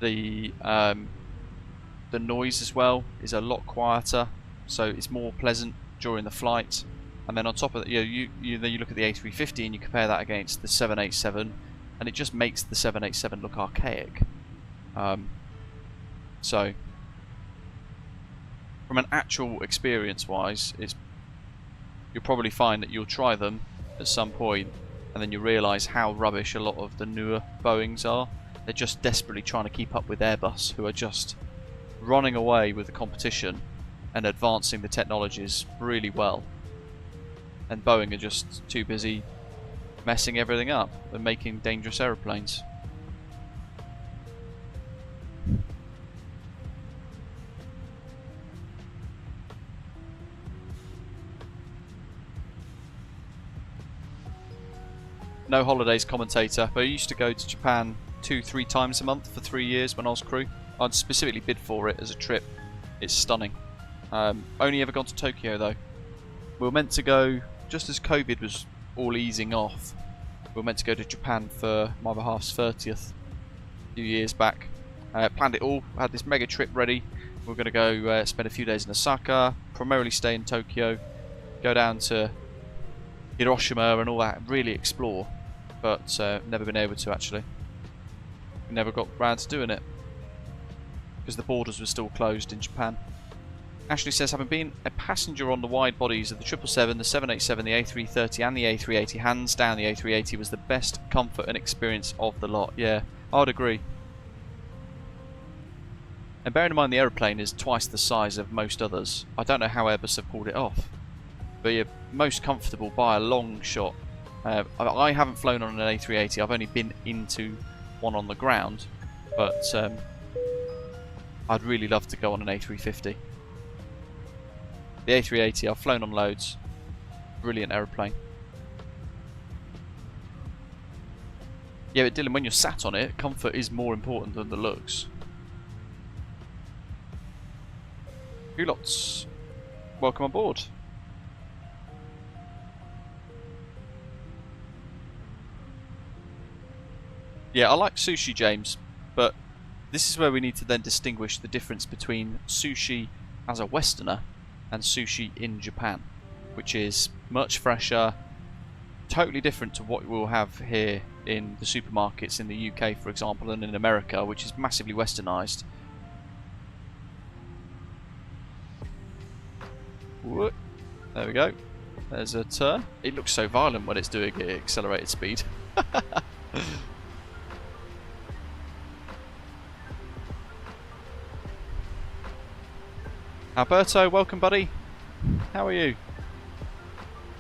The noise as well is a lot quieter, so it's more pleasant during the flight. And then on top of that, then you look at the A350 and you compare that against the 787, and it just makes the 787 look archaic. So from an actual experience wise, you'll probably find that you'll try them at some point and then you realise how rubbish a lot of the newer Boeings are. They're just desperately trying to keep up with Airbus, who are just running away with the competition and advancing the technologies really well. And Boeing are just too busy messing everything up and making dangerous aeroplanes. no holidays commentator, but I used to go to Japan 2-3 times a month for 3 years when I was crew. I'd specifically bid for it as a trip. It's stunning. Only ever gone to Tokyo though. We were meant to go, just as COVID was all easing off, we were meant to go to Japan for my other half's 30th a few years back. Planned it all, had this mega trip ready. We were going to go spend a few days in Osaka, primarily stay in Tokyo, go down to Hiroshima and all that, really explore, but never been able to actually. Never got round to doing it because the borders were still closed in Japan. Ashley says, having been a passenger on the wide bodies of the 777, the 787, the A330 and the A380, hands down the A380 was the best comfort and experience of the lot. Yeah, I'd agree. And bearing in mind the aeroplane is twice the size of most others, I don't know how Airbus have pulled it off, but you're most comfortable by a long shot. I haven't flown on an A380, I've only been into one on the ground, but I'd really love to go on an A350. The A380 I've flown on loads, brilliant aeroplane. Yeah, but Dylan, when you're sat on it, comfort is more important than the looks. Lots, welcome aboard. Yeah, I like sushi, James, but this is where we need to then distinguish the difference between sushi as a Westerner and sushi in Japan, which is much fresher, totally different to what we'll have here in the supermarkets in the UK, for example, and in America, which is massively westernized. Whoop. There we go. There's a turn. It looks so violent when it's doing it at accelerated speed. Alberto, welcome buddy. How are you?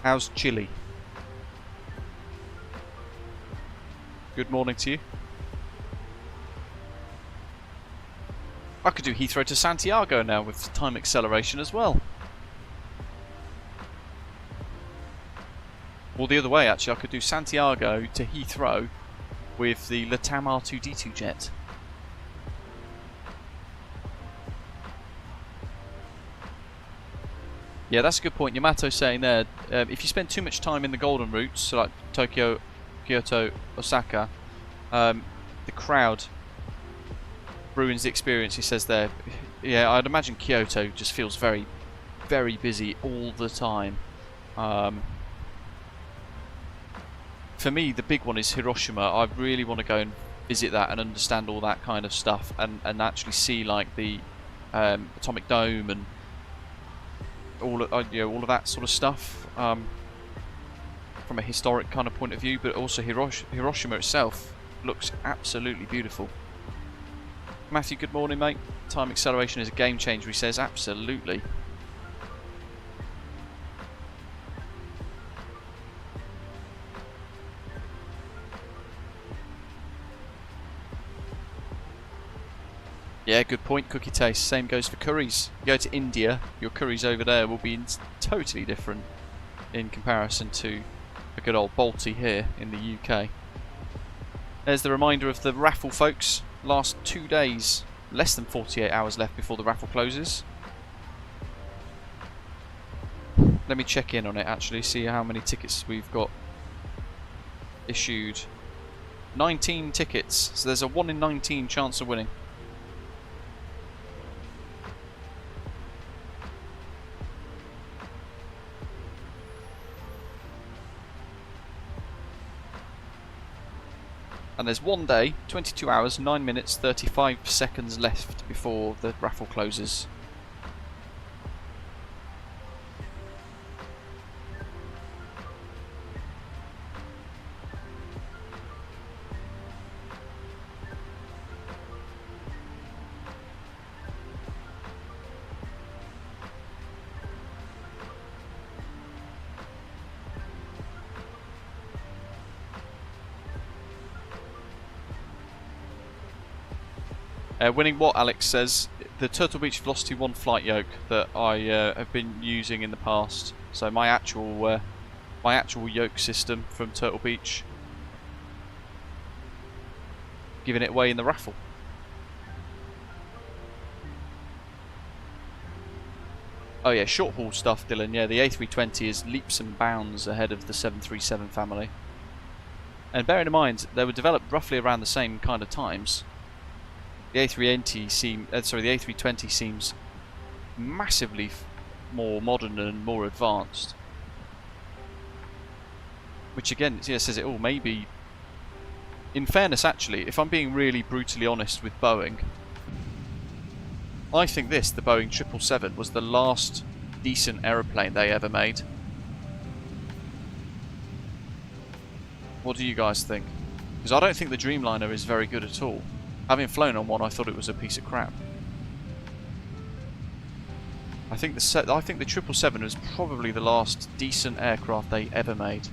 How's Chile? Good morning to you. I could do Heathrow to Santiago now with time acceleration as well. Or the other way actually, I could do Santiago to Heathrow with the LATAM R2D2 jet. Yeah, that's a good point. Yamato's saying there, if you spend too much time in the golden routes, so like Tokyo, Kyoto, Osaka, the crowd ruins the experience, he says there. Yeah, I'd imagine Kyoto just feels very, very busy all the time. For me, the big one is Hiroshima. I really want to go and visit that and understand all that kind of stuff, and actually see like the atomic dome and all of that sort of stuff from a historic kind of point of view. But also Hiroshima itself looks absolutely beautiful. Matthew, good morning, mate. Time acceleration is a game changer, he says. Absolutely. Yeah, good point, Cookie Taste. Same goes for curries. You go to India, your curries over there will be totally different in comparison to a good old Balti here in the UK. There's the reminder of the raffle, folks. Last 2 days, less than 48 hours left before the raffle closes. Let me check in on it actually, see how many tickets we've got issued. 19 tickets, so there's a 1 in 19 chance of winning. And there's 1 day, 22 hours, 9 minutes, 35 seconds left before the raffle closes. Winning what, Alex says? The Turtle Beach Velocity 1 flight yoke that I have been using in the past. So my actual yoke system from Turtle Beach. giving it away in the raffle. Oh yeah, short haul stuff, Dylan. Yeah, the A320 is leaps and bounds ahead of the 737 family. And bearing in mind, they were developed roughly around the same kind of times. The A320 seems massively more modern and more advanced. Which again, yeah, says it all. Maybe, in fairness, actually, if I'm being really brutally honest with Boeing, I think the Boeing 777 was the last decent aeroplane they ever made. What do you guys think? Because I don't think the Dreamliner is very good at all. Having flown on one, I thought it was a piece of crap. I think the 777 was probably the last decent aircraft they ever made.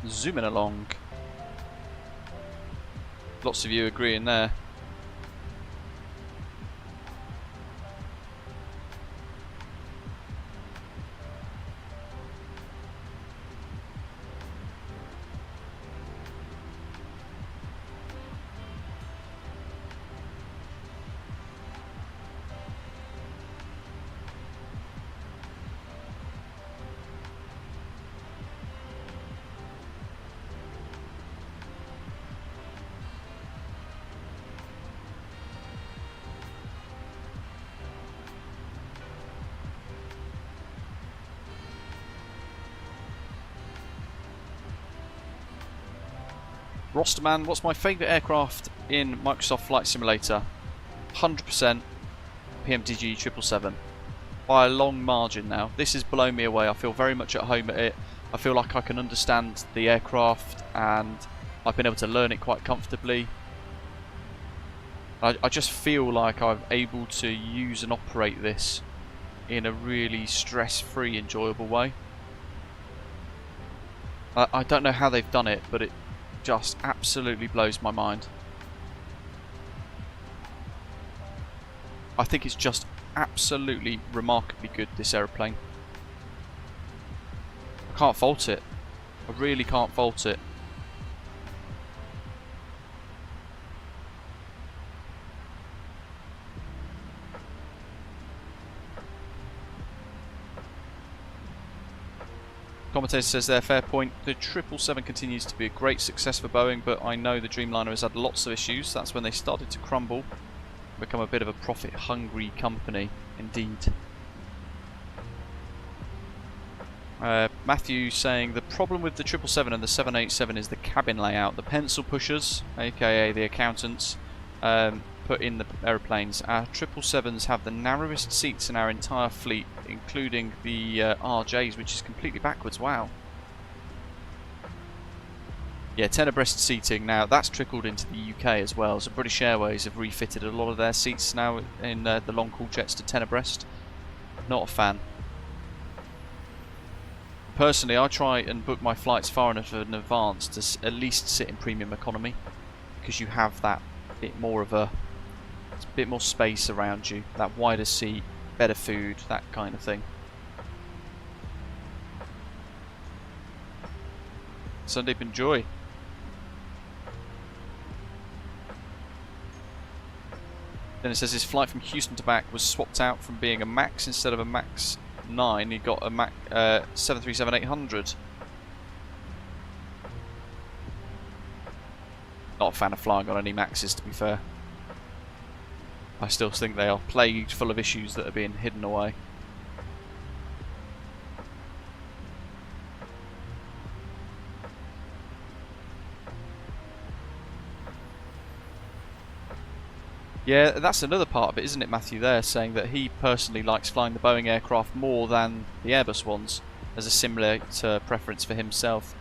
Zooming along. Lots of you agreeing there. Rosterman, what's my favourite aircraft in Microsoft Flight Simulator? 100% PMDG 777. By a long margin now. This has blown me away. I feel very much at home at it. I feel like I can understand the aircraft and I've been able to learn it quite comfortably. I just feel like I'm able to use and operate this in a really stress-free, enjoyable way. I don't know how they've done it, but it just absolutely blows my mind. I think it's just absolutely remarkably good, this aeroplane. I can't fault it. I really can't fault it. Commentator says there, fair point. The 777 continues to be a great success for Boeing, but I know the Dreamliner has had lots of issues. That's when they started to crumble, become a bit of a profit-hungry company, indeed. Matthew saying the problem with the 777 and the 787 is the cabin layout. The pencil pushers, aka the accountants, put in the aeroplanes. Our 777s have the narrowest seats in our entire fleet, including the RJs, which is completely backwards. Wow. Yeah, 10 abreast seating. Now that's trickled into the UK as well. So British Airways have refitted a lot of their seats now in the long haul jets to 10 abreast. Not a fan. Personally, I try and book my flights far enough in advance to at least sit in premium economy, because you have that bit more of a bit more space around you, that wider seat, better food, that kind of thing. Sundeep, enjoy. Then it says his flight from Houston to back was swapped out from being a Max instead of a Max 9. He got a Max 737-800. Not a fan of flying on any Maxes, to be fair. I still think they are plagued full of issues that are being hidden away. Yeah, that's another part of it, isn't it, Matthew, there, saying that he personally likes flying the Boeing aircraft more than the Airbus ones, as a similar preference for himself.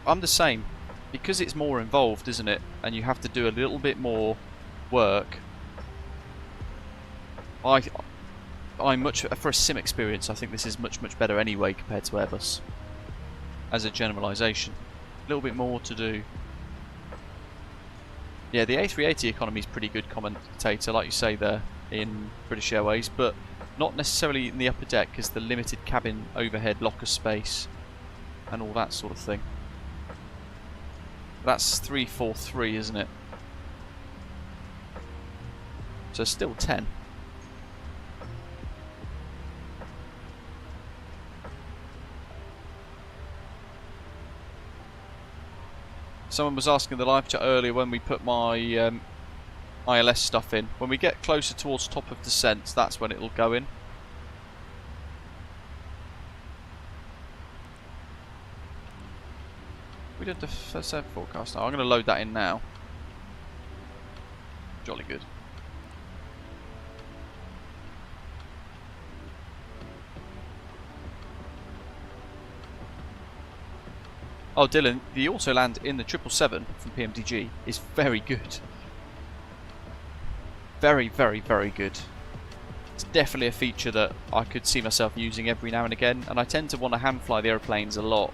I'm the same. Because it's more involved, isn't it, and you have to do a little bit more work, I much, for a sim experience, I think this is much better anyway compared to Airbus, as a generalisation. A little bit more to do. Yeah, the A380 economy is pretty good commentator, like you say there, in British Airways, but not necessarily in the upper deck because the limited cabin overhead locker space and all that sort of thing. That's 343, isn't it? So still 10. Someone was asking the live chat earlier when we put my ILS stuff in. When we get closer towards top of descent, that's when it'll go in. We did the first forecast. I'm going to load that in now. Jolly good. Oh, Dylan, the auto-land in the 777 from PMDG is very good. Very, very, very good. It's definitely a feature that I could see myself using every now and again, and I tend to want to hand fly the aeroplanes a lot.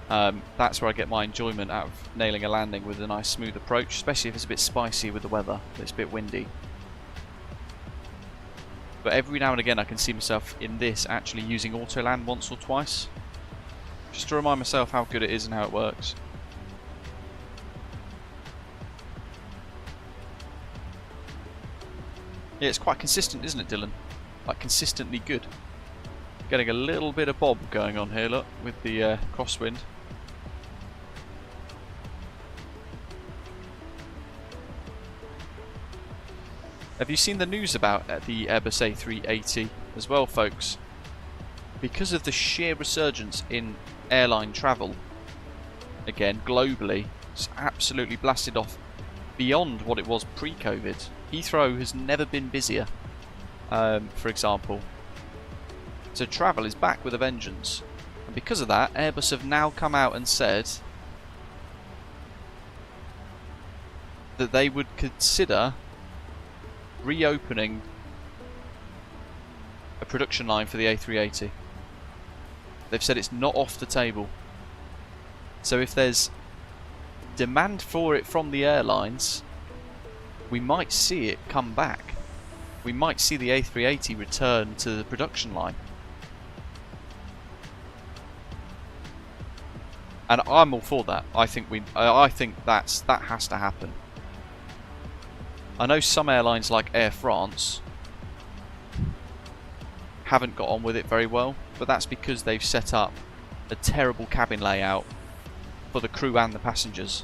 That's where I get my enjoyment out of nailing a landing with a nice smooth approach, especially if it's a bit spicy with the weather, if it's a bit windy. But every now and again I can see myself in this actually using auto-land once or twice. Just to remind myself how good it is and how it works. Yeah, it's quite consistent, isn't it, Dylan? Like, consistently good. Getting a little bit of bob going on here, look, with the crosswind. Have you seen the news about the Airbus A380 as well, folks? Because of the sheer resurgence in airline travel, again, globally, it's absolutely blasted off beyond what it was pre-COVID. Heathrow has never been busier, for example. So travel is back with a vengeance. And because of that, Airbus have now come out and said that they would consider reopening a production line for the A380. They've said it's not off the table. So if there's demand for it from the airlines, we might see it come back. We might see the A380 return to the production line. And I'm all for that. I think that has to happen. I know some airlines like Air France haven't got on with it very well, but that's because they've set up a terrible cabin layout for the crew and the passengers.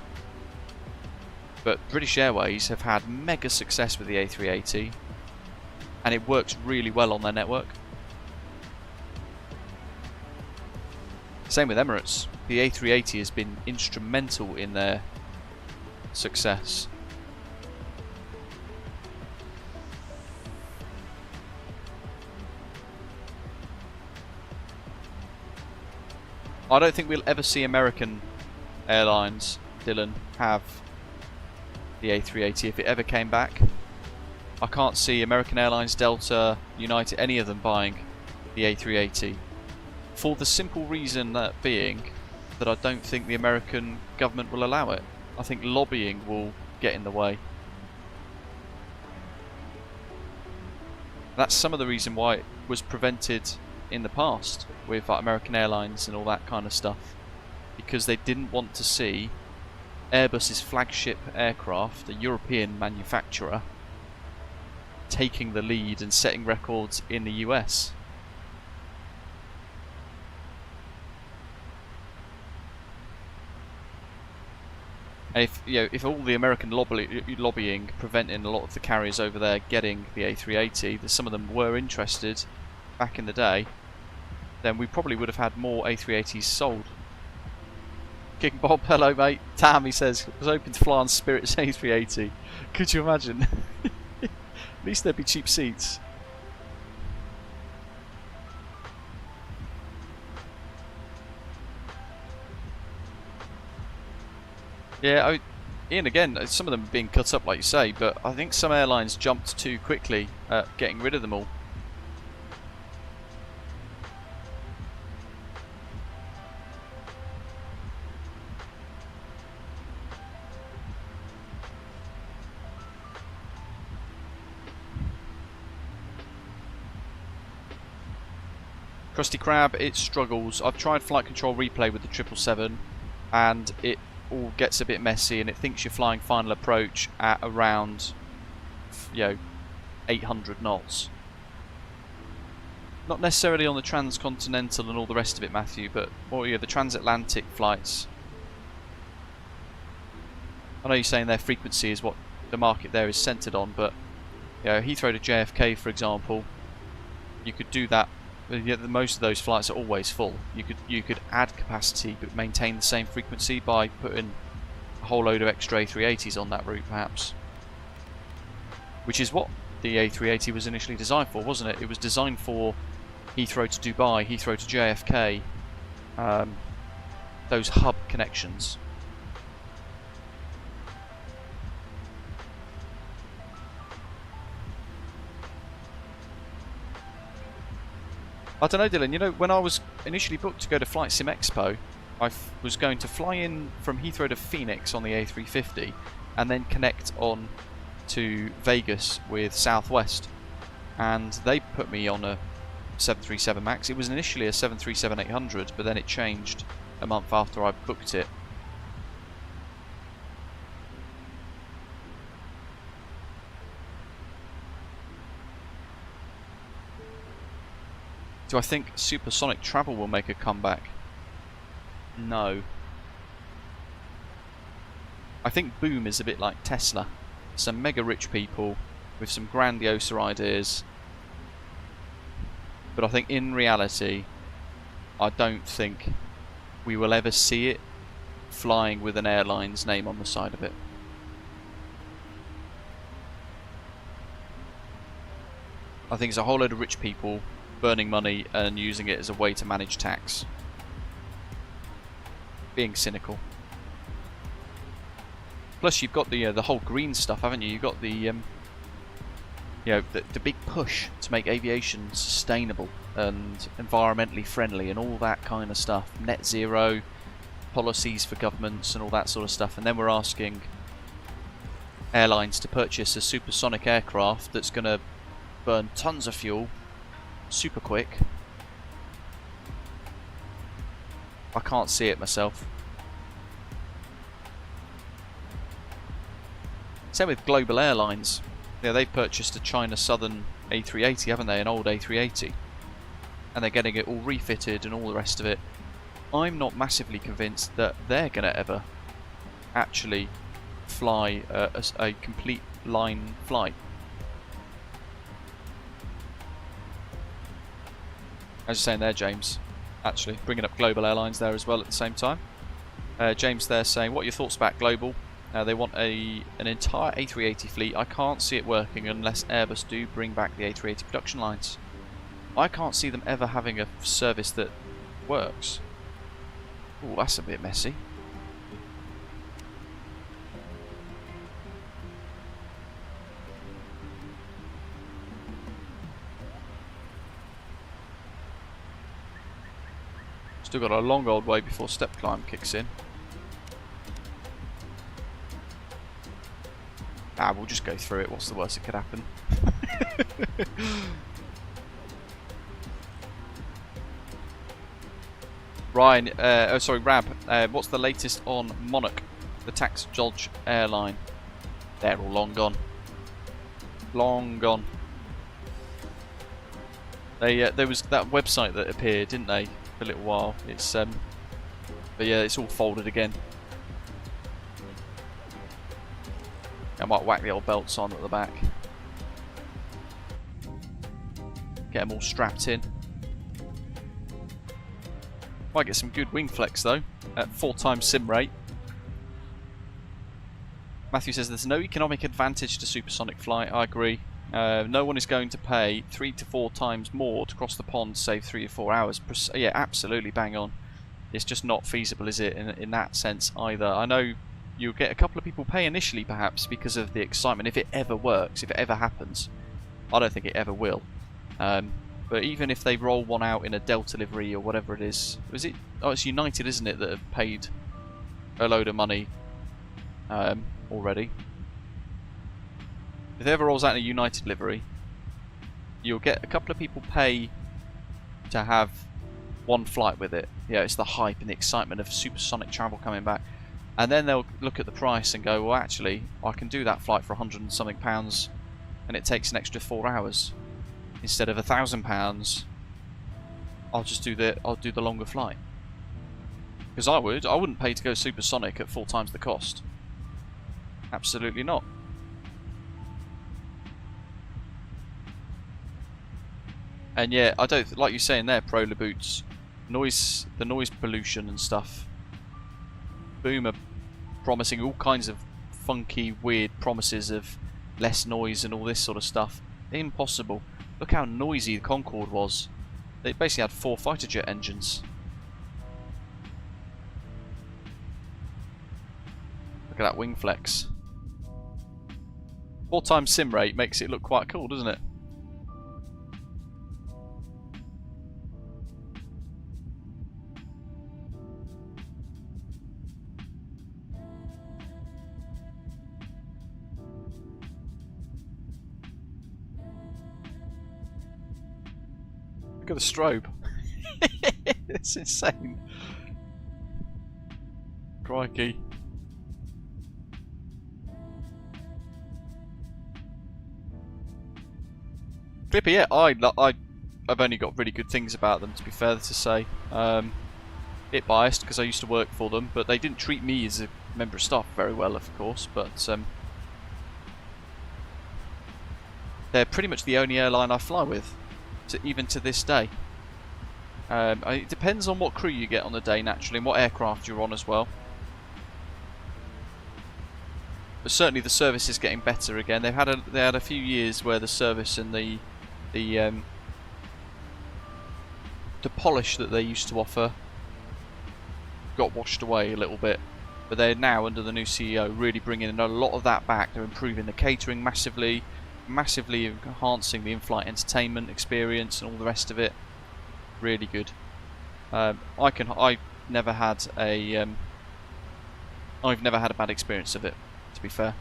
But British Airways have had mega success with the A380, and it works really well on their network. Same with Emirates. The A380 has been instrumental in their success. I don't think we'll ever see American airlines, Dylan, have the A380 if it ever came back. I can't see American Airlines, Delta, United, any of them buying the A380. For the simple reason that being that I don't think the American government will allow it. I think lobbying will get in the way. That's some of the reason why it was prevented in the past with American Airlines and all that kind of stuff, because they didn't want to see Airbus's flagship aircraft, a European manufacturer, taking the lead and setting records in the US. And if all the American lobbying preventing a lot of the carriers over there getting the A380, that some of them were interested back in the day, then we probably would have had more A380s sold. King Bob, hello mate. Tam, he says, was hoping to fly on Spirit's A380. Could you imagine? At least there'd be cheap seats. Yeah, Ian, again, some of them being cut up like you say, but I think some airlines jumped too quickly at getting rid of them all. Krusty Krab, it struggles. I've tried flight control replay with the 777 and it all gets a bit messy and it thinks you're flying final approach at around, 800 knots. Not necessarily on the transcontinental and all the rest of it, Matthew, but the transatlantic flights. I know you're saying their frequency is what the market there is centred on, but Heathrow to JFK, for example, you could do that. Most of those flights are always full. You could add capacity but maintain the same frequency by putting a whole load of extra A380s on that route, perhaps. Which is what the A380 was initially designed for, wasn't it? It was designed for Heathrow to Dubai, Heathrow to JFK, those hub connections. I don't know, Dylan, when I was initially booked to go to Flight Sim Expo, I was going to fly in from Heathrow to Phoenix on the A350 and then connect on to Vegas with Southwest, and they put me on a 737 MAX. It was initially a 737-800, but then it changed a month after I booked it. Do I think supersonic travel will make a comeback? No. I think Boom is a bit like Tesla. Some mega rich people with some grandiose ideas. But I think in reality, I don't think we will ever see it flying with an airline's name on the side of it. I think it's a whole load of rich people burning money and using it as a way to manage tax. Being cynical. Plus, you've got the whole green stuff, haven't you? You've got the the big push to make aviation sustainable and environmentally friendly and all that kind of stuff. Net zero policies for governments and all that sort of stuff. And then we're asking airlines to purchase a supersonic aircraft that's going to burn tons of fuel super quick. I can't see it myself. Same with Global Airlines. They've purchased a China Southern A380, haven't they? An old A380. And they're getting it all refitted and all the rest of it. I'm not massively convinced that they're going to ever actually fly a complete line flight. I was saying there, James, actually, bringing up Global Airlines there as well at the same time. James there saying, what are your thoughts about Global? They want an entire A380 fleet. I can't see it working unless Airbus do bring back the A380 production lines. I can't see them ever having a service that works. Oh, that's a bit messy. Still got a long old way before step climb kicks in. We'll just go through it. What's the worst that could happen? Ryan, Rab, what's the latest on Monarch, the tax dodge airline? They're all long gone. Long gone. There was that website that appeared, didn't they, for a little while? It's but yeah, it's all folded again. I might whack the old belts on at the back. Get them all strapped in. Might get some good wing flex though, at 4x sim rate. Matthew says there's no economic advantage to supersonic flight. I agree. No one is going to pay 3 to 4 times more to cross the pond, save 3 or 4 hours. Yeah, absolutely bang on. It's just not feasible, is it, in that sense either. I know you'll get a couple of people pay initially perhaps because of the excitement, if it ever works, if it ever happens. I don't think it ever will. But even if they roll one out in a Delta livery or whatever it is, it's United, isn't it, that have paid a load of money already. If it ever rolls out in a United livery, you'll get a couple of people pay to have one flight with it. Yeah, it's the hype and the excitement of supersonic travel coming back. And then they'll look at the price and go, well, actually, I can do that flight for £100 and something, and it takes an extra 4 hours instead of £1,000. I'll do the longer flight. Because I wouldn't pay to go supersonic at 4 times the cost. Absolutely not. And yeah, I don't like you saying there, Prola Boots, the noise pollution and stuff. Boom are promising all kinds of funky, weird promises of less noise and all this sort of stuff. Impossible. Look how noisy the Concorde was. They basically had 4 fighter jet engines. Look at that wing flex. 4 times sim rate makes it look quite cool, doesn't it? Look at the strobe. It's insane. Crikey. Clipper, yeah, I've only got really good things about them, to be fair to say. Bit biased because I used to work for them, but they didn't treat me as a member of staff very well, of course. But they're pretty much the only airline I fly with, even to this day. It depends on what crew you get on the day, naturally, and what aircraft you're on as well. But certainly the service is getting better again. They had a few years where the service and the polish that they used to offer got washed away a little bit, but they're now, under the new CEO, really bringing a lot of that back. They're improving the catering massively enhancing the in-flight entertainment experience and all the rest of it. Really good. I've never had a bad experience of it, to be fair.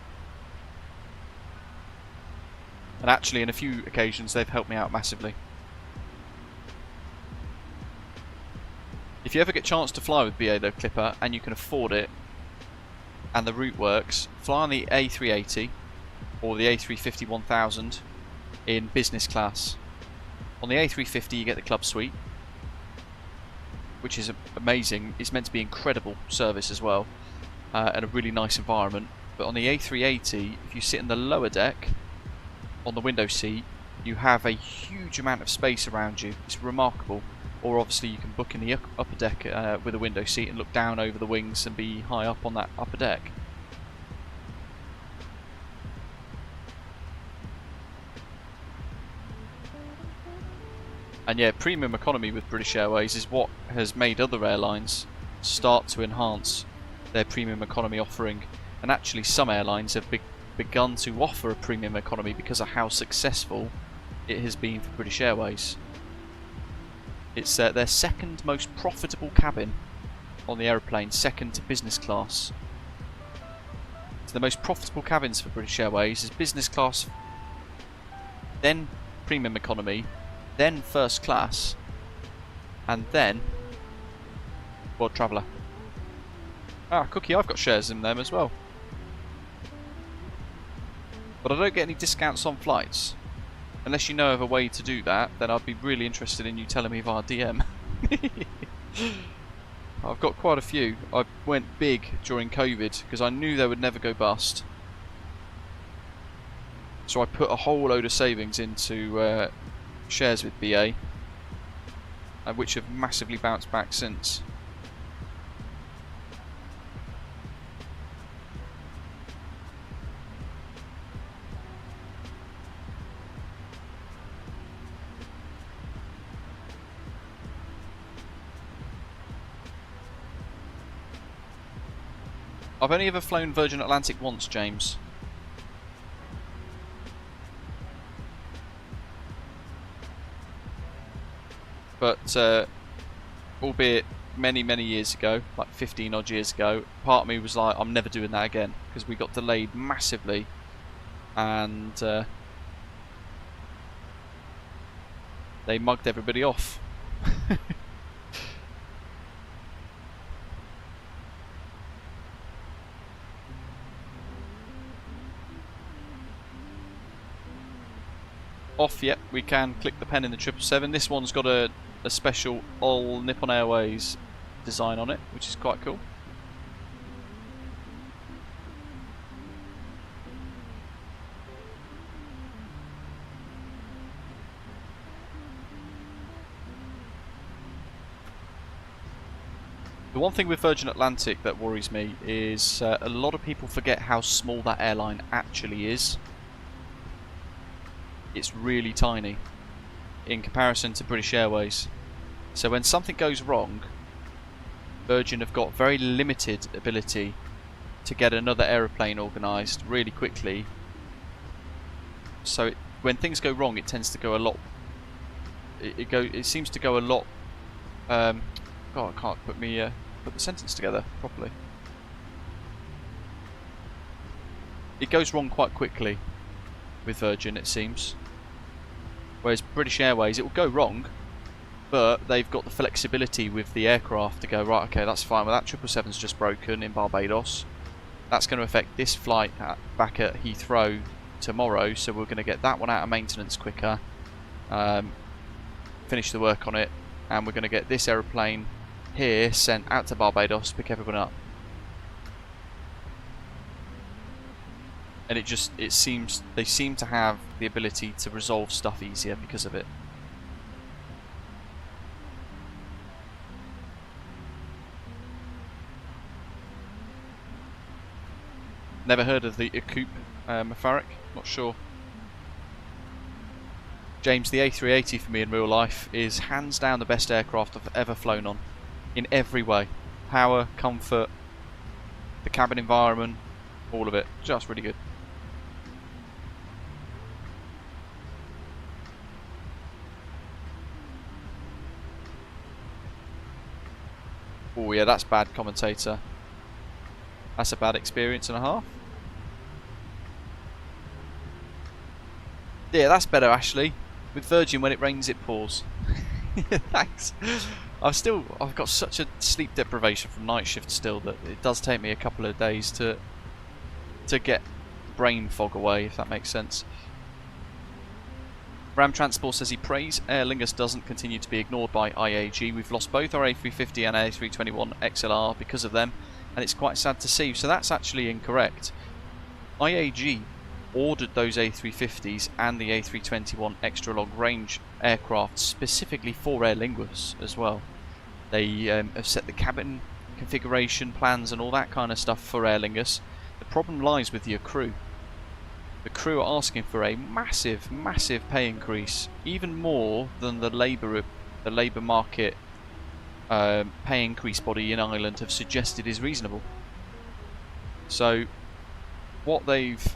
And actually, in a few occasions, they've helped me out massively. If you ever get a chance to fly with BA though, Clipper, and you can afford it, and the route works, fly on the A380 or the A350-1000 in business class. On the A350 you get the club suite, which is amazing. It's meant to be incredible service as well, and a really nice environment. But on the A380, if you sit in the lower deck, on the window seat, you have a huge amount of space around you. It's remarkable. Or obviously you can book in the upper deck with a window seat and look down over the wings and be high up on that upper deck. And yeah, premium economy with British Airways is what has made other airlines start to enhance their premium economy offering. And actually some airlines have begun to offer a premium economy because of how successful it has been for British Airways. It's their second most profitable cabin on the aeroplane, second to business class. So the most profitable cabins for British Airways is business class, then premium economy, then first class, and then World Traveller. Ah, Cookie, I've got shares in them as well. But I don't get any discounts on flights. Unless you know of a way to do that, then I'd be really interested in you telling me via DM. I've got quite a few. I went big during COVID because I knew they would never go bust. So I put a whole load of savings into shares with BA, which have massively bounced back since. I've only ever flown Virgin Atlantic once, James. But, albeit many years ago, like 15 odd years ago, part of me was like, I'm never doing that again, because we got delayed massively, and they mugged everybody off. Off, yep, we can click the pen in the 777. This one's got a special All Nippon Airways design on it, which is quite cool. The one thing with Virgin Atlantic that worries me is a lot of people forget how small that airline actually is. It's really tiny in comparison to British Airways. So when something goes wrong, Virgin have got very limited ability to get another aeroplane organised really quickly. So when things go wrong, it tends to go a lot. It seems to go a lot. God, I can't put the sentence together properly. It goes wrong quite quickly with Virgin, it seems. Whereas British Airways, it will go wrong, but they've got the flexibility with the aircraft to go, right, okay, that's fine. Well, that 777's just broken in Barbados. That's going to affect this flight back at Heathrow tomorrow, so we're going to get that one out of maintenance quicker, finish the work on it, and we're going to get this aeroplane here sent out to Barbados to pick everyone up. And they seem to have the ability to resolve stuff easier because of it. Never heard of the Coupe Mafaric, not sure. James, the A380 for me in real life is hands down the best aircraft I've ever flown on. In every way. Power, comfort, the cabin environment, all of it. Just really good. Oh yeah, that's bad, commentator. That's a bad experience and a half. Yeah, that's better, Ashley. With Virgin, when it rains, it pours. Thanks. I've got such a sleep deprivation from night shift still that it does take me a couple of days to get brain fog away, if that makes sense. Ram Transport says he prays Aer Lingus doesn't continue to be ignored by IAG. We've lost both our A350 and A321 XLR because of them, and it's quite sad to see. So that's actually incorrect. IAG ordered those A350s and the A321 extra long range aircraft specifically for Aer Lingus as well. They have set the cabin configuration plans and all that kind of stuff for Aer Lingus. The problem lies with your crew. The crew are asking for a massive, massive pay increase, even more than the labour market pay increase body in Ireland have suggested is reasonable. So, what they've,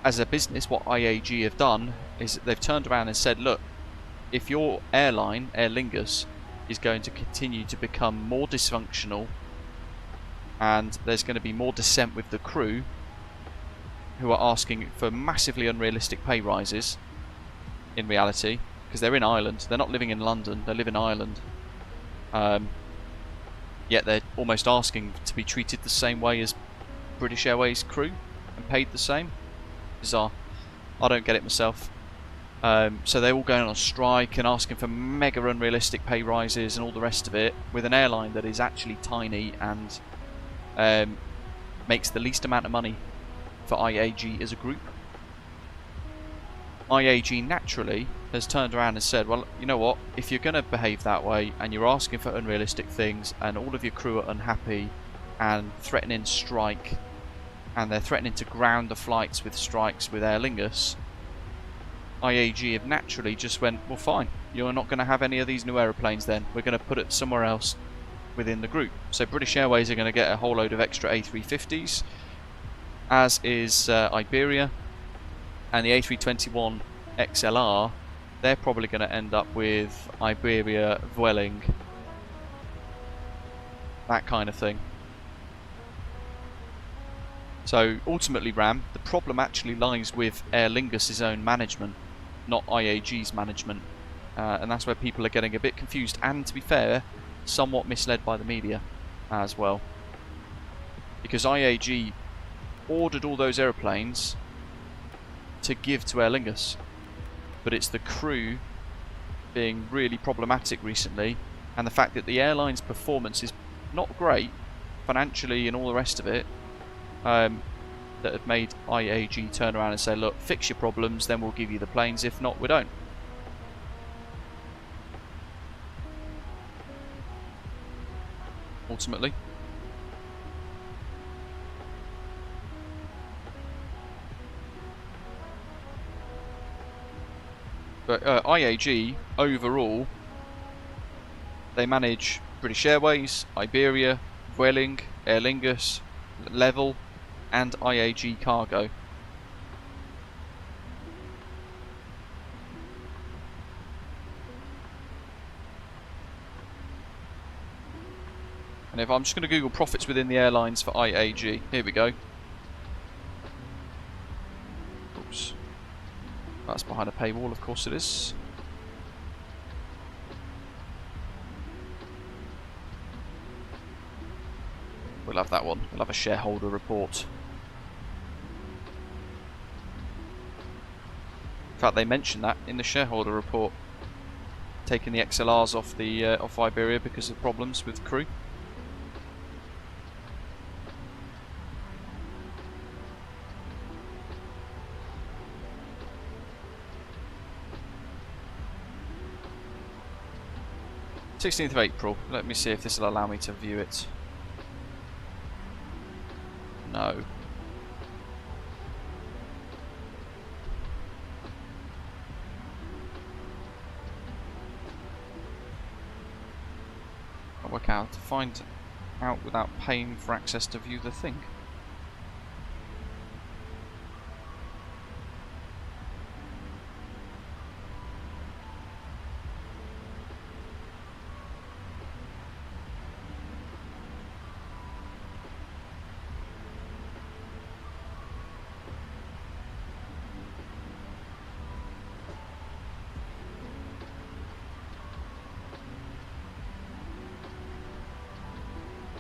as a business, what IAG have done is they've turned around and said, look, if your airline, Aer Lingus, is going to continue to become more dysfunctional and there's going to be more dissent with the crew, who are asking for massively unrealistic pay rises in reality, because they're in Ireland, they're not living in London, they live in Ireland, yet they're almost asking to be treated the same way as British Airways crew and paid the same. Bizarre. I don't get it myself. So they're all going on strike and asking for mega unrealistic pay rises and all the rest of it, with an airline that is actually tiny and makes the least amount of money for IAG as a group. IAG naturally has turned around and said, well, you know what, if you're going to behave that way and you're asking for unrealistic things and all of your crew are unhappy and threatening strike, and they're threatening to ground the flights with strikes with Aer Lingus, IAG have naturally just went, well fine, you're not going to have any of these new aeroplanes then, we're going to put it somewhere else within the group. So British Airways are going to get a whole load of extra A350s, as is Iberia, and the A321 XLR, they're probably going to end up with Iberia, Vueling, that kind of thing. So ultimately, Ram, the problem actually lies with Aer Lingus' own management, not IAG's management. And that's where people are getting a bit confused and, to be fair, somewhat misled by the media as well. Because IAG ordered all those aeroplanes to give to Aer Lingus, but it's the crew being really problematic recently, and the fact that the airline's performance is not great financially and all the rest of it, that have made IAG turn around and say, look, fix your problems, then we'll give you the planes, if not, we don't. Ultimately. But IAG, overall, they manage British Airways, Iberia, Vueling, Aer Lingus, Level, and IAG Cargo. And if I'm just going to Google profits within the airlines for IAG, here we go. Oops. That's behind a paywall, of course it is. We'll have that one. We'll have a shareholder report. In fact, they mentioned that in the shareholder report, taking the XLRs off the off Iberia because of problems with crew. th of April. Let me see if this will allow me to view it. No. I'll work out to find out without paying for access to view the thing.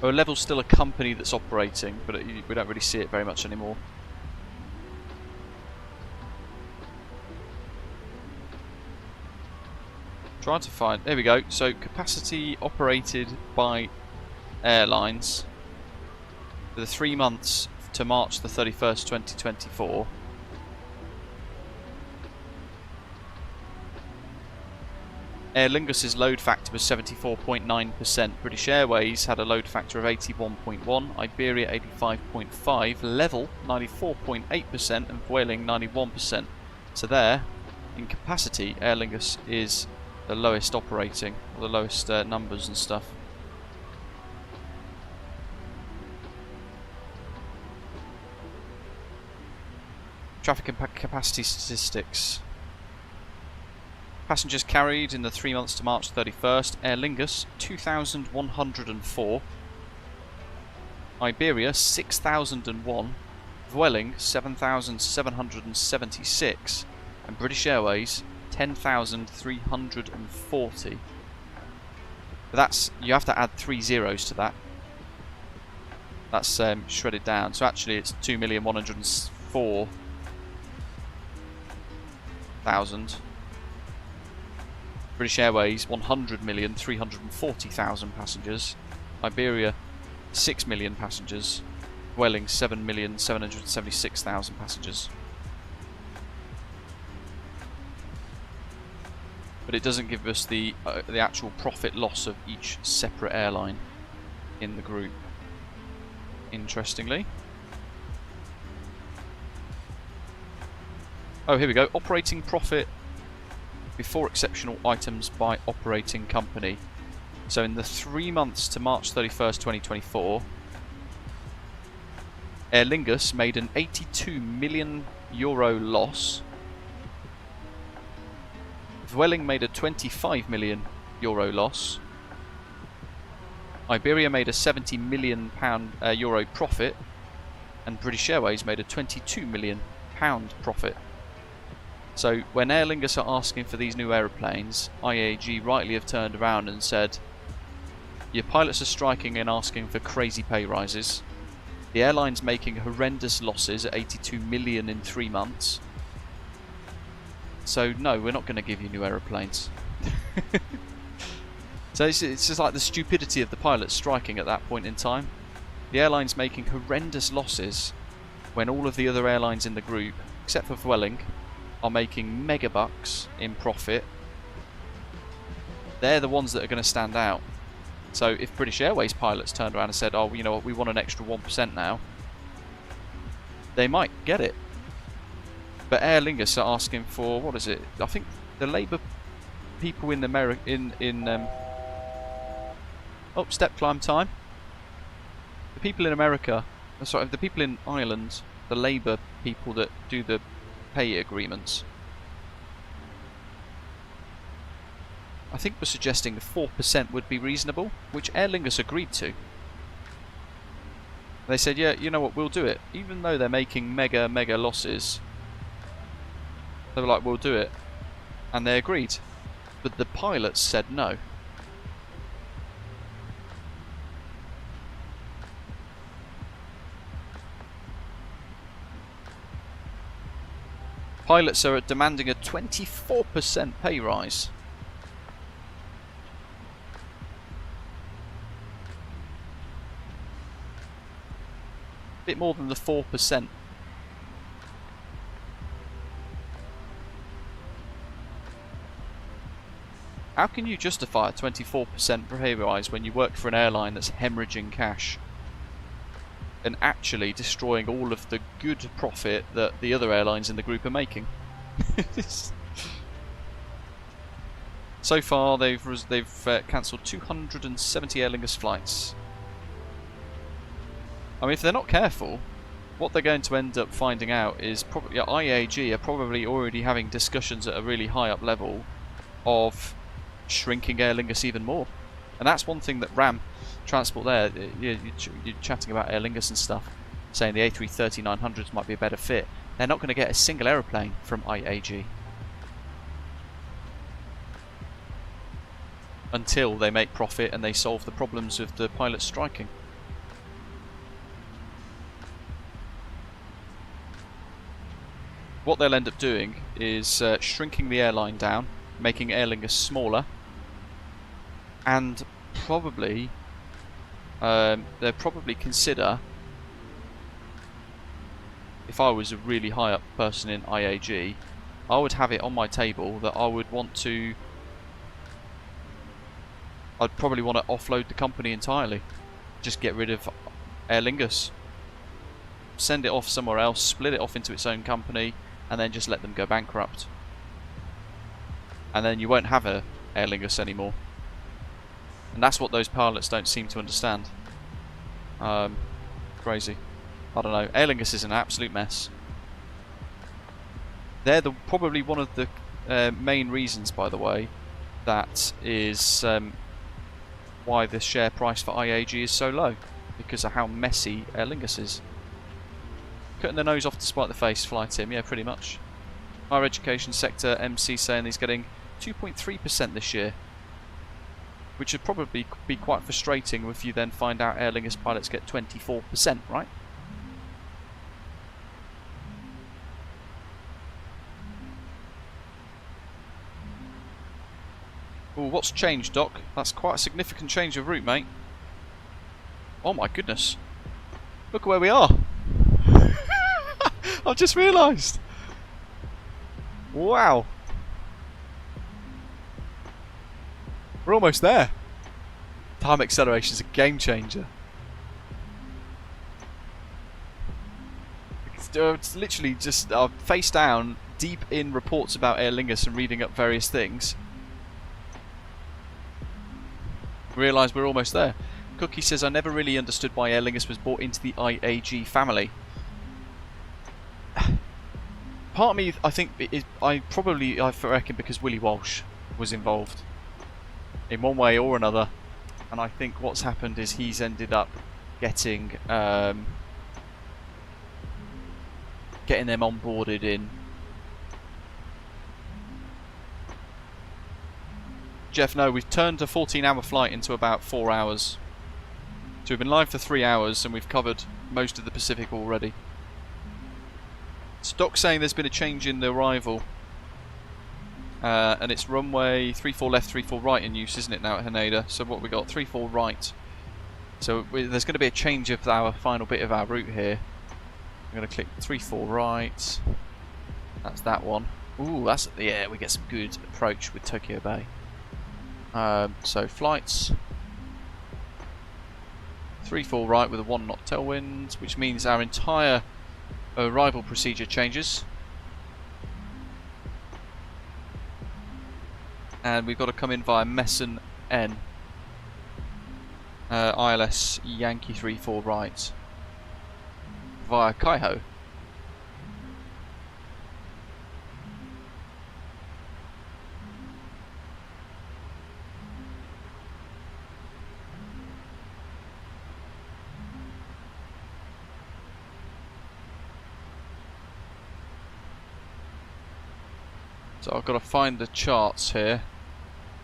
Oh, Level's still a company that's operating, but we don't really see it very much anymore. Trying to find... There we go. So, capacity operated by airlines for the 3 months to March the 31st, 2024. Aer Lingus's load factor was 74.9%. British Airways had a load factor of 81.1%, Iberia 85.5%, Level 94.8%, and Vueling 91%. So there, in capacity, Aer Lingus is the lowest operating, or the lowest numbers and stuff. Traffic and capacity statistics. Passengers carried in the 3 months to March 31st, Aer Lingus 2,104, Iberia 6,001, Vueling 7,776, and British Airways 10,340. That's, you have to add 3 zeros to that. That's shredded down, so actually it's 2,104,000. British Airways 100,340,000 passengers, Iberia 6 million passengers, Vueling 7,776,000 passengers. But it doesn't give us the actual profit loss of each separate airline in the group, interestingly. Oh, here we go. Operating profit before exceptional items by operating company. So in the 3 months to March 31st, 2024, Aer Lingus made an €82 million loss. Vueling made a €25 million loss. Iberia made a €70 million profit, and British Airways made a £22 million profit. So when Aer Lingus are asking for these new aeroplanes, IAG rightly have turned around and said, your pilots are striking and asking for crazy pay rises. The airline's making horrendous losses at 82 million in 3 months. So no, we're not going to give you new aeroplanes. So it's just like the stupidity of the pilots striking at that point in time. The airline's making horrendous losses when all of the other airlines in the group, except for Vueling, are making mega bucks in profit. They're the ones that are going to stand out. So if British Airways pilots turned around and said, oh, you know what, we want an extra 1% now, they might get it. But Aer Lingus are asking for, what is it? I think the Labour people in America, oh, step climb time. The people in America, sorry, the people in Ireland, the Labour people that do the pay agreements, I think we're suggesting the 4% would be reasonable, which Aer Lingus agreed to. They said, yeah, you know what, we'll do it. Even though they're making mega losses, they were like, we'll do it. And they agreed. But the pilots said no. Pilots are demanding a 24% pay rise. Bit more than the 4%. How can you justify a 24% pay rise when you work for an airline that's hemorrhaging cash and actually destroying all of the good profit that the other airlines in the group are making? So far, they've cancelled 270 Aer Lingus flights. I mean, if they're not careful, what they're going to end up finding out is probably IAG are probably already having discussions at a really high up level of shrinking Aer Lingus even more. And that's one thing that RAM Transport there, you're chatting about Aer Lingus and stuff, saying the A330-900s might be a better fit. They're not going to get a single aeroplane from IAG until they make profit and they solve the problems of the pilots striking. What they'll end up doing is shrinking the airline down, making Aer Lingus smaller, and probably they'll probably consider, if I was a really high up person in IAG, I would have it on my table that I'd probably want to offload the company entirely. Just get rid of Aer Lingus, send it off somewhere else, split it off into its own company, and then just let them go bankrupt. And then you won't have a Aer Lingus anymore. And that's what those pilots don't seem to understand. Crazy. I don't know. Aer Lingus is an absolute mess. They're probably one of the main reasons, by the way, that is why the share price for IAG is so low. Because of how messy Aer Lingus is. Cutting their nose off to spite the face, fly Tim, yeah, pretty much. Higher education sector, MC saying he's getting 2.3% this year, which would probably be quite frustrating if you then find out Aer Lingus pilots get 24%, right? Oh, what's changed, Doc? That's quite a significant change of route, mate. Oh my goodness. Look at where we are. I've just realised. Wow. We're almost there. Time acceleration is a game changer. It's literally just face down, deep in reports about Aer Lingus and reading up various things. Realise we're almost there. Cookie says, I never really understood why Aer Lingus was brought into the IAG family. Part of me, I think, I reckon because Willie Walsh was involved in one way or another, and I think what's happened is he's ended up getting them onboarded in Jeff, no, we've turned a 14-hour flight into about 4 hours. So we've been live for 3 hours and we've covered most of the Pacific already. Stock's saying there's been a change in the arrival. And it's runway 34 left, 34 right in use, isn't it, now at Haneda? So what we got? 34 right. So there's going to be a change of our final bit of our route here. I'm going to click 34 right. That's that one. Ooh, that's, yeah, we get some good approach with Tokyo Bay. So flights 34 right with a 1 knot tailwind, which means our entire arrival procedure changes. And we've got to come in via Messen N. ILS Yankee 34 right. Via Kaiho. So I've got to find the charts here,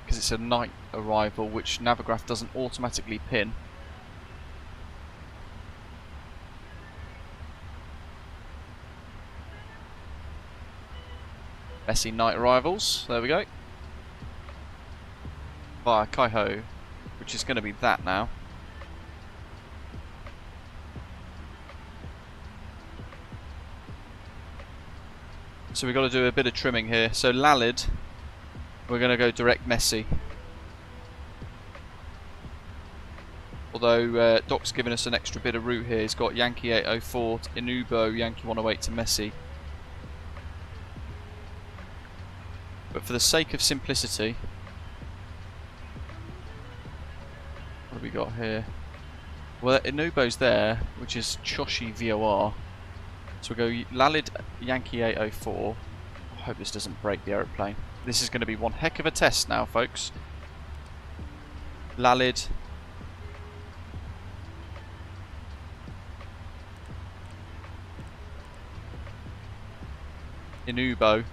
because it's a night arrival which Navigraph doesn't automatically pin. Messy night arrivals, there we go. Via Kaiho, which is going to be that now. So we've got to do a bit of trimming here. So Lalid, we're going to go direct Messy. Although Doc's given us an extra bit of route here. He's got Yankee 804 to Inubo, Yankee 108 to Messy. But for the sake of simplicity, what have we got here? Well, Inubo's there, which is Choshi VOR. So we go Lalid Yankee 804. I hope this doesn't break the aeroplane. This is going to be one heck of a test now, folks. Lalid Inubo.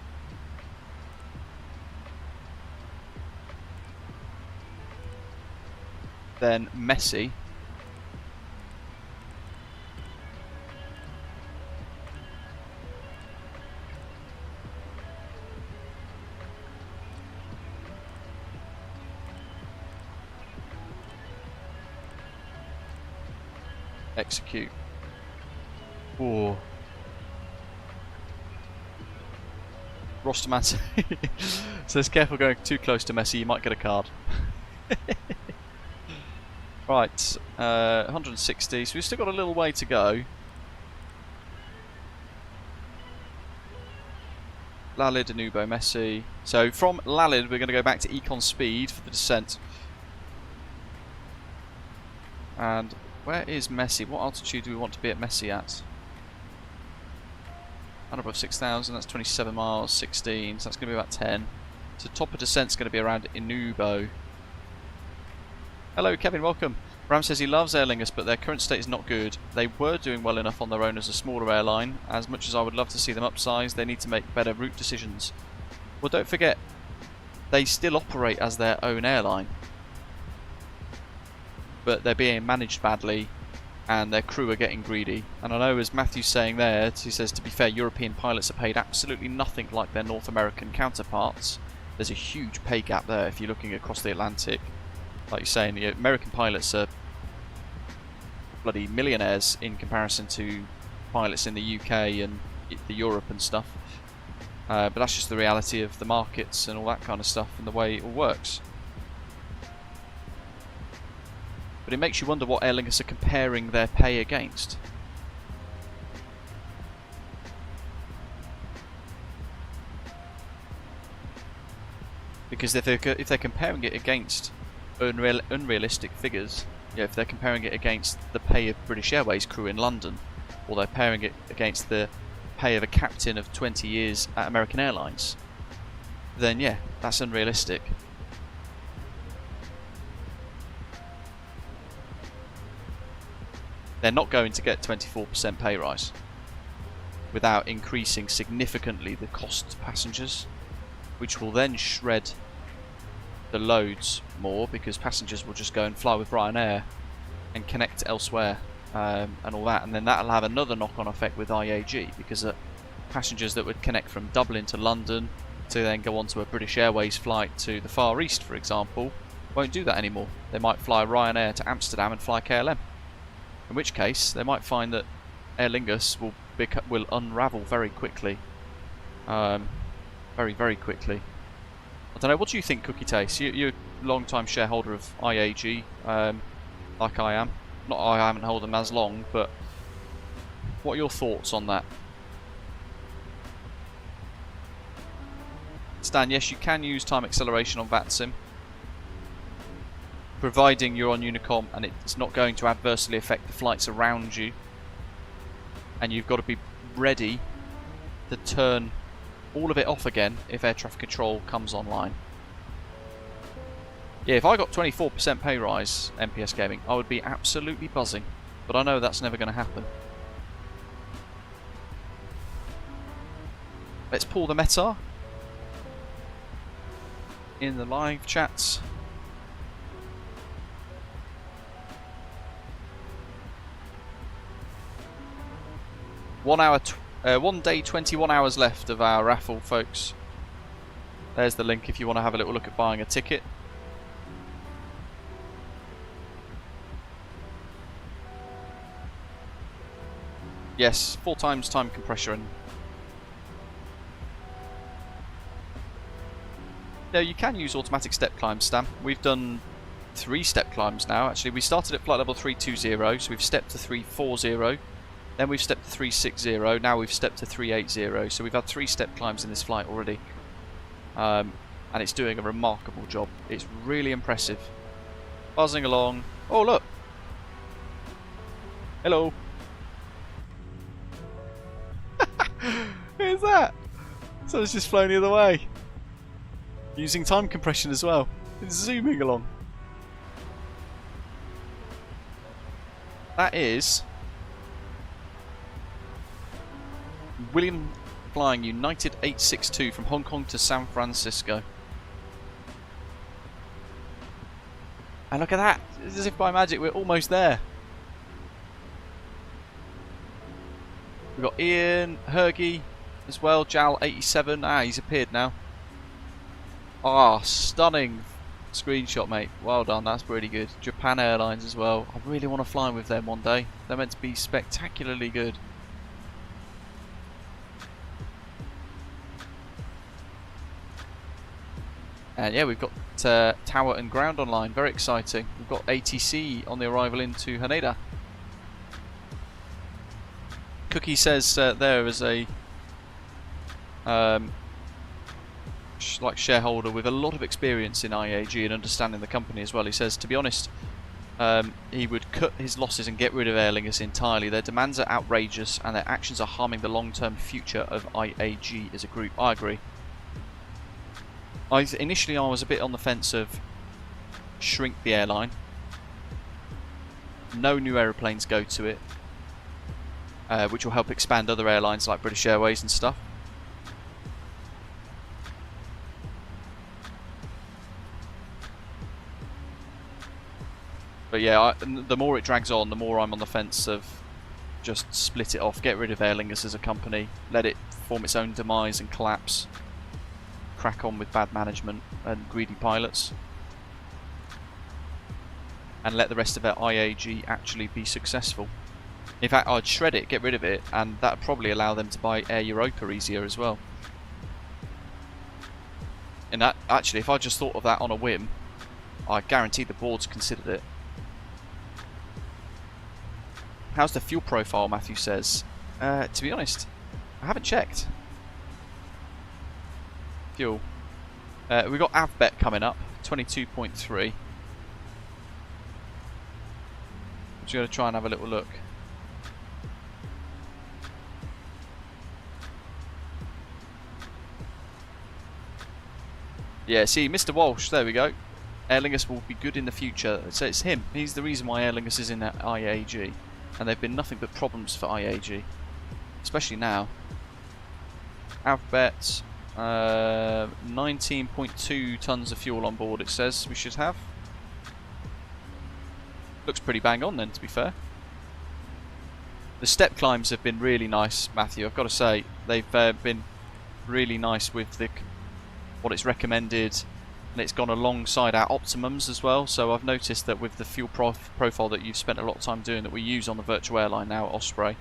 Then Messy. Execute. Whoa. Rosterman says careful going too close to Messi, you might get a card. Right, 160, so we've still got a little way to go. Lalid, Inubo, Messi. So from Lalid we're going to go back to Econ Speed for the descent. And where is Messi? What altitude do we want to be at Messi at? And above 6,000, that's 27 miles, 16, so that's going to be about 10. So top of descent's going to be around Inubo. Hello Kevin, welcome. Ram says he loves Aer Lingus, but their current state is not good. They were doing well enough on their own as a smaller airline. As much as I would love to see them upsize, they need to make better route decisions. Well, don't forget, they still operate as their own airline. But they're being managed badly and their crew are getting greedy. And I know, as Matthew's saying there, he says, to be fair, European pilots are paid absolutely nothing like their North American counterparts. There's a huge pay gap there if you're looking across the Atlantic. Like you're saying, the American pilots are bloody millionaires in comparison to pilots in the UK and the Europe and stuff. But that's just the reality of the markets and all that kind of stuff and the way it all works. But it makes you wonder what Aer Lingus are comparing their pay against. Because if they're comparing it against unrealistic figures, you know, if they're comparing it against the pay of British Airways crew in London, or they're comparing it against the pay of a captain of 20 years at American Airlines, then yeah, that's unrealistic. They're not going to get 24% pay rise without increasing significantly the cost to passengers, which will then shred the loads more, because passengers will just go and fly with Ryanair and connect elsewhere and all that, and then that'll have another knock-on effect with IAG, because passengers that would connect from Dublin to London to then go on to a British Airways flight to the Far East, for example, won't do that anymore. They might fly Ryanair to Amsterdam and fly KLM, in which case they might find that Aer Lingus will unravel very quickly. Very, very quickly. I don't know, what do you think, Cookie Taste? You're a long-time shareholder of IAG, like I am. Not I haven't held them as long, but what are your thoughts on that? Stan, yes, you can use time acceleration on VATSIM, providing you're on Unicom and it's not going to adversely affect the flights around you. And you've got to be ready to turn all of it off again if air traffic control comes online. Yeah, if I got 24% pay rise, MPS Gaming, I would be absolutely buzzing. But I know that's never going to happen. Let's pull the meta in the live chats. One day, 21 hours left of our raffle, folks. There's the link if you want to have a little look at buying a ticket. Yes, 4 times time compression. No, you can use automatic step climbs, Stan. We've done 3 step climbs now. Actually, we started at flight level 320, so we've stepped to 340. Then we've stepped to 360, now we've stepped to 380, so we've had 3 step climbs in this flight already. And it's doing a remarkable job. It's really impressive. Buzzing along. Oh, look! Hello! Who's that? Someone's just flown the other way. Using time compression as well. It's zooming along. That is William flying United 862 from Hong Kong to San Francisco. And look at that! It's as if by magic we're almost there. We've got Ian, Hergy as well, Jal 87. Ah, he's appeared now. Ah, stunning screenshot, mate. Well done, that's pretty good. Japan Airlines as well. I really want to fly with them one day. They're meant to be spectacularly good. And yeah, we've got tower and ground online. Very exciting. We've got ATC on the arrival into Haneda. Cookie says there is a like shareholder with a lot of experience in IAG and understanding the company as well. He says, to be honest, he would cut his losses and get rid of Aer Lingus entirely. Their demands are outrageous and their actions are harming the long-term future of IAG as a group. I agree. Initially I was a bit on the fence of shrink the airline, no new aeroplanes go to it, which will help expand other airlines like British Airways and stuff. But yeah, the more it drags on, the more I'm on the fence of just split it off, get rid of Aer Lingus as a company, let it form its own demise and collapse. Crack on with bad management and greedy pilots, and let the rest of our IAG actually be successful. In fact, I'd shred it, get rid of it, and that would probably allow them to buy Air Europa easier as well. And that, actually, if I just thought of that on a whim, I guarantee the board's considered it. How's the fuel profile, Matthew says? To be honest, I haven't checked. Fuel. We've got AvBet coming up, 22.3. I'm just going to try and have a little look. Yeah, see, Mr. Walsh, there we go. Aer Lingus will be good in the future. So it's him. He's the reason why Aer Lingus is in that IAG. And they've been nothing but problems for IAG. Especially now. AvBet. 19.2 tons of fuel on board, it says we should have. Looks pretty bang on then, to be fair. The step climbs have been really nice, Matthew, I've got to say. They've been really nice with what it's recommended, and it's gone alongside our optimums as well. So I've noticed that with the fuel profile that you've spent a lot of time doing, that we use on the virtual airline now at Osprey,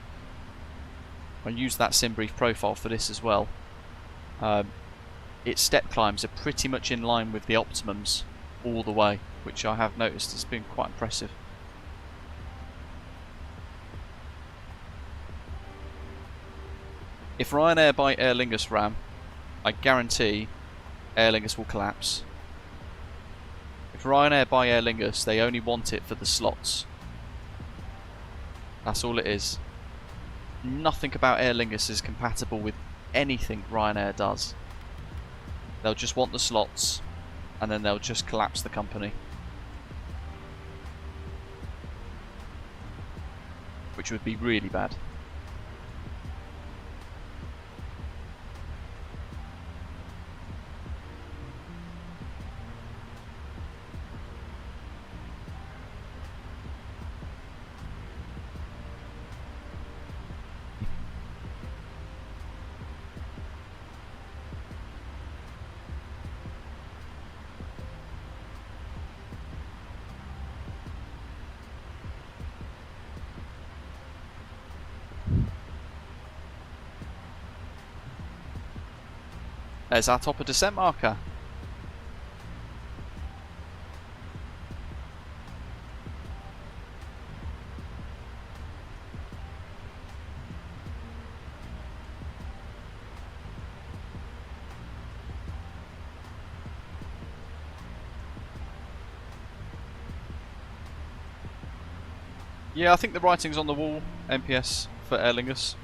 I use that SimBrief profile for this as well. Its step climbs are pretty much in line with the optimums all the way, which I have noticed has been quite impressive. If Ryanair buy Aer Lingus RAM, I guarantee Aer Lingus will collapse. If Ryanair buy Aer Lingus, they only want it for the slots. That's all it is. Nothing about Aer Lingus is compatible with anything Ryanair does. They'll just want the slots, and then they'll just collapse the company. Which would be really bad. There's our top of descent marker. Yeah, I think the writing's on the wall, MPS for Aer Lingus.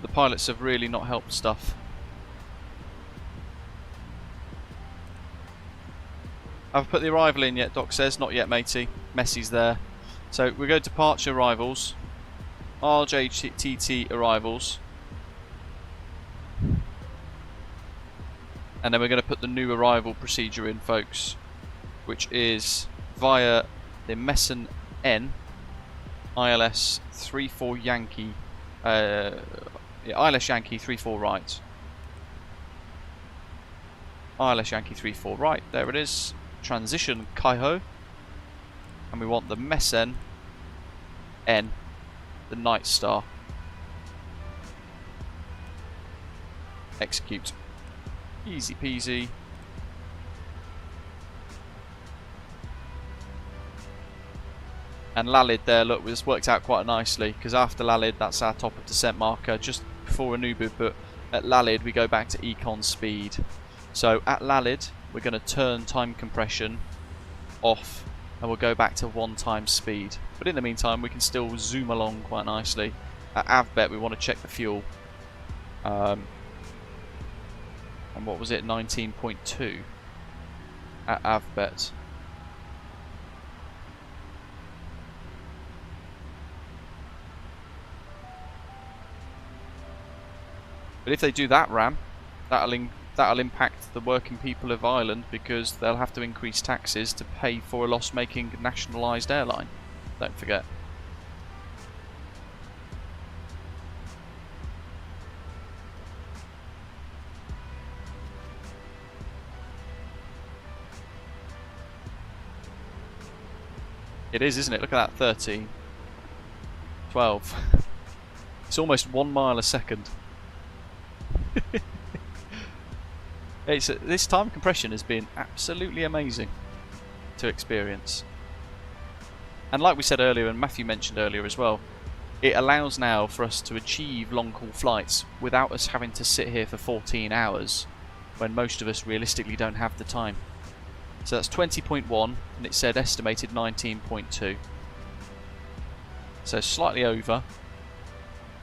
The pilots have really not helped stuff. I've put the arrival in yet, Doc says. Not yet, matey. Messi's there. So we go departure arrivals. RJTT arrivals. And then we're going to put the new arrival procedure in, folks. Which is via the Messen N. ILS 34 Yankee. ILS Yankee 34 right. ILS Yankee 34 right, there it is. Transition Kaiho. And we want the Messen N, the Night Star. Execute. Easy peasy. And Lalid there, look, this worked out quite nicely, because after Lalid, that's our top of descent marker, just before Anubu, but at Lalid we go back to econ speed. So at Lalid, we're going to turn time compression off, and we'll go back to 1 times speed. But in the meantime, we can still zoom along quite nicely. At Avbet, we want to check the fuel. And what was it, 19.2 at Avbet. But if they do that, RAM, that'll impact the working people of Ireland, because they'll have to increase taxes to pay for a loss-making nationalised airline. Don't forget. It is, isn't it? Look at that, 13. 12. It's almost 1 mile a second. This time compression has been absolutely amazing to experience. And like we said earlier, and Matthew mentioned earlier as well, it allows now for us to achieve long-haul flights without us having to sit here for 14 hours, when most of us realistically don't have the time. So that's 20.1, and it said estimated 19.2. So slightly over,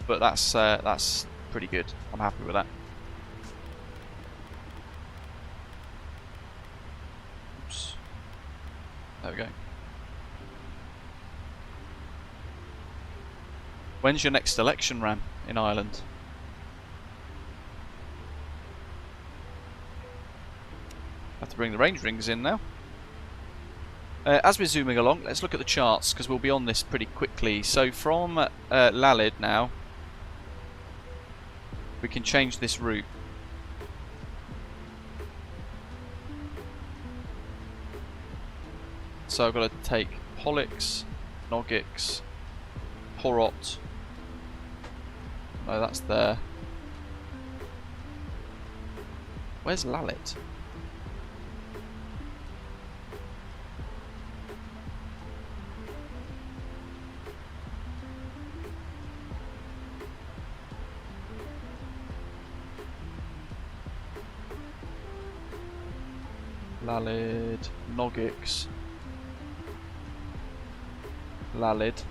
but that's pretty good. I'm happy with that. Oops. There we go. When's your next election, Ram, in Ireland? Have to bring the range rings in now. As we're zooming along, let's look at the charts because we'll be on this pretty quickly. So from Lalid now, we can change this route. So I've got to take Pollux, Nogix, Porot. No, that's there. Where's Lalid? Lalid, Nogix, Lalid.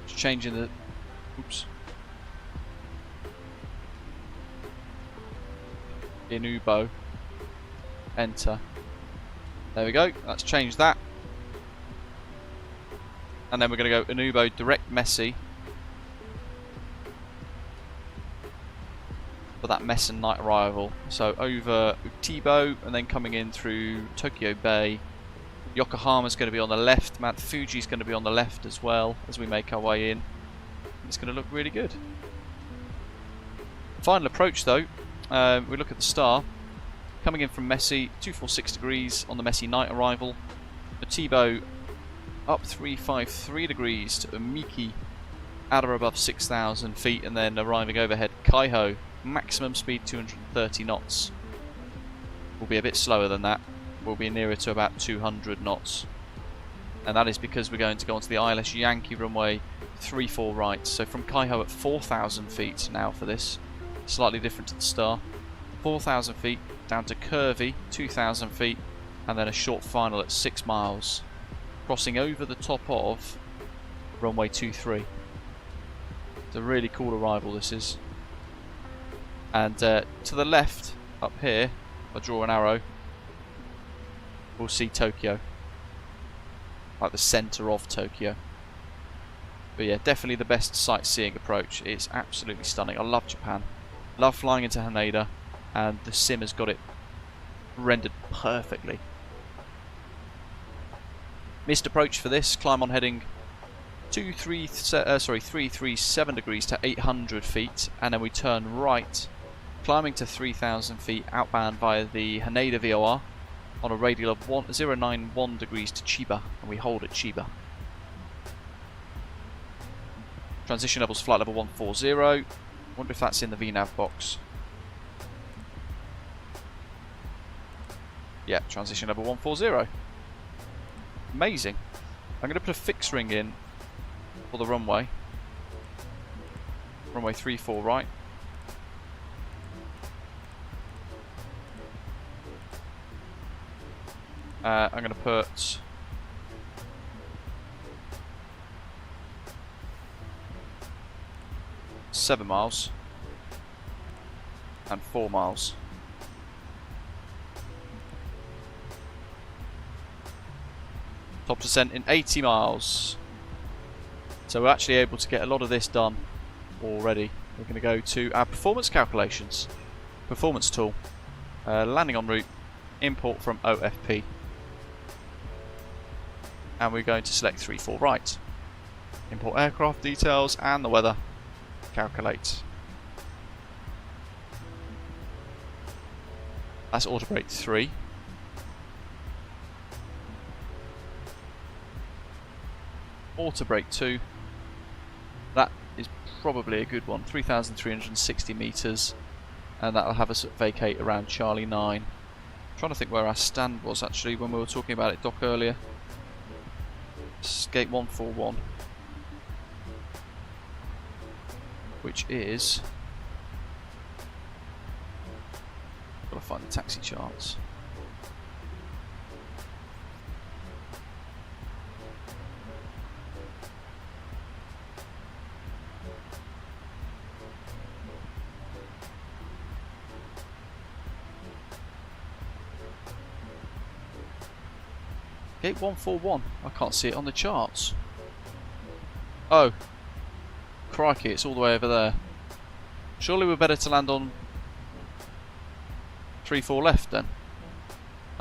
Just changing the. Oops. Inubo. Enter. There we go. Let's change that. And then we're going to go Inubo direct Messi. For that Mess and night arrival. So over Utibo and then coming in through Tokyo Bay. Yokohama's going to be on the left. Mount Fuji's going to be on the left as well as we make our way in. It's going to look really good. Final approach though. We look at the star. Coming in from Messi, 246 degrees on the Messi night arrival. Utibo up 353 degrees to Umiki at or above 6,000 feet, and then arriving overhead Kaiho. Maximum speed 230 knots. We'll be a bit slower than that. We'll be nearer to about 200 knots. And that is because we're going to go onto the ILS Yankee runway 34 right. So from Kaiho at 4,000 feet now for this. Slightly different to the star. 4,000 feet down to Curvy, 2,000 feet. And then a short final at 6 miles. Crossing over the top of runway 23. It's a really cool arrival this is. And to the left, up here, if I draw an arrow, we'll see Tokyo. Like the centre of Tokyo. But yeah, definitely the best sightseeing approach. It's absolutely stunning. I love Japan. Love flying into Haneda, and the sim has got it rendered perfectly. Missed approach for this, climb on heading 337 degrees to 800 feet, and then we turn right, climbing to 3,000 feet outbound via the Haneda VOR on a radial of 091 degrees to Chiba, and we hold at Chiba. Transition levels flight level 140. Wonder if that's in the VNAV box. Yeah, transition level 140. Amazing. I'm going to put a fix ring in for the runway. Runway 34 right. I'm going to put $7 miles and 4 miles. Top descent in 80 miles. So we're actually able to get a lot of this done already. We're going to go to our performance calculations. Performance tool. Landing en route. Import from OFP. And we're going to select 34 right. Import aircraft details and the weather. Calculate. That's auto brake 3. Auto brake 2. That is probably a good one. 3,360 meters, and that'll have us vacate around Charlie 9. I'm trying to think where our stand was actually when we were talking about it, Doc, earlier. Gate 141, which is, gotta find the taxi charts. Gate 141. I can't see it on the charts. Oh. Crikey, it's all the way over there. Surely we're better to land on 34 left then.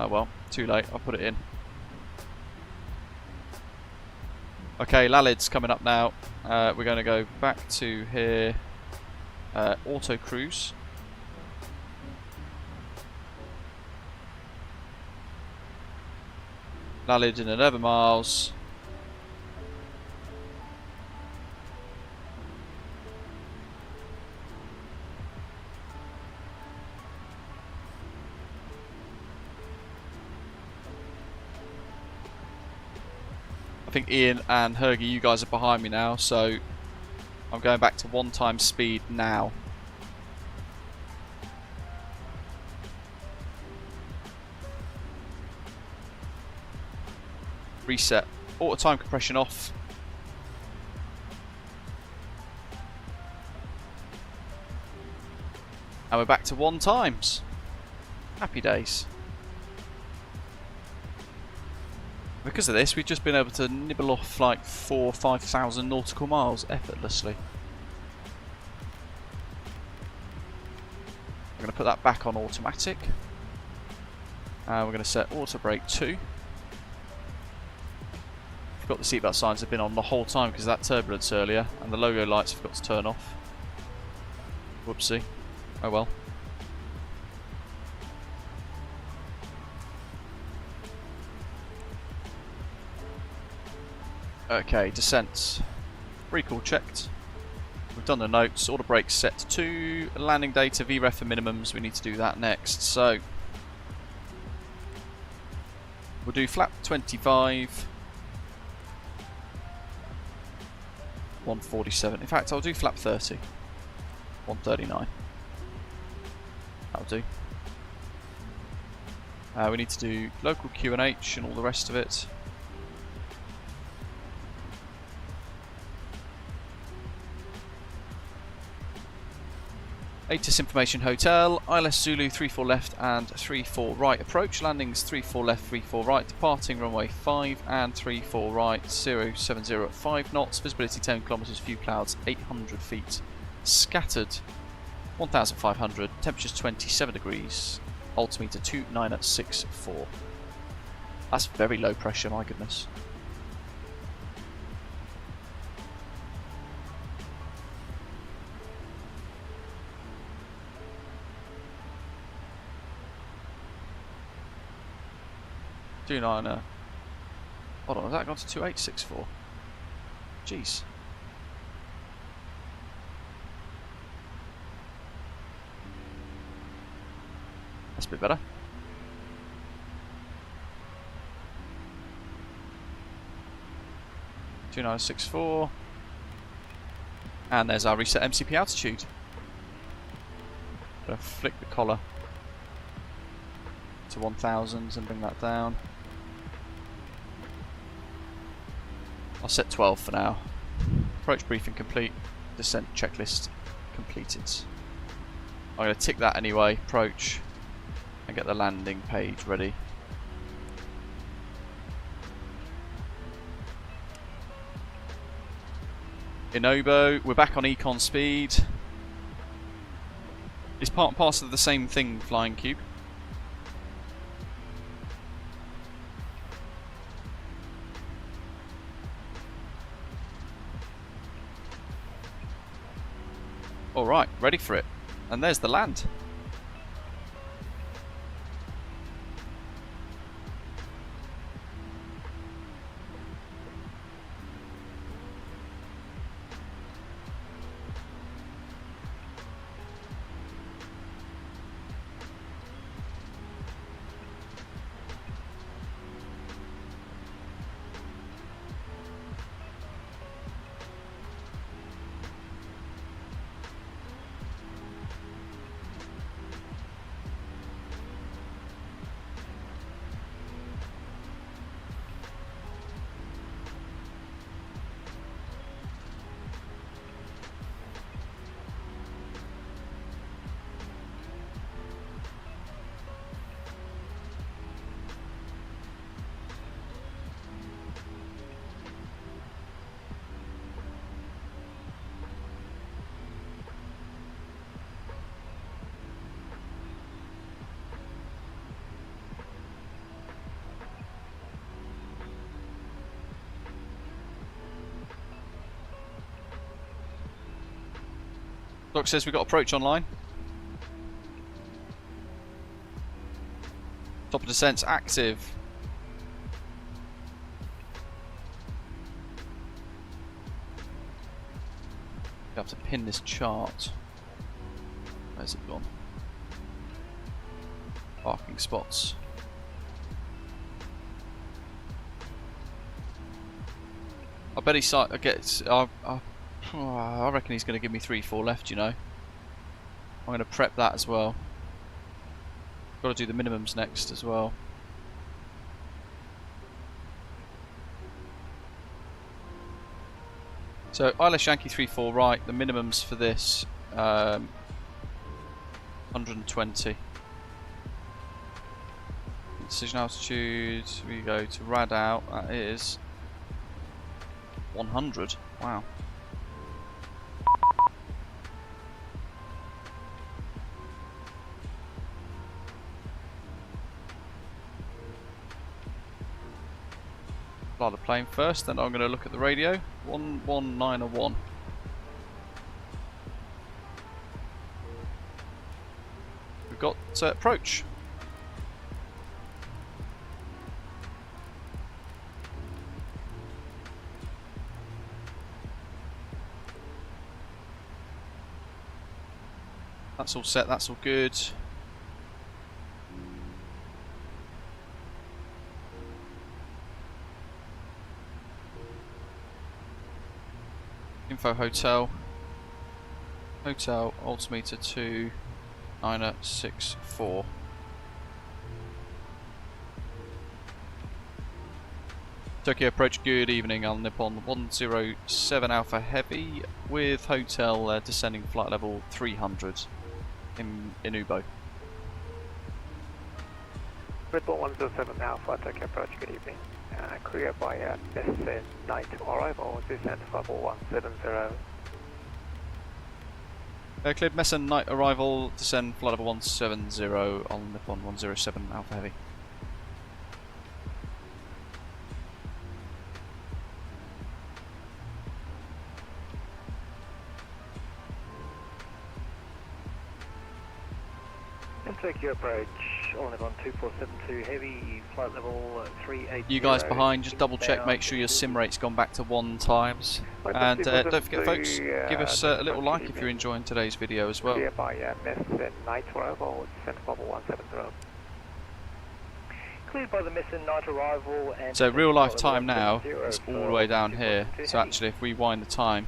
Oh well, too late, I'll put it in. Okay, Lalid's coming up now. We're going to go back to here, AutoCruise. Lalid in 11 miles. I think Ian and Hergy, you guys are behind me now, so I'm going back to 1 time speed now. Reset. Auto time compression off. And we're back to 1 times. Happy days. Because of this, we've just been able to nibble off like 4,000 or 5,000 nautical miles effortlessly. I'm going to put that back on automatic. And we're going to set auto brake 2. Forgot the seatbelt signs have been on the whole time because of that turbulence earlier, and the logo lights forgot to turn off. Whoopsie. Oh well. Okay, descent. Recall checked. We've done the notes, auto brakes set to 2, landing data, VREF and minimums, we need to do that next. So, we'll do flap 25, 147. In fact, I'll do flap 30, 139. That'll do. We need to do local QNH and all the rest of it. ATIS Information Hotel, ILS Zulu 34 left and 34 right approach, landings 34 left, 34 right, departing runway 5 and 34 right, 070 at 5 knots, visibility 10 kilometers, few clouds, 800 feet, scattered 1,500, temperatures 27 degrees, altimeter 2964. That's very low pressure, my goodness. Hold on, has that gone to 2864? Jeez. That's a bit better. $2964. And there's our reset MCP altitude. Gonna flick the collar to 1000 and bring that down. I'll set 12 for now. Approach briefing complete. Descent checklist completed. I'm going to tick that anyway. Approach. And get the landing page ready. Inobo. We're back on econ speed. It's part and parcel of the same thing, Flying Cube. Alright, ready for it. And there's the land. Doc says we've got approach online. Top of descent's active. I have to pin this chart. Where's it gone? Parking spots. I bet he gets. I reckon he's going to give me 3-4 left. You know. I'm going to prep that as well. Got to do the minimums next as well. So Eyelash Yankee 3-4 right. The minimums for this 120. Decision altitude. We go to rad out. That is 100. Wow. Fly the plane first, then I'm going to look at the radio. 11901. We've got approach. That's all set, that's all good. Info hotel. Hotel altimeter 2964. Tokyo approach, good evening. I'll nip on 107 Alpha Heavy with hotel descending flight level 300 in Ubo. Report 107 Alpha, Tokyo approach, good evening. Clear by msfs night arrival, descent level 170. Cleared Mesa night arrival, descend flight level 170 on Nippon 107 Alpha Heavy. Tokyo approach, on Nippon 2472 Heavy, flight level 380. You guys behind, just double check, make sure your sim rate's gone back to 1 times. And don't forget folks, give us a little like if you're enjoying today's video as well. Clear by Mesa night arrival, descent level 170. Cleared by the Mesa night arrival and... So real life time now is all the way down here. So actually if we wind the time,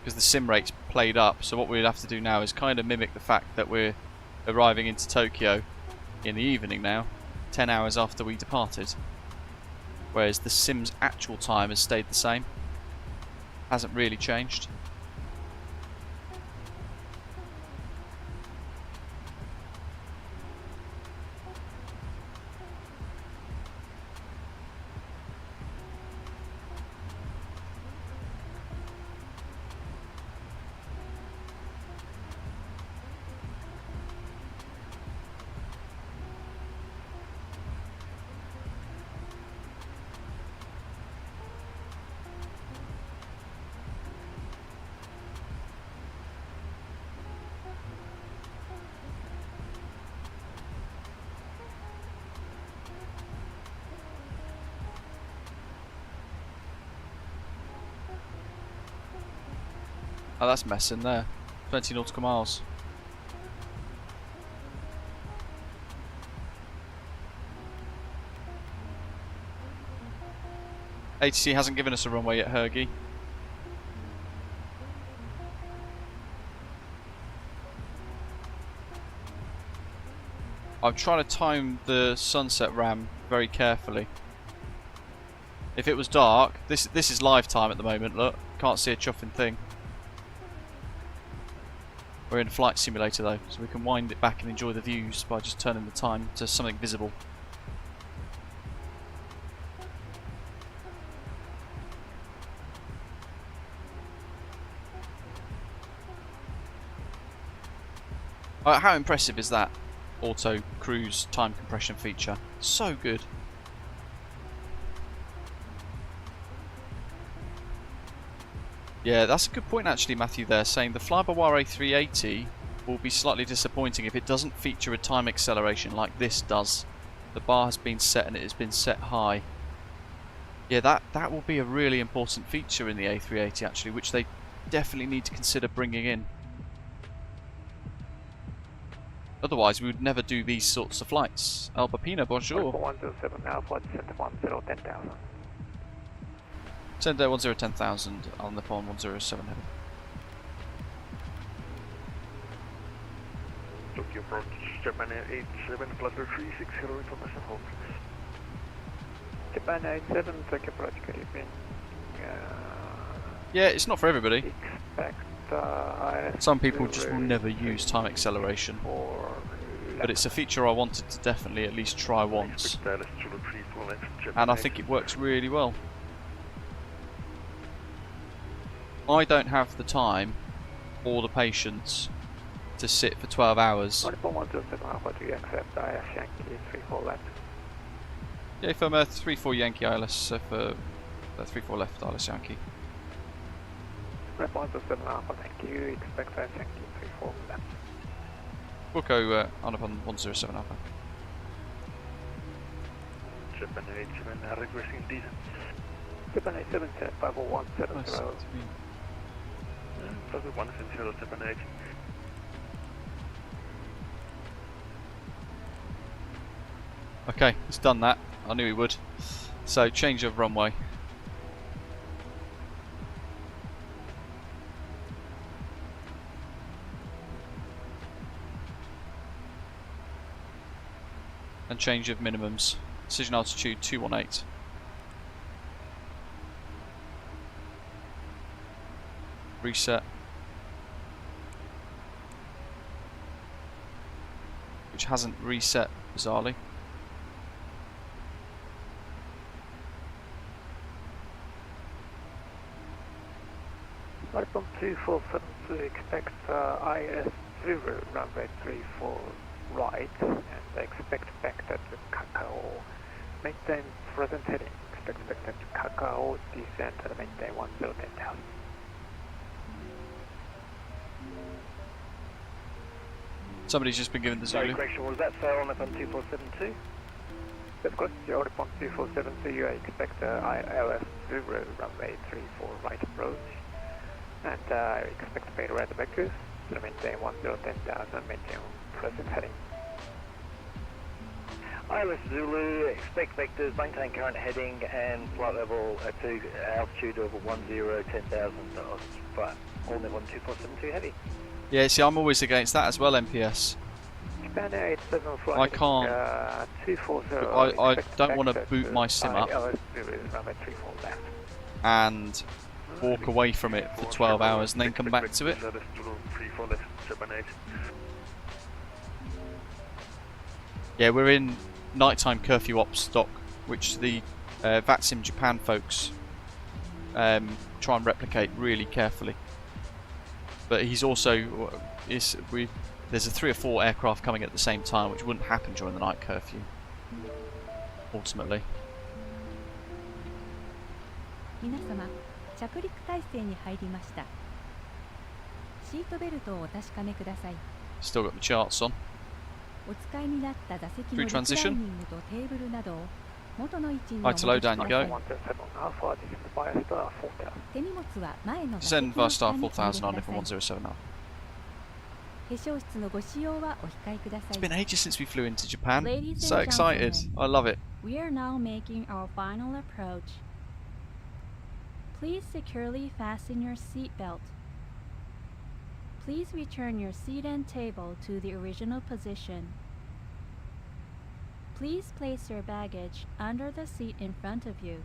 because the sim rate's played up, so what we'd have to do now is kind of mimic the fact that we're arriving into Tokyo in the evening now, 10 hours after we departed, whereas the sim's actual time has stayed the same, hasn't really changed. Oh, that's messing there. 20 nautical miles. ATC hasn't given us a runway yet, Hergy. I'm trying to time the sunset ram very carefully. If it was dark, this is live time at the moment, look. Can't see a chuffing thing. We're in a flight simulator though, so we can wind it back and enjoy the views by just turning the time to something visible. How impressive is that AutoCruise time compression feature? So good. Yeah, that's a good point actually, Matthew, there, saying the fly-by-wire A380 will be slightly disappointing if it doesn't feature a time acceleration like this does. The bar has been set and it has been set high. Yeah, that will be a really important feature in the A380 actually, which they definitely need to consider bringing in. Otherwise, we would never do these sorts of flights. Albapina, bonjour. 107 Alpha, descent 10,000. Send 10,000 on the phone 107 heavy. Tokyo approach, Japan 87, Flutter 360, information hold. Japan 87, Tokyo approach, good evening. Yeah, it's not for everybody. Expect Some people just will never use time acceleration. But it's a feature I wanted to definitely at least try once. And I think it works really well. I don't have the time or the patience to sit for 12 hours. Yeah, from 3-4 Yankee ILS, so for 3-4 left ILS Yankee. 107 Alpha, thank you. Expect Yankee 3-4 left. We'll go on up on 107 Alpha. Japan 87, regressing descent. Japan 87, 50170. Flutter 170, Japan 80. Okay, it's done that. I knew he would. So change of runway. And change of minimums. Decision altitude 218. Reset. Which hasn't reset, bizarrely. From 2472, expect IS0 runway 34 right, and expect vector to Kakao. Maintain present heading. Expect vector to Kakao, descent and maintain 10,000. Somebody's just been given the Zulu. Correction, was that fair on upon 2472? That's correct, you're upon 2472, you expect ILS0 runway 34 right approach. And expect fade right vectors, so maintain 10,000, maintain present heading. ILS Zulu, expect vectors, maintain current heading and flight level to altitude of 10,000 flight. All level 2472 heavy. Yeah, see, I'm always against that as well, MPS. Japan 87 flight. I can't. 240. I don't want to boot my sim up ILS Zulu runway 34 left. and walk away from it for 12 hours and then come back to it. Yeah, we're in nighttime curfew ops stock, which the VATSIM Japan folks try and replicate really carefully. But he's also there's a 3 or 4 aircraft coming at the same time, which wouldn't happen during the night curfew. Ultimately. 皆様、着陸態勢に入りました。シートベルトをお確かめください。 Still got the charts on. お使いになった座席の Through リクライ transition. ニングとテーブルなどを元の位置に Right, to low down you お戻しくだ go. さい。手荷物は前の座席 Send の via 下 star にお入れ 4000 on くだ if さい。 107 now. 化粧室のご使用はお控えくださ It's い。 been ages since we flew into Japan. Ladies and So excited. gentlemen. I love it. We are now making our final approach. Please securely fasten your seat belt. Please return your seat and table to the original position. Please place your baggage under the seat in front of you.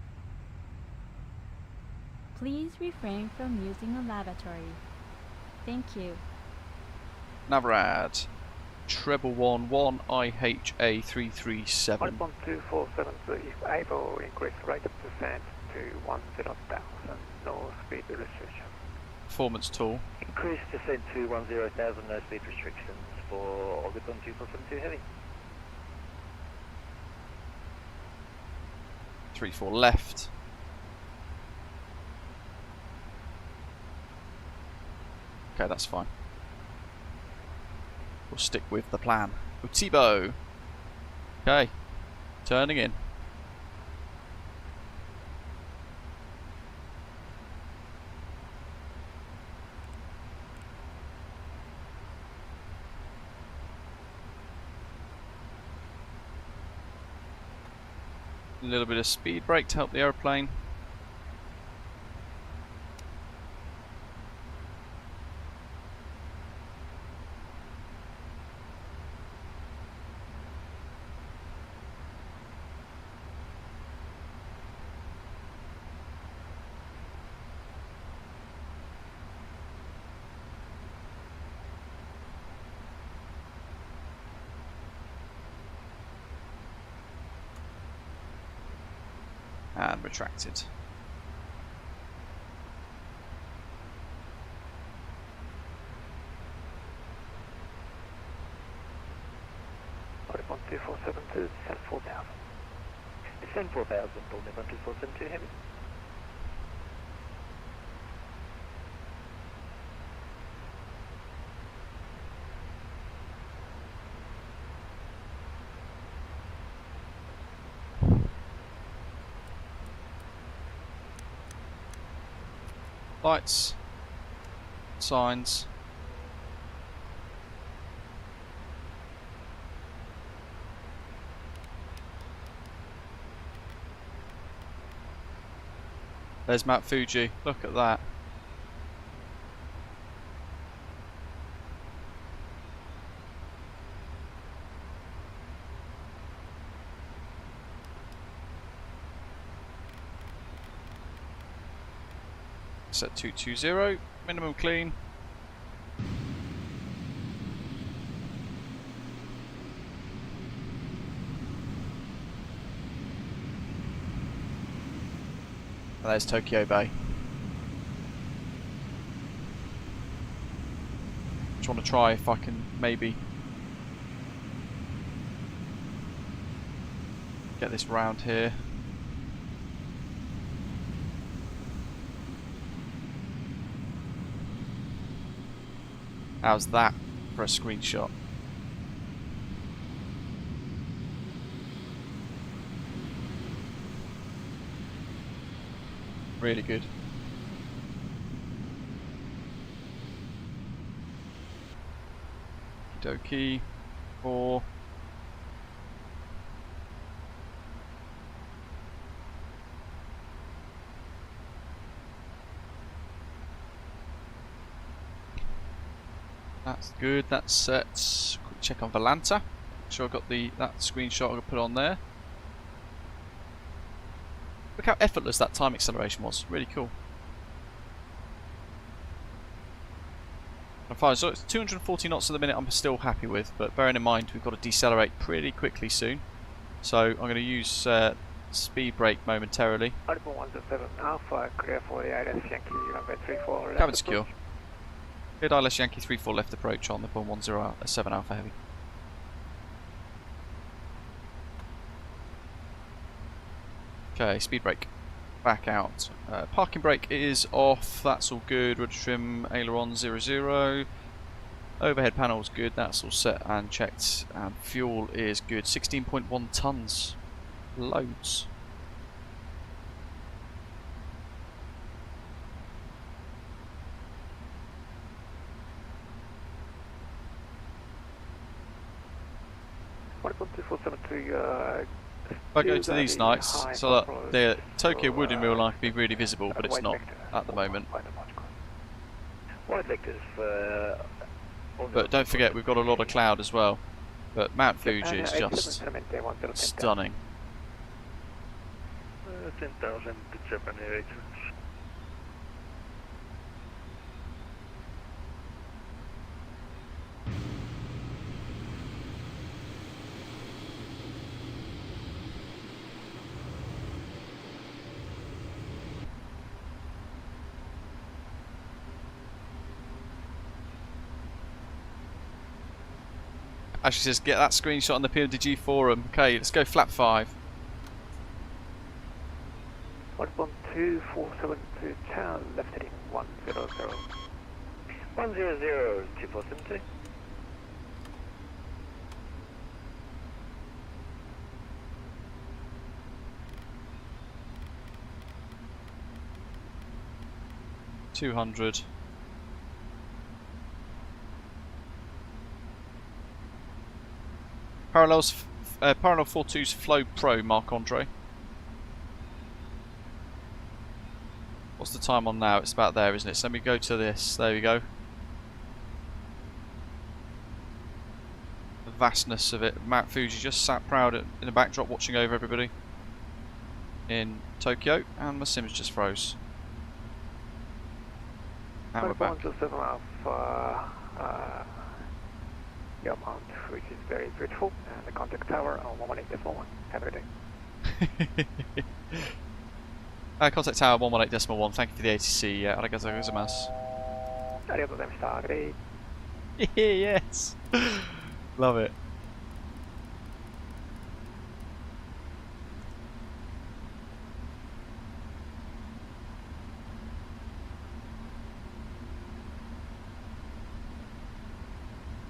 Please refrain from using a lavatory. Thank you. Navrad. Treble 11 IHA 337. 1.2473, if able, increase rate of descent to 10,000, no speed restriction. Performance tool. Increase descent to 10,000, no speed restrictions for Orbicon 2472 heavy. 3-4 left. Okay, that's fine. We'll stick with the plan. Utibo. Okay, turning in. A little bit of speed brake to help the aeroplane. And retracted. Audubon 2472, descend 4000. Descend 4000, Audubon 2472 heavy. Lights, signs. There's Mount Fuji. Look at that. Set 220, minimum clean. And there's Tokyo Bay. Just want to try if I can maybe get this round here. How's that for a screenshot? Really good. Doki 4. That's good, that's set. Quick check on Volanta. Make sure I got that screenshot I put on there. Look how effortless that time acceleration was. Really cool. And fine, so it's 240 knots at the minute I'm still happy with, but bearing in mind we've got to decelerate pretty quickly soon. So I'm going to use speed brake momentarily. Audubon 107 Alpha, clear for the ILS Yankee runway 34 left. Cabin secure. Cleared ILS Yankee 34 left approach on the 107 Alpha Heavy. Okay, speed brake. Back out. Parking brake is off. That's all good. Rudder trim, aileron 00. Overhead panel's good. That's all set and checked. And fuel is good. 16.1 tons. Loads. Audubon 2472, If I go to these nights, so that the Tokyo would in real life be really visible, but it's not at the moment. White vectors for... But don't forget, we've got a lot of cloud as well. But Mount Fuji is just stunning. 10,000 to Japan Air. Actually says get that screenshot on the PMDG forum. Okay, let's go flap 5. Audubon 2472, channel left heading 100. 100-2472. $200. Parallel 42's Flow Pro, Marc-Andre. What's the time on now? It's about there, isn't it? So let me go to this. There we go. The vastness of it. Mount Fuji just sat proud in the backdrop watching over everybody in Tokyo, and my Sims just froze. And we're back. 7 off your mount, which is very beautiful, and the contact tower on 118.1. Have a good day. Contact tower 118.1. Thank you for the ATC. Arigatou gozaimasu. Arigatou gozaimashita. Good day. Yes. Love it.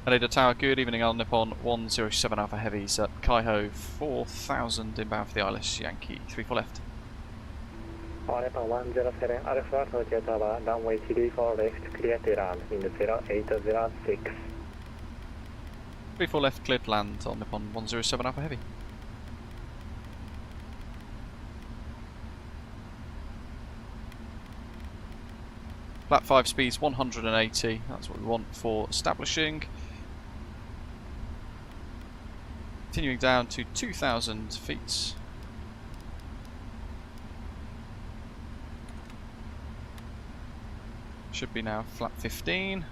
Haneda Tower, good evening, Al Nippon 107 Alpha Heavies at Kaiho 4000 inbound for the Isles, Yankee 34 left. Al Nippon 107 Alpha, Tokyo Tower, runway 34 left, clear to land, wind 0806. 34 left, cleared to land, Al Nippon 107 Alpha Heavy. Flat 5 speeds 180, that's what we want for establishing. Continuing down to 2,000 feet. Should be now flat 15.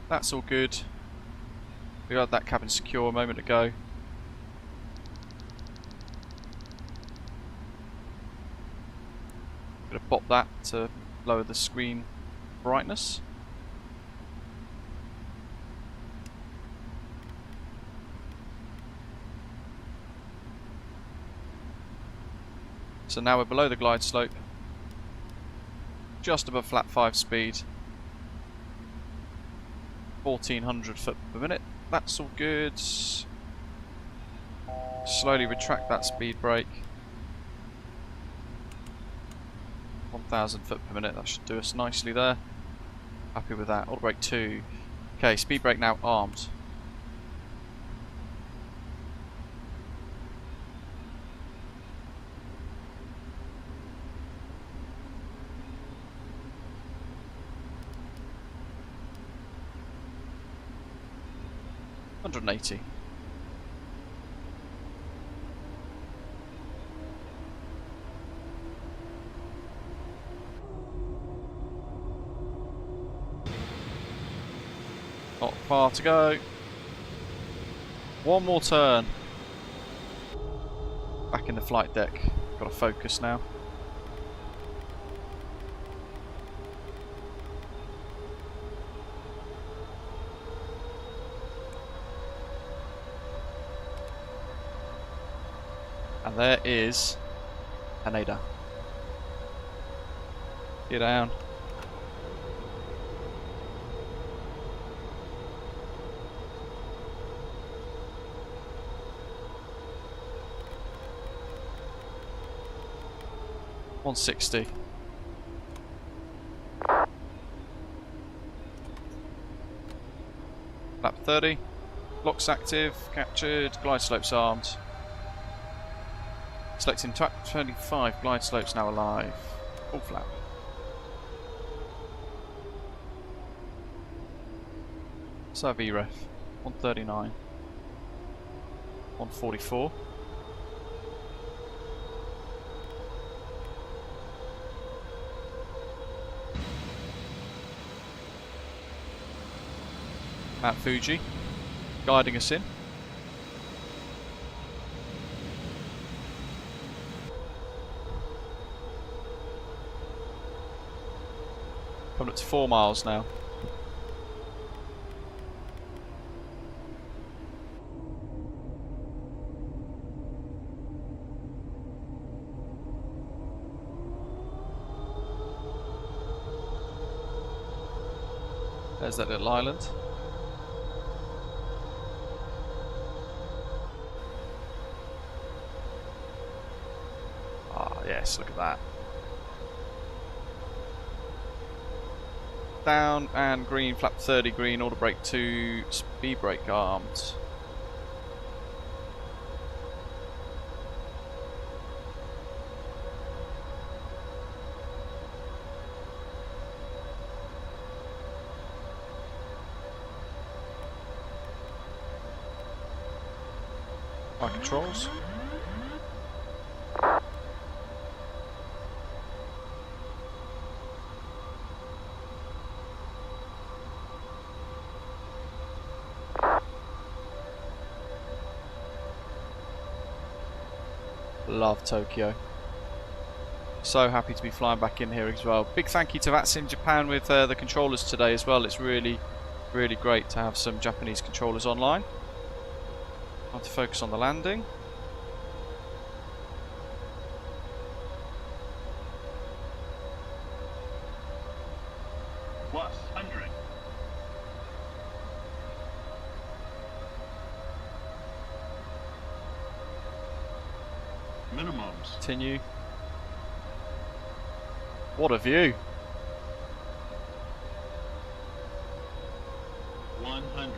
That's all good. We got that cabin secure a moment ago. Gonna pop that to lower the screen brightness. So now we're below the glide slope, just above flat 5 speed, 1400 foot per minute. That's all good. Slowly retract that speed brake. 1000 foot per minute, that should do us nicely there. Happy with that. Auto brake 2. Okay, speed brake now armed. $180. Not far to go. One more turn. Back in the flight deck. Got to focus now. And there is Haneda. Get down. $160. Lap 30. Locks active. Captured. Glide slopes armed. Selecting 25 glide slopes now alive. Full flap. So VREF 139. 144. Mount Fuji guiding us in. Coming up to 4 miles now. There's that little island. Ah, yes, look at that. Down and green, flap 30 green, auto brake 2, speed brake armed. My controls. Love Tokyo. So happy to be flying back in here as well. Big thank you to VATSIM Japan with the controllers today as well. It's really great to have some Japanese controllers online. I have to focus on the landing. Plus 100. Minimums. Continue. What a view. 100.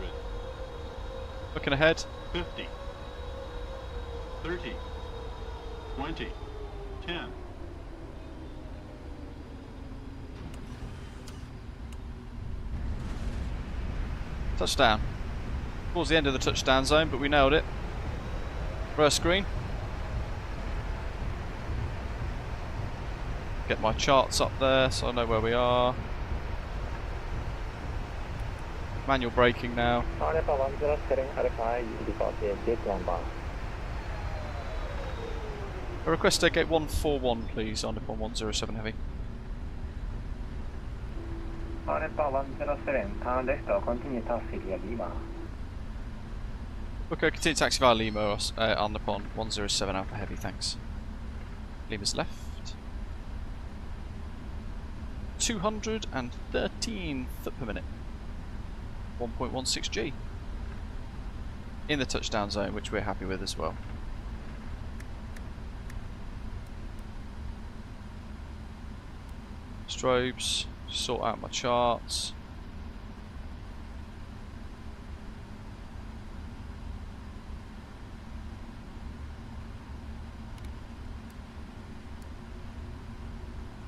Looking ahead. 50. 30. 20. 10. Touchdown. Towards the end of the touchdown zone, but we nailed it. First screen. Get my charts up there so I know where we are. Manual braking now. Alpha 107 Alpha, you report Jet ANA. A request to gate 141 please on Nippon 107 Heavy. Alpha 107, turn left, continue taxi via Lima. Okay, continue taxi via Lima on Nippon 107 Alpha Heavy, thanks. Lima's left. 213 foot per minute. 1.16 G. In the touchdown zone, which we're happy with as well. Strobes, sort out my charts.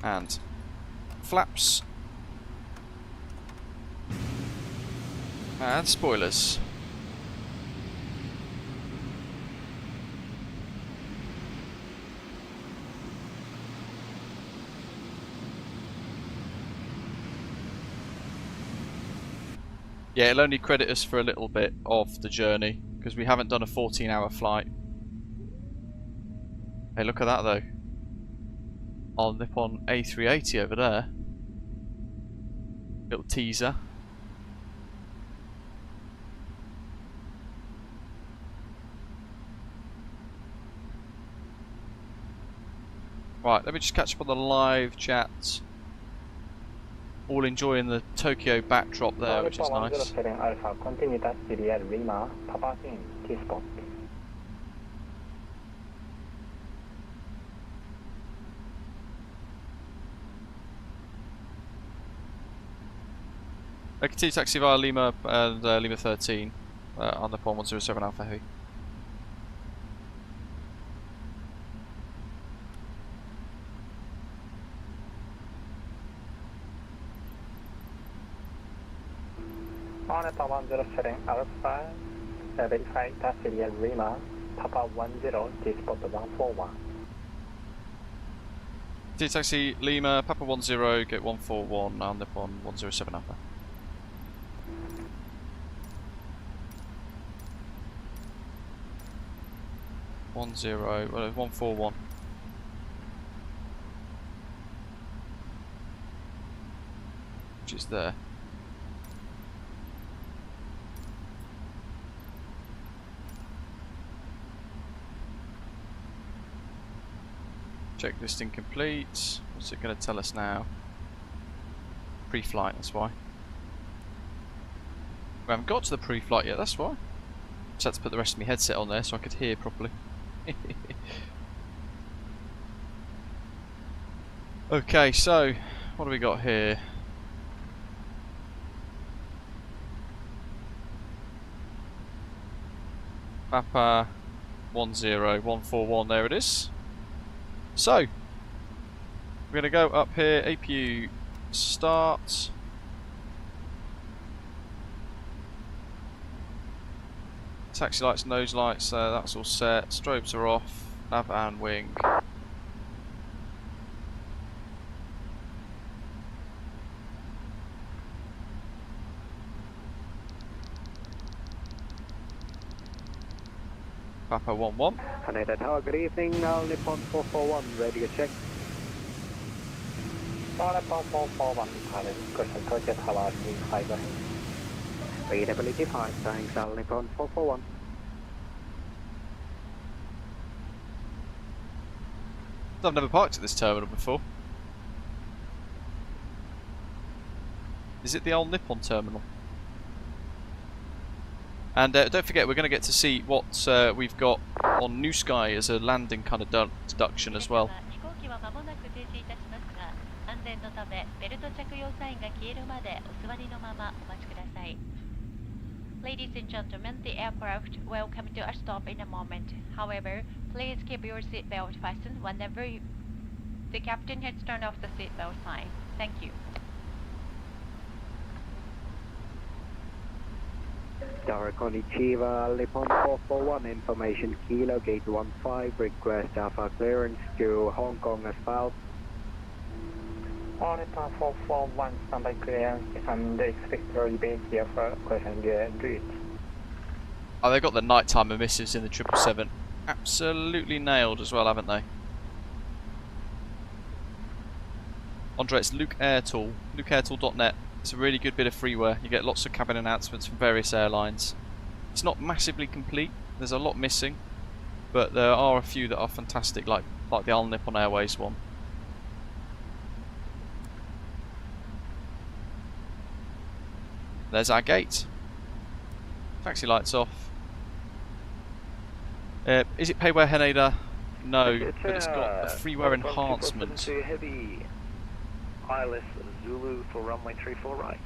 And flaps. And spoilers. Yeah, it'll only credit us for a little bit of the journey because we haven't done a 14-hour flight. Hey, look at that though. I'll nip on A380 over there. Little teaser. Right, let me just catch up on the live chat. All enjoying the Tokyo backdrop there, which is nice. 107 Alpha, continue taxi via Lima, Papa in T-spot. Continue taxi via Lima and Lima 13 on the Nippon 107 Alpha Heavy. Alpha 107 Alpha, verify taxi via Lima, Papa 10, T-spot 141. Continue taxi Lima, Papa 10, get 141 on the Nippon 107 Alpha. Well, 141. Which is there. Checklist incomplete. What's it going to tell us now? Pre-flight, that's why. We haven't got to the pre-flight yet, that's why. Just had to put the rest of my headset on there so I could hear properly. Okay, so what do we got here? Papa 10141, there it is. So we're going to go up here, APU start. Taxi lights, nose lights, that's all set. Strobes are off. Nav and wing. Papa 11. Haneda Tower, good evening. All Nippon 441, ready to check. All Nippon 441, Tokyo Tower, 5 ahead. Readability 5, thanks. All Nippon 441. I've never parked at this terminal before. Is it the old Nippon terminal? And don't forget, we're going to get to see what we've got on New Sky as a landing kind of deduction as well. Ladies and gentlemen, the aircraft will come to a stop in a moment. However, please keep your seatbelt fastened whenever the captain has turned off the seatbelt sign. Thank you. Tower Konnichiwa, Nippon 441, information Kilo Gate 15, request Alpha clearance to Hong Kong asphalt. All Nippon 441, standby clearance and expect early base here for question route. Oh, they've got the nighttime emissives in the 777. Absolutely nailed as well, haven't they? Andre, it's Luke Airtool, lukeairtool.net. It's a really good bit of freeware. You get lots of cabin announcements from various airlines. It's not massively complete. There's a lot missing, but there are a few that are fantastic, like the All Nippon Airways one. There's our gate. Taxi lights off. Is it Payware Haneda? No, but it's got a freeware enhancement. Heavy ILS Zulu for runway 34 right.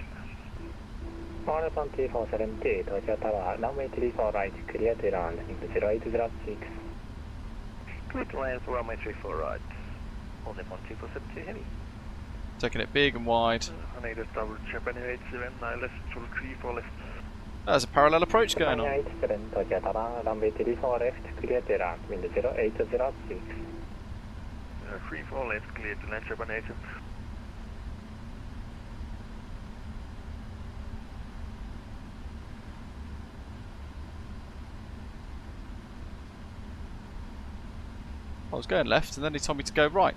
All Nippon 2472, Tokyo Tower, runway 34 right, clear to land, 0806. Clear to land for runway 34 right. All Nippon 2472 heavy. Taking it big and wide. Haneda double Japan 87, ILS Zulu 34 left. There's a parallel approach going on. 87, Tokyo Tower, runway 34 left, clear to land, wind 0806. 34 left, clear to land, Japan 87. I was going left and then he told me to go right.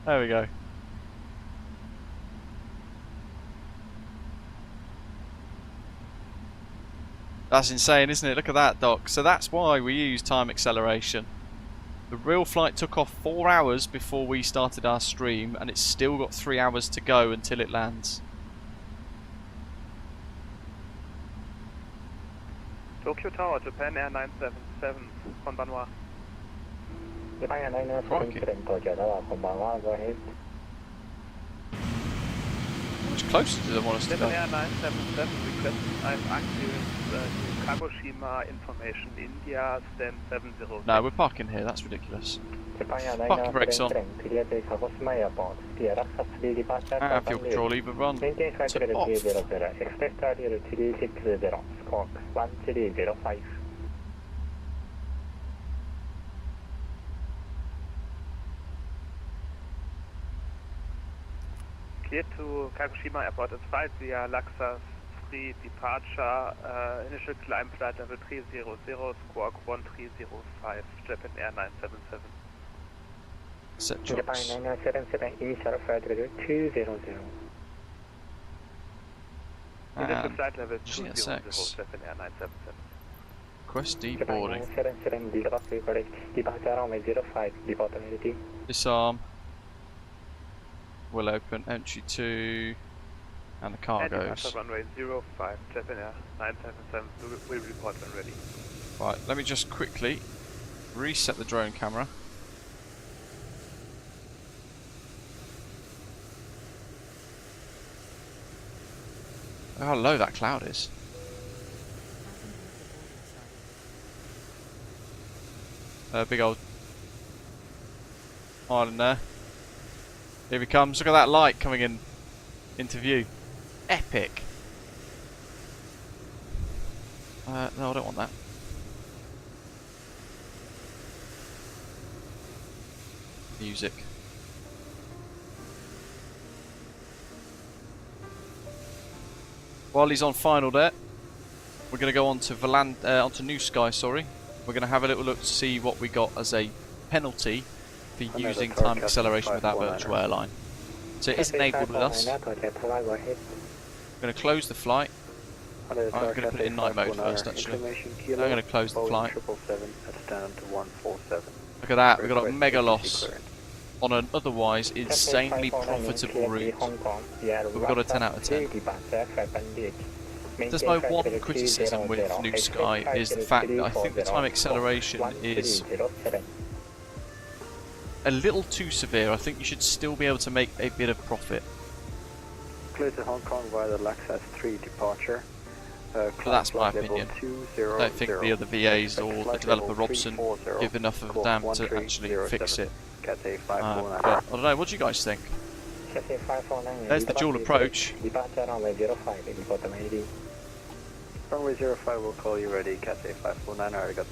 There we go. That's insane, isn't it? Look at that, Doc. So that's why we use time acceleration. The real flight took off 4 hours before we started our stream, and it's still got 3 hours to go until it lands. Tokyo Tower, Japan Air 977, konbanwa. Japan Air 977, Tokyo Tower, konbanwa, go ahead. How much closer do they want us to go? Japan Air 977, request I'm active Kagoshima information, India, stand 70. No, we're parking here, that's ridiculous. Japan Air Parking brakes on. 977, clear to Kagoshima Airport, steer Laksa 3 departure. Fuel control either run. Maintain flight to level off. 300, expect earlier 360, squawk 1305. Clear to Kagoshima Airport, asphalt via Laksa 3 departure, initial climb flight level 300, squawk 1305, Japan Air 977. Set Japan drops. 977, initial flight level 200. Initial And flight level GSX. 200, Japan Air 977. request Japan deboarding. 977, departure correct, departure runway 05, deport amenity. Disarm. Will open. Entry to And the car goes. Runway 05, Japan Air 977, will report when ready. Right, let me just quickly reset the drone camera. Look how low that cloud is. Big old island there. Here he comes. Look at that light coming into view. Epic. No, I don't want that. Music. While he's on final there, we're going to go on to onto New Sky. Sorry, we're going to have a little look to see what we got as a penalty for using time acceleration with our virtual airline. So it is enabled with us. I'm going to close the flight. I'm going to put it in night mode first, actually. I'm going to close the flight. Look at that, we've got a mega loss on an otherwise insanely profitable route. But we've got a 10 out of 10. There's my one criticism with New Sky is the fact that I think the time acceleration is a little too severe. I think you should still be able to make a bit of profit. Clear to Hong Kong via the Lexus 3 departure. But that's my opinion. I don't think the other VAs or the developer Robson give enough of a damn to actually fix it. But I don't know, what do you guys think? There's the dual approach. Runway 05 will call you ready, Cathay 549, arigato.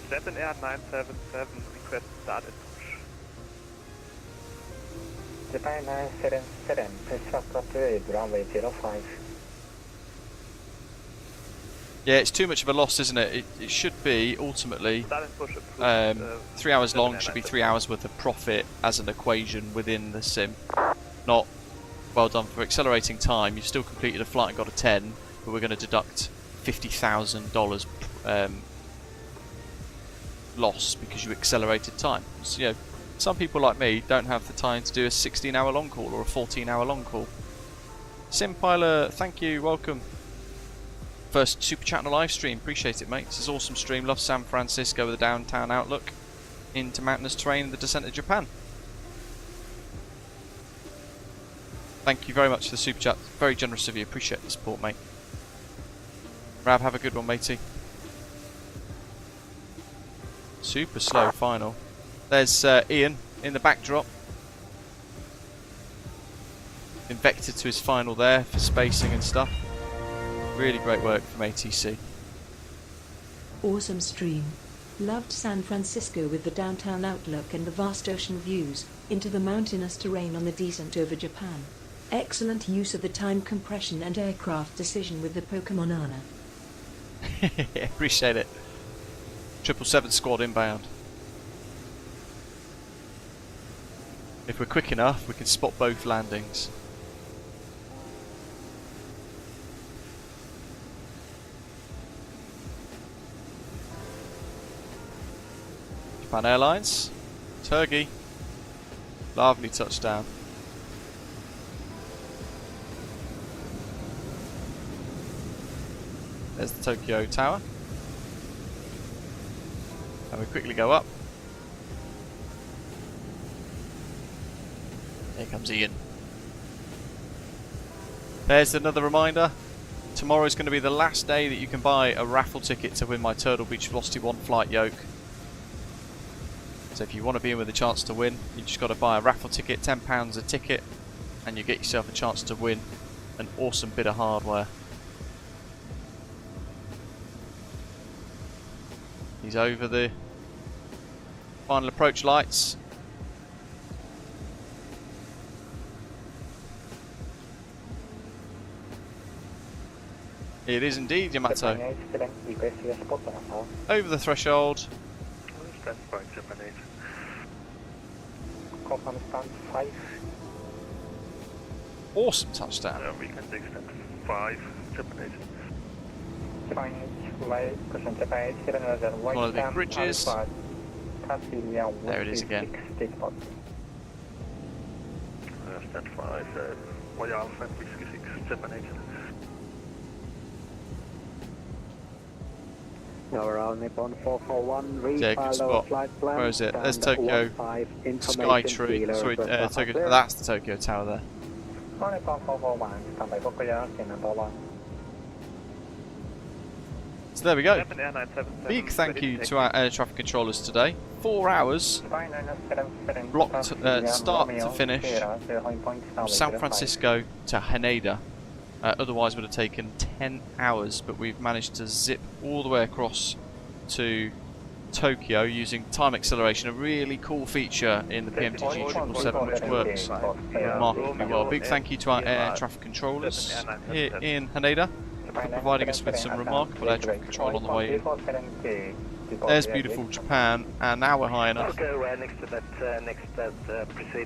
Japan Air 977, request start and push. Japan 977, push to runway 05. Yeah, it's too much of a loss, isn't it? It should be, ultimately, 3 hours long, should be 3 hours worth of profit as an equation within the sim. Not, well done for accelerating time, you've still completed a flight and got a 10, but we're going to deduct $50,000 loss because you accelerated time. So, you know, some people like me don't have the time to do a 16-hour long haul or a 14-hour long haul. Sim Pilot, thank you, welcome. First super chat on a live stream, appreciate it, mate. This is an awesome stream. Love San Francisco with a downtown outlook into mountainous terrain and the descent of Japan. Thank you very much for the super chat. Very generous of you. Appreciate the support, mate. Rab, have a good one, matey. Super slow final. There's Ian in the backdrop. Invected to his final there for spacing and stuff. Really great work from ATC. Awesome stream. Loved San Francisco with the downtown outlook and the vast ocean views into the mountainous terrain on the descent over Japan. Excellent use of the time compression and aircraft decision with the Pokemon ANA. Appreciate it. 777 squad inbound. If we're quick enough, we can spot both landings. Japan Airlines, Turkey, lovely touchdown. There's the Tokyo Tower. And we quickly go up. Here comes Ian. There's another reminder. Tomorrow's going to be the last day that you can buy a raffle ticket to win my Turtle Beach Velocity 1 flight yoke. So if you want to be in with a chance to win, you just got to buy a raffle ticket, £10 a ticket, and you get yourself a chance to win an awesome bit of hardware. He's over the final approach lights. It is indeed Yamato. Over the threshold. Awesome touchdown. Yeah, we can take stand 5, Japan 8. One of the big bridges. There it is again. Stand 5, Royal Flight 6678. Yeah, good spot. Where is it? There's Tokyo Sky Tree. Sorry, Tokyo. That's the Tokyo Tower there. So there we go. Big thank you to our air traffic controllers today. 4 hours, blocked start to finish, from San Francisco to Haneda. Otherwise would have taken 10 hours, but we've managed to zip all the way across to Tokyo using time acceleration, a really cool feature in the PMDG 777 which works remarkably well. Big thank you to our air traffic controllers here in Haneda for providing us with some remarkable air traffic control on the way in. There's beautiful Japan, and now we're high enough. Maybe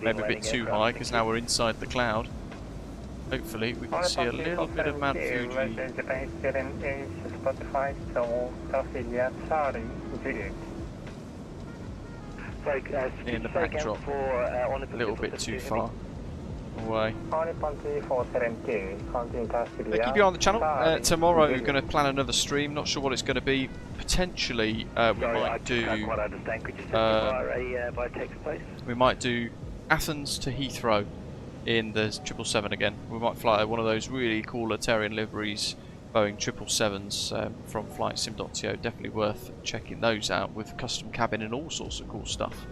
a bit too high because now we're inside the cloud. Hopefully we can see a little bit of Mount Fuji in the backdrop. A little bit too far away. Keep you on the channel. Tomorrow we're going to plan another stream. Not sure what it's going to be. Potentially we might do Athens to Heathrow in the 777 again. We might fly one of those really cool Atarian liveries, Boeing 777s from flightsim.to. Definitely worth checking those out with custom cabin and all sorts of cool stuff.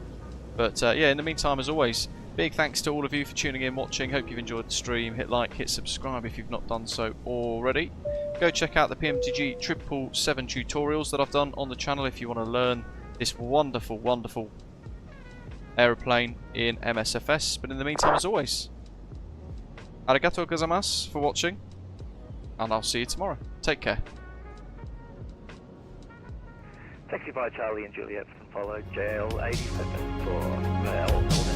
But yeah, in the meantime, as always, big thanks to all of you for tuning in, watching. Hope you've enjoyed the stream. Hit like, hit subscribe if you've not done so already. Go check out the PMDG 777 tutorials that I've done on the channel if you want to learn this wonderful, wonderful aeroplane in MSFS. But in the meantime, as always, arigatou gozaimasu for watching, and I'll see you tomorrow. Take care. Taxi by Charlie and Juliet, followed JL 87 for